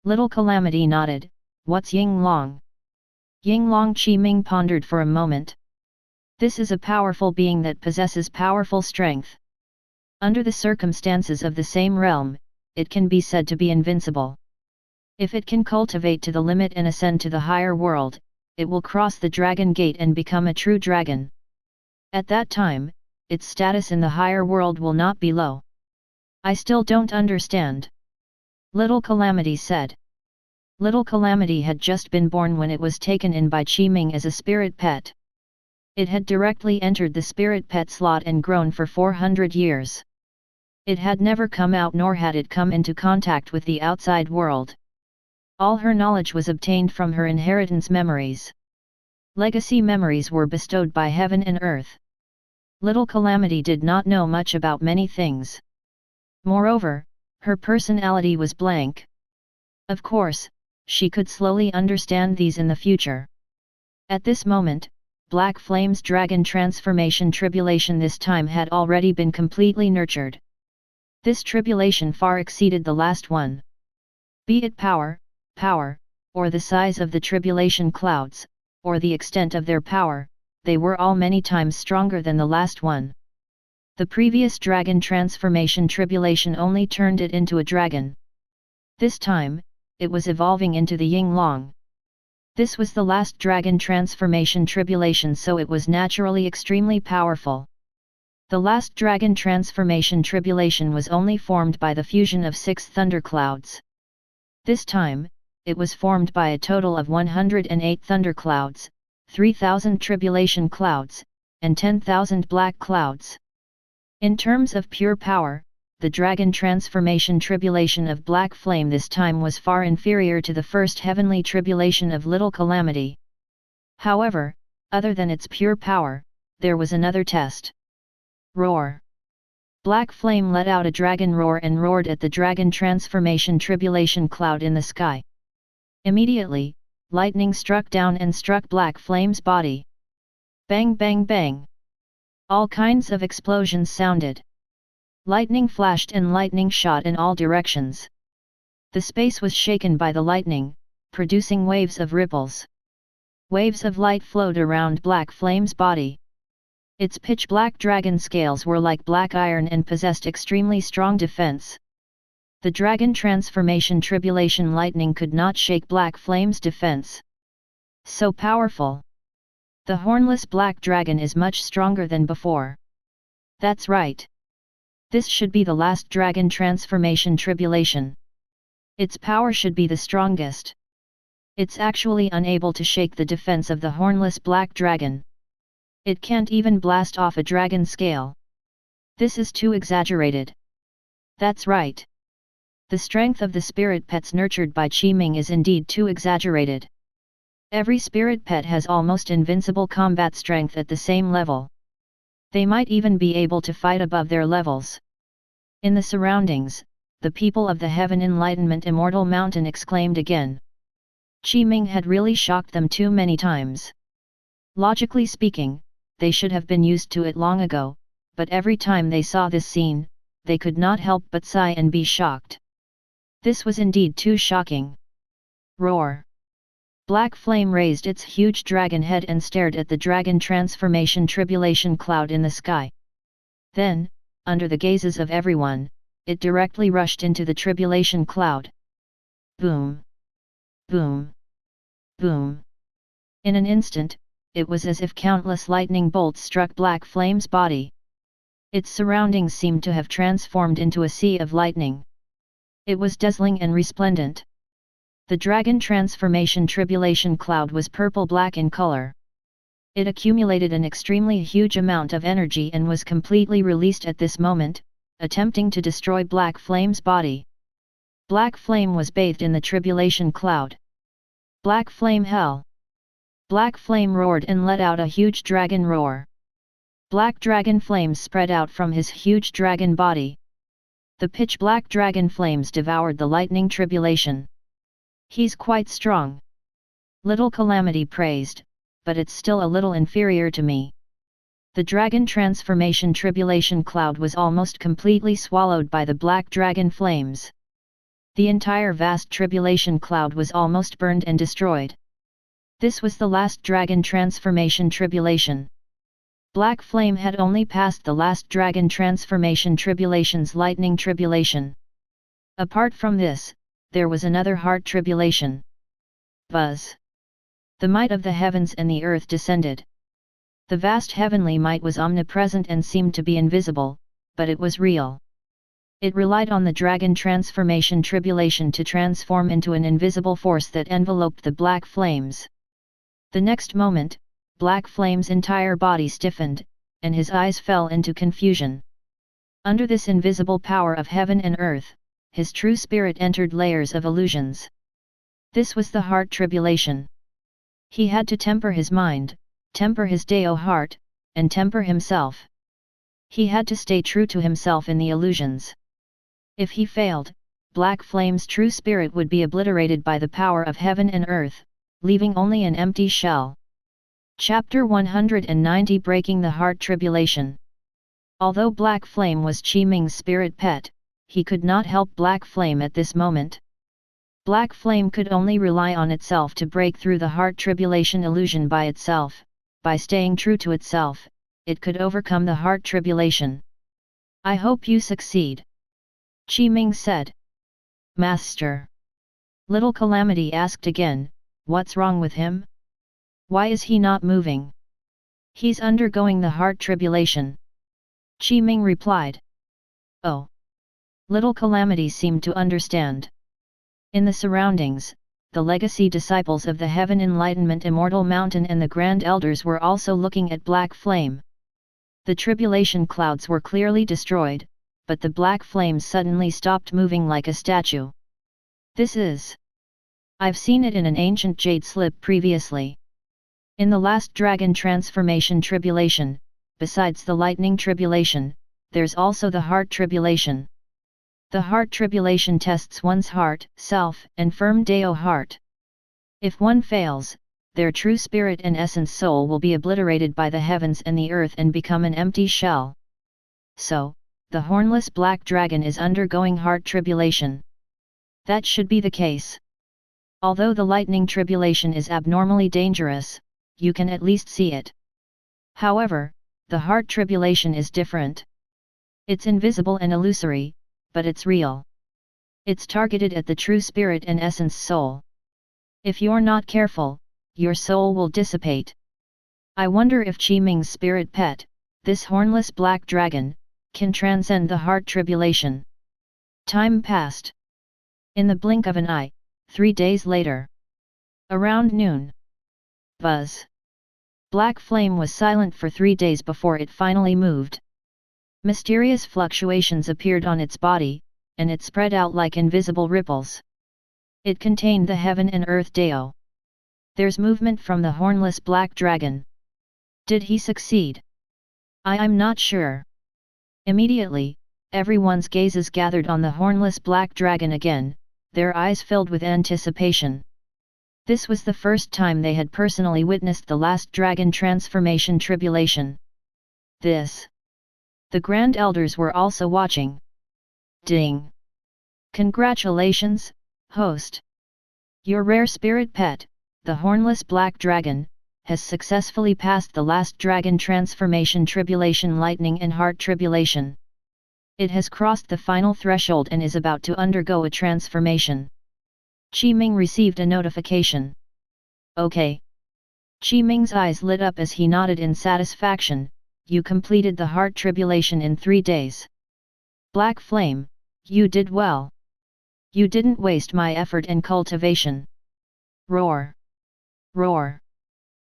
Little Calamity nodded. What's Ying Long? Ying Long. Ming pondered for a moment. This is a powerful being that possesses powerful strength. Under the circumstances of the same realm, it can be said to be invincible. If it can cultivate to the limit and ascend to the higher world, it will cross the dragon gate and become a true dragon. At that time, its status in the higher world will not be low. I still don't understand. Little Calamity said. Little Calamity had just been born when it was taken in by Ming as a spirit pet. It had directly entered the spirit pet slot and grown for 400 years. It had never come out, nor had it come into contact with the outside world. All her knowledge was obtained from her inheritance memories. Legacy memories were bestowed by heaven and earth. Little Calamity did not know much about many things. Moreover, her personality was blank. Of course, she could slowly understand these in the future. At this moment, Black Flame's dragon transformation tribulation this time had already been completely nurtured. This tribulation far exceeded the last one. Be it power, or the size of the tribulation clouds, or the extent of their power, they were all many times stronger than the last one. The previous dragon transformation tribulation only turned it into a dragon. This time, it was evolving into the Ying Long. This was the last dragon transformation tribulation, so it was naturally extremely powerful. The last dragon transformation tribulation was only formed by the fusion of 6 thunderclouds. This time, it was formed by a total of 108 thunderclouds, 3,000 tribulation clouds, and 10,000 black clouds. In terms of pure power, the dragon transformation tribulation of black flame this time was far inferior to the first heavenly tribulation of little Calamity. However, other than its pure power, there was another test. Roar. Black flame let out a dragon roar and roared at the dragon transformation tribulation cloud in the sky. Immediately, lightning struck down and struck black flame's body. Bang bang bang. All kinds of explosions sounded. Lightning flashed and lightning shot in all directions. The space was shaken by the lightning, producing waves of ripples. Waves of light flowed around black flame's body. Its pitch-black dragon scales were like black iron and possessed extremely strong defense. The dragon transformation tribulation lightning could not shake black flame's defense. So powerful. The hornless black dragon is much stronger than before. That's right. This should be the last dragon transformation tribulation. Its power should be the strongest. It's actually unable to shake the defense of the hornless black dragon. It can't even blast off a dragon scale. This is too exaggerated. That's right. The strength of the spirit pets nurtured by Ming is indeed too exaggerated. Every spirit pet has almost invincible combat strength at the same level. They might even be able to fight above their levels. In the surroundings, the people of the Heaven Enlightenment Immortal Mountain exclaimed again. Ming had really shocked them too many times. Logically speaking, they should have been used to it long ago, but every time they saw this scene, they could not help but sigh and be shocked. This was indeed too shocking. Roar! Black flame raised its huge dragon head and stared at the dragon transformation tribulation cloud in the sky. Then, under the gazes of everyone, it directly rushed into the tribulation cloud. Boom! Boom! Boom! In an instant, it was as if countless lightning bolts struck black flame's body. Its surroundings seemed to have transformed into a sea of lightning. It was dazzling and resplendent. The dragon transformation tribulation cloud was purple-black in color. It accumulated an extremely huge amount of energy and was completely released at this moment, attempting to destroy Black Flame's body. Black Flame was bathed in the tribulation cloud. Black Flame Hell! Black Flame roared and let out a huge dragon roar. Black dragon flames spread out from his huge dragon body. The pitch-black dragon flames devoured the lightning tribulation. He's quite strong. Little Calamity praised, but it's still a little inferior to me. The dragon transformation tribulation cloud was almost completely swallowed by the black dragon flames. The entire vast tribulation cloud was almost burned and destroyed. This was the last dragon transformation tribulation. Black Flame had only passed the last dragon transformation tribulation's lightning tribulation. Apart from this, there was another heart tribulation. Buzz! The might of the heavens and the earth descended. The vast heavenly might was omnipresent and seemed to be invisible, but it was real. It relied on the dragon transformation tribulation to transform into an invisible force that enveloped the black flames. The next moment, Black Flame's entire body stiffened, and his eyes fell into confusion. Under this invisible power of heaven and earth, his true spirit entered layers of illusions. This was the heart tribulation. He had to temper his mind, temper his Deo heart, and temper himself. He had to stay true to himself in the illusions. If he failed, Black Flame's true spirit would be obliterated by the power of heaven and earth, leaving only an empty shell. Chapter 190 Breaking the Heart Tribulation. Although Black Flame was Ming's spirit pet, he could not help Black Flame at this moment. Black Flame could only rely on itself to break through the heart tribulation illusion by itself. By staying true to itself, it could overcome the heart tribulation. I hope you succeed. Ming said. Master. Little Calamity asked again, what's wrong with him? Why is he not moving? He's undergoing the heart tribulation. Ming replied. Oh. Little Calamity seemed to understand. In the surroundings, the legacy disciples of the Heaven Enlightenment Immortal Mountain and the Grand Elders were also looking at Black Flame. The tribulation clouds were clearly destroyed, but the black flames suddenly stopped moving like a statue. This is... I've seen it in an ancient jade slip previously. In the last dragon transformation tribulation, besides the lightning tribulation, there's also the heart tribulation. The heart tribulation tests one's heart, self, and firm Deo heart. If one fails, their true spirit and essence soul will be obliterated by the heavens and the earth and become an empty shell. So, the hornless black dragon is undergoing heart tribulation. That should be the case. Although the lightning tribulation is abnormally dangerous, you can at least see it. However, the heart tribulation is different. It's invisible and illusory, but it's real. It's targeted at the true spirit and essence soul. If you're not careful, your soul will dissipate. I wonder if Ming's spirit pet, this hornless black dragon, can transcend the heart tribulation. Time passed. In the blink of an eye, 3 days later. Around noon. Buzz. Black Flame was silent for 3 days before it finally moved. Mysterious fluctuations appeared on its body, and it spread out like invisible ripples. It contained the heaven and earth Deo. There's movement from the hornless black dragon. Did he succeed? I'm not sure. Immediately, everyone's gazes gathered on the hornless black dragon again, their eyes filled with anticipation. This was the first time they had personally witnessed the last dragon transformation tribulation. The Grand Elders were also watching. Ding! Congratulations, host! Your rare spirit pet, the hornless black dragon, has successfully passed the last dragon transformation tribulation lightning and heart tribulation. It has crossed the final threshold and is about to undergo a transformation. Ming received a notification. Okay. Ming's eyes lit up as he nodded in satisfaction. You completed the heart tribulation in 3 days. Black Flame, you did well. You didn't waste my effort and cultivation. Roar! Roar!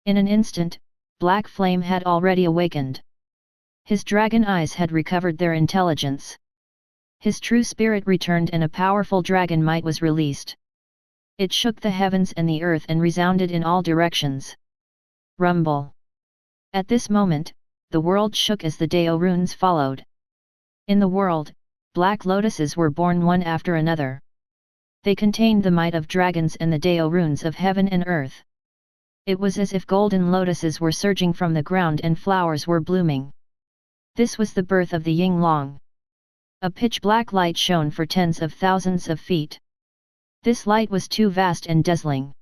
In an instant, Black Flame had already awakened. His dragon eyes had recovered their intelligence. His true spirit returned and a powerful dragon might was released. It shook the heavens and the earth and resounded in all directions. Rumble! At this moment, the world shook as the Deo runes followed. In the world, black lotuses were born one after another. They contained the might of dragons and the Deo runes of heaven and earth. It was as if golden lotuses were surging from the ground and flowers were blooming. This was the birth of the Ying Long. A pitch-black light shone for tens of thousands of feet. This light was too vast and dazzling.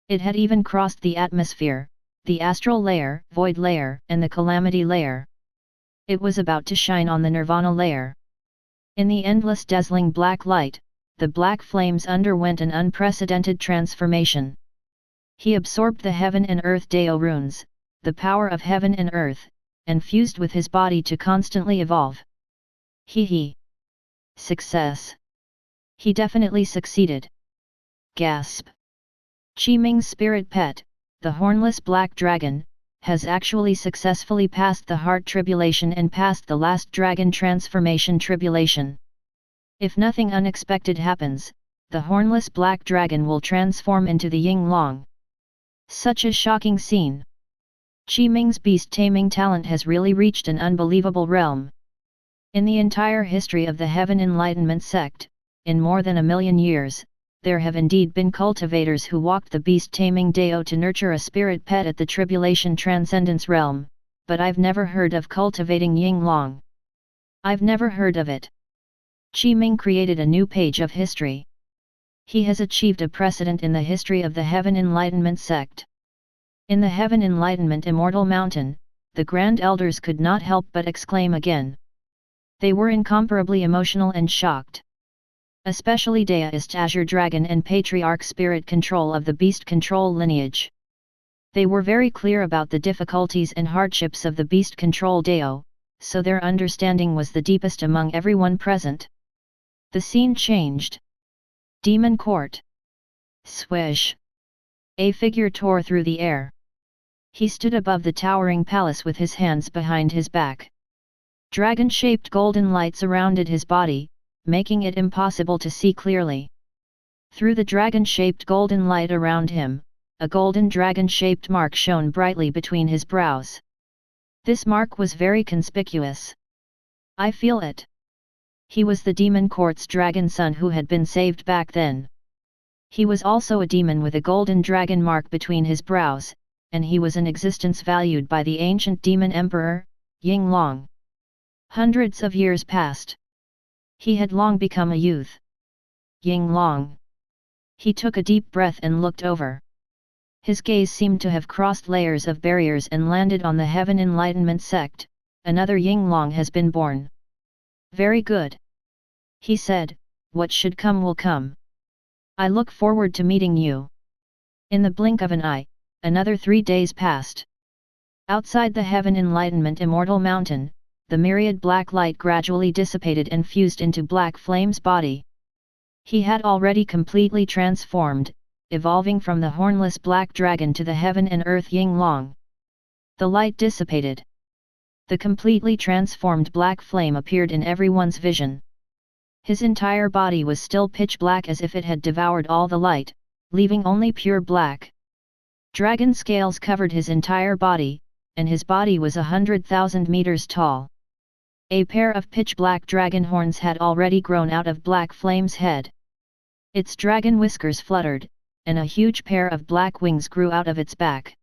It had even crossed the atmosphere, the astral layer, void layer, and the calamity layer. It was about to shine on the nirvana layer. In the endless dazzling black light, the black flames underwent an unprecedented transformation. He absorbed the heaven and earth Deo runes, the power of heaven and earth, and fused with his body to constantly evolve. Success! He definitely succeeded. Gasp! Ming's spirit pet, the hornless black dragon, has actually successfully passed the heart tribulation and passed the last dragon transformation tribulation. If nothing unexpected happens, the hornless black dragon will transform into the Ying Long. Such a shocking scene! Ming's beast-taming talent has really reached an unbelievable realm. In the entire history of the Heaven Enlightenment sect, in more than 1,000,000 years, there have indeed been cultivators who walked the beast-taming Deo to nurture a spirit pet at the Tribulation Transcendence realm, but I've never heard of cultivating Ying Long. I've never heard of it. Ming created a new page of history. He has achieved a precedent in the history of the Heaven Enlightenment sect. In the Heaven Enlightenment Immortal Mountain, the Grand Elders could not help but exclaim again. They were incomparably emotional and shocked. Especially Deist Azure Dragon and Patriarch Spirit Control of the Beast Control lineage. They were very clear about the difficulties and hardships of the Beast Control Deo, so their understanding was the deepest among everyone present. The scene changed. Demon Court. Swish! A figure tore through the air. He stood above the towering palace with his hands behind his back. Dragon-shaped golden light surrounded his body, making it impossible to see clearly. Through the dragon-shaped golden light around him, a golden dragon-shaped mark shone brightly between his brows. This mark was very conspicuous. I feel it. He was the demon court's dragon son who had been saved back then. He was also a demon with a golden dragon mark between his brows, and he was an existence valued by the ancient demon emperor, Ying long. Hundreds of years passed. He had long become a youth. Ying long. He took a deep breath and looked over. His gaze seemed to have crossed layers of barriers and landed on the Heaven Enlightenment sect. Another Ying long has been born. Very good. He said, what should come will come. I look forward to meeting you. In the blink of an eye, another 3 days passed. Outside the Heaven Enlightenment Immortal Mountain, the myriad black light gradually dissipated and fused into Black Flame's body. He had already completely transformed, evolving from the hornless black dragon to the heaven and earth Ying long. The light dissipated. The completely transformed Black Flame appeared in everyone's vision. His entire body was still pitch black as if it had devoured all the light, leaving only pure black. Dragon scales covered his entire body, and his body was 100,000 meters tall. A pair of pitch-black dragon horns had already grown out of Black Flame's head. Its dragon whiskers fluttered, and a huge pair of black wings grew out of its back.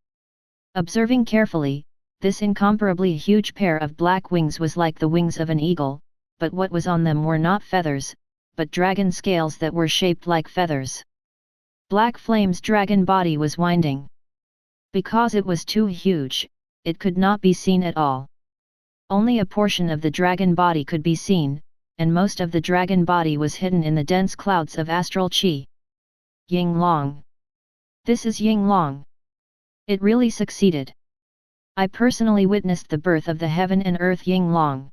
Observing carefully, this incomparably huge pair of black wings was like the wings of an eagle, but what was on them were not feathers, but dragon scales that were shaped like feathers. Black Flame's dragon body was winding. Because it was too huge, it could not be seen at all. Only a portion of the dragon body could be seen, and most of the dragon body was hidden in the dense clouds of astral chi. Ying long. This is Ying long. It really succeeded. I personally witnessed the birth of the heaven and earth Ying long.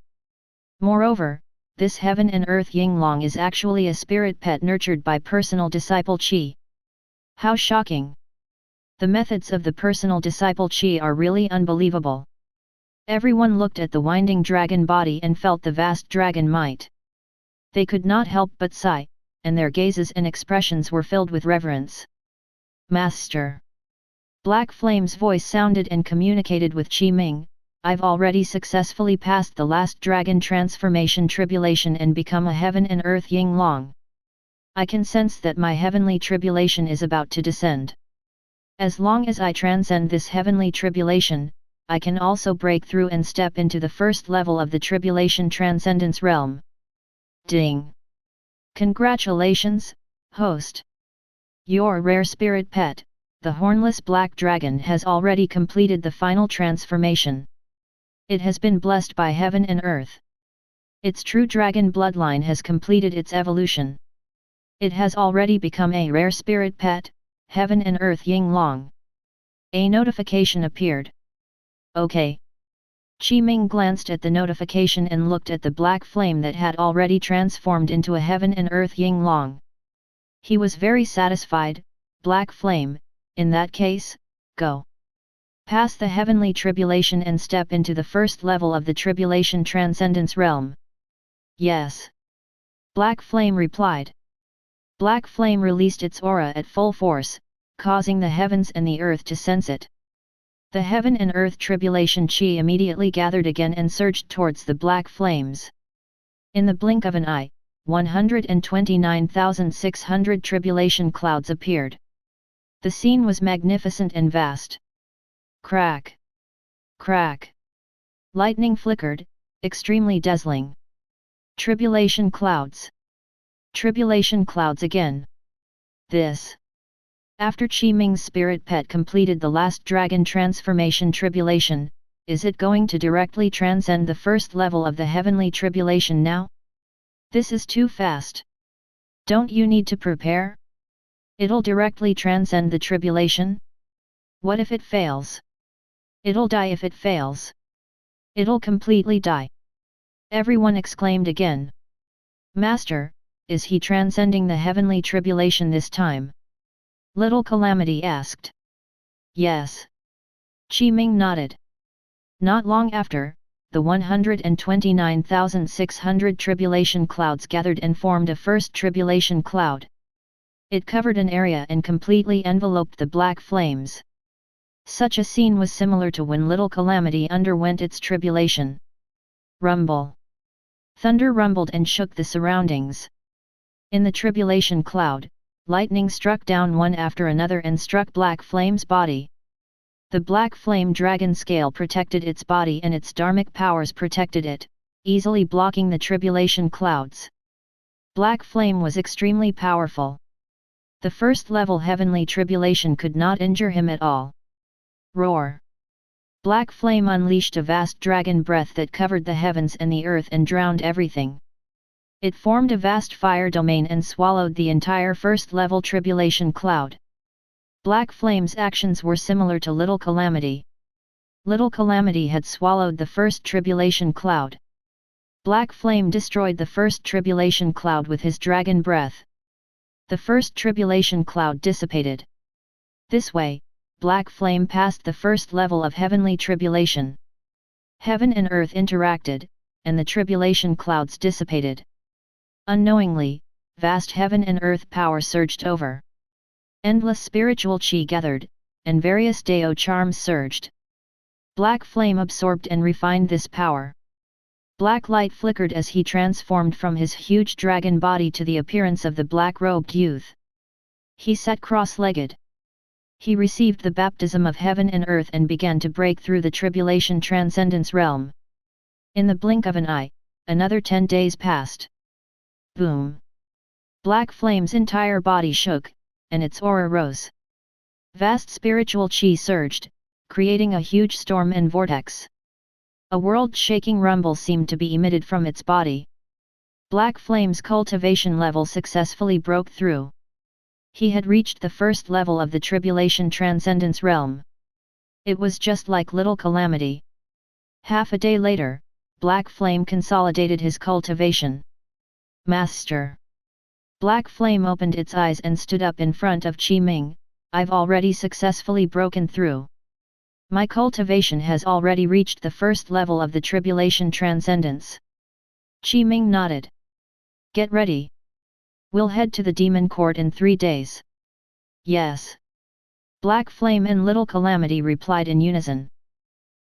Moreover, this heaven and earth Ying long is actually a spirit pet nurtured by personal disciple chi. How shocking! The methods of the personal disciple chi are really unbelievable. Everyone looked at the winding dragon body and felt the vast dragon might. They could not help but sigh, and their gazes and expressions were filled with reverence. Master! Black Flame's voice sounded and communicated with Ming. I've already successfully passed the last dragon transformation tribulation and become a heaven and earth Ying long. I can sense that my heavenly tribulation is about to descend. As long as I transcend this heavenly tribulation, I can also break through and step into the first level of the tribulation transcendence realm. Ding! Congratulations, host! Your rare spirit pet, the hornless black dragon, has already completed the final transformation. It has been blessed by heaven and earth. Its true dragon bloodline has completed its evolution. It has already become a rare spirit pet, heaven and earth Ying long. A notification appeared. Okay. Ming glanced at the notification and looked at the black flame that had already transformed into a heaven and earth Ying long. He was very satisfied. Black flame, in that case, go. Pass the heavenly tribulation and step into the first level of the tribulation transcendence realm. Yes. Black Flame replied. Black Flame released its aura at full force, causing the heavens and the earth to sense it. The heaven and earth tribulation chi immediately gathered again and surged towards the black flames. In the blink of an eye, 129,600 tribulation clouds appeared. The scene was magnificent and vast. Crack! Crack! Lightning flickered, extremely dazzling. Tribulation clouds. Tribulation clouds again. This. After Ming's spirit pet completed the last dragon transformation tribulation, is it going to directly transcend the first level of the heavenly tribulation now? This is too fast. Don't you need to prepare? It'll directly transcend the tribulation? What if it fails? It'll die if it fails. It'll completely die. Everyone exclaimed again. Master, is he transcending the heavenly tribulation this time? Little Calamity asked. Yes. Ming nodded. Not long after, the 129,600 tribulation clouds gathered and formed a first tribulation cloud. It covered an area and completely enveloped the black flames. Such a scene was similar to when Little Calamity underwent its tribulation. Rumble. Thunder rumbled and shook the surroundings. In the tribulation cloud, lightning struck down one after another and struck Black Flame's body. The Black Flame dragon scale protected its body and its dharmic powers protected it, easily blocking the tribulation clouds. Black Flame was extremely powerful. The first level heavenly tribulation could not injure him at all. Roar! Black Flame unleashed a vast dragon breath that covered the heavens and the earth and drowned everything. It formed a vast fire domain and swallowed the entire first level tribulation cloud. Black Flame's actions were similar to Little Calamity. Little Calamity had swallowed the first tribulation cloud. Black Flame destroyed the first tribulation cloud with his dragon breath. The first tribulation cloud dissipated. This way, Black Flame passed the first level of heavenly tribulation. Heaven and earth interacted, and the tribulation clouds dissipated. Unknowingly, vast heaven and earth power surged over. Endless spiritual chi gathered, and various Dao charms surged. Black Flame absorbed and refined this power. Black light flickered as he transformed from his huge dragon body to the appearance of the black-robed youth. He sat cross-legged. He received the baptism of heaven and earth and began to break through the tribulation transcendence realm. In the blink of an eye, another 10 days passed. Boom! Black Flame's entire body shook, and its aura rose. Vast spiritual chi surged, creating a huge storm and vortex. A world-shaking rumble seemed to be emitted from its body. Black Flame's cultivation level successfully broke through. He had reached the first level of the Tribulation Transcendence realm. It was just like Little Calamity. Half a day later, Black Flame consolidated his cultivation. Master! Black Flame opened its eyes and stood up in front of Ming. I've already successfully broken through. My cultivation has already reached the first level of the Tribulation Transcendence. Ming nodded. Get ready. We'll head to the Demon Court in 3 days. Yes. Black Flame and Little Calamity replied in unison.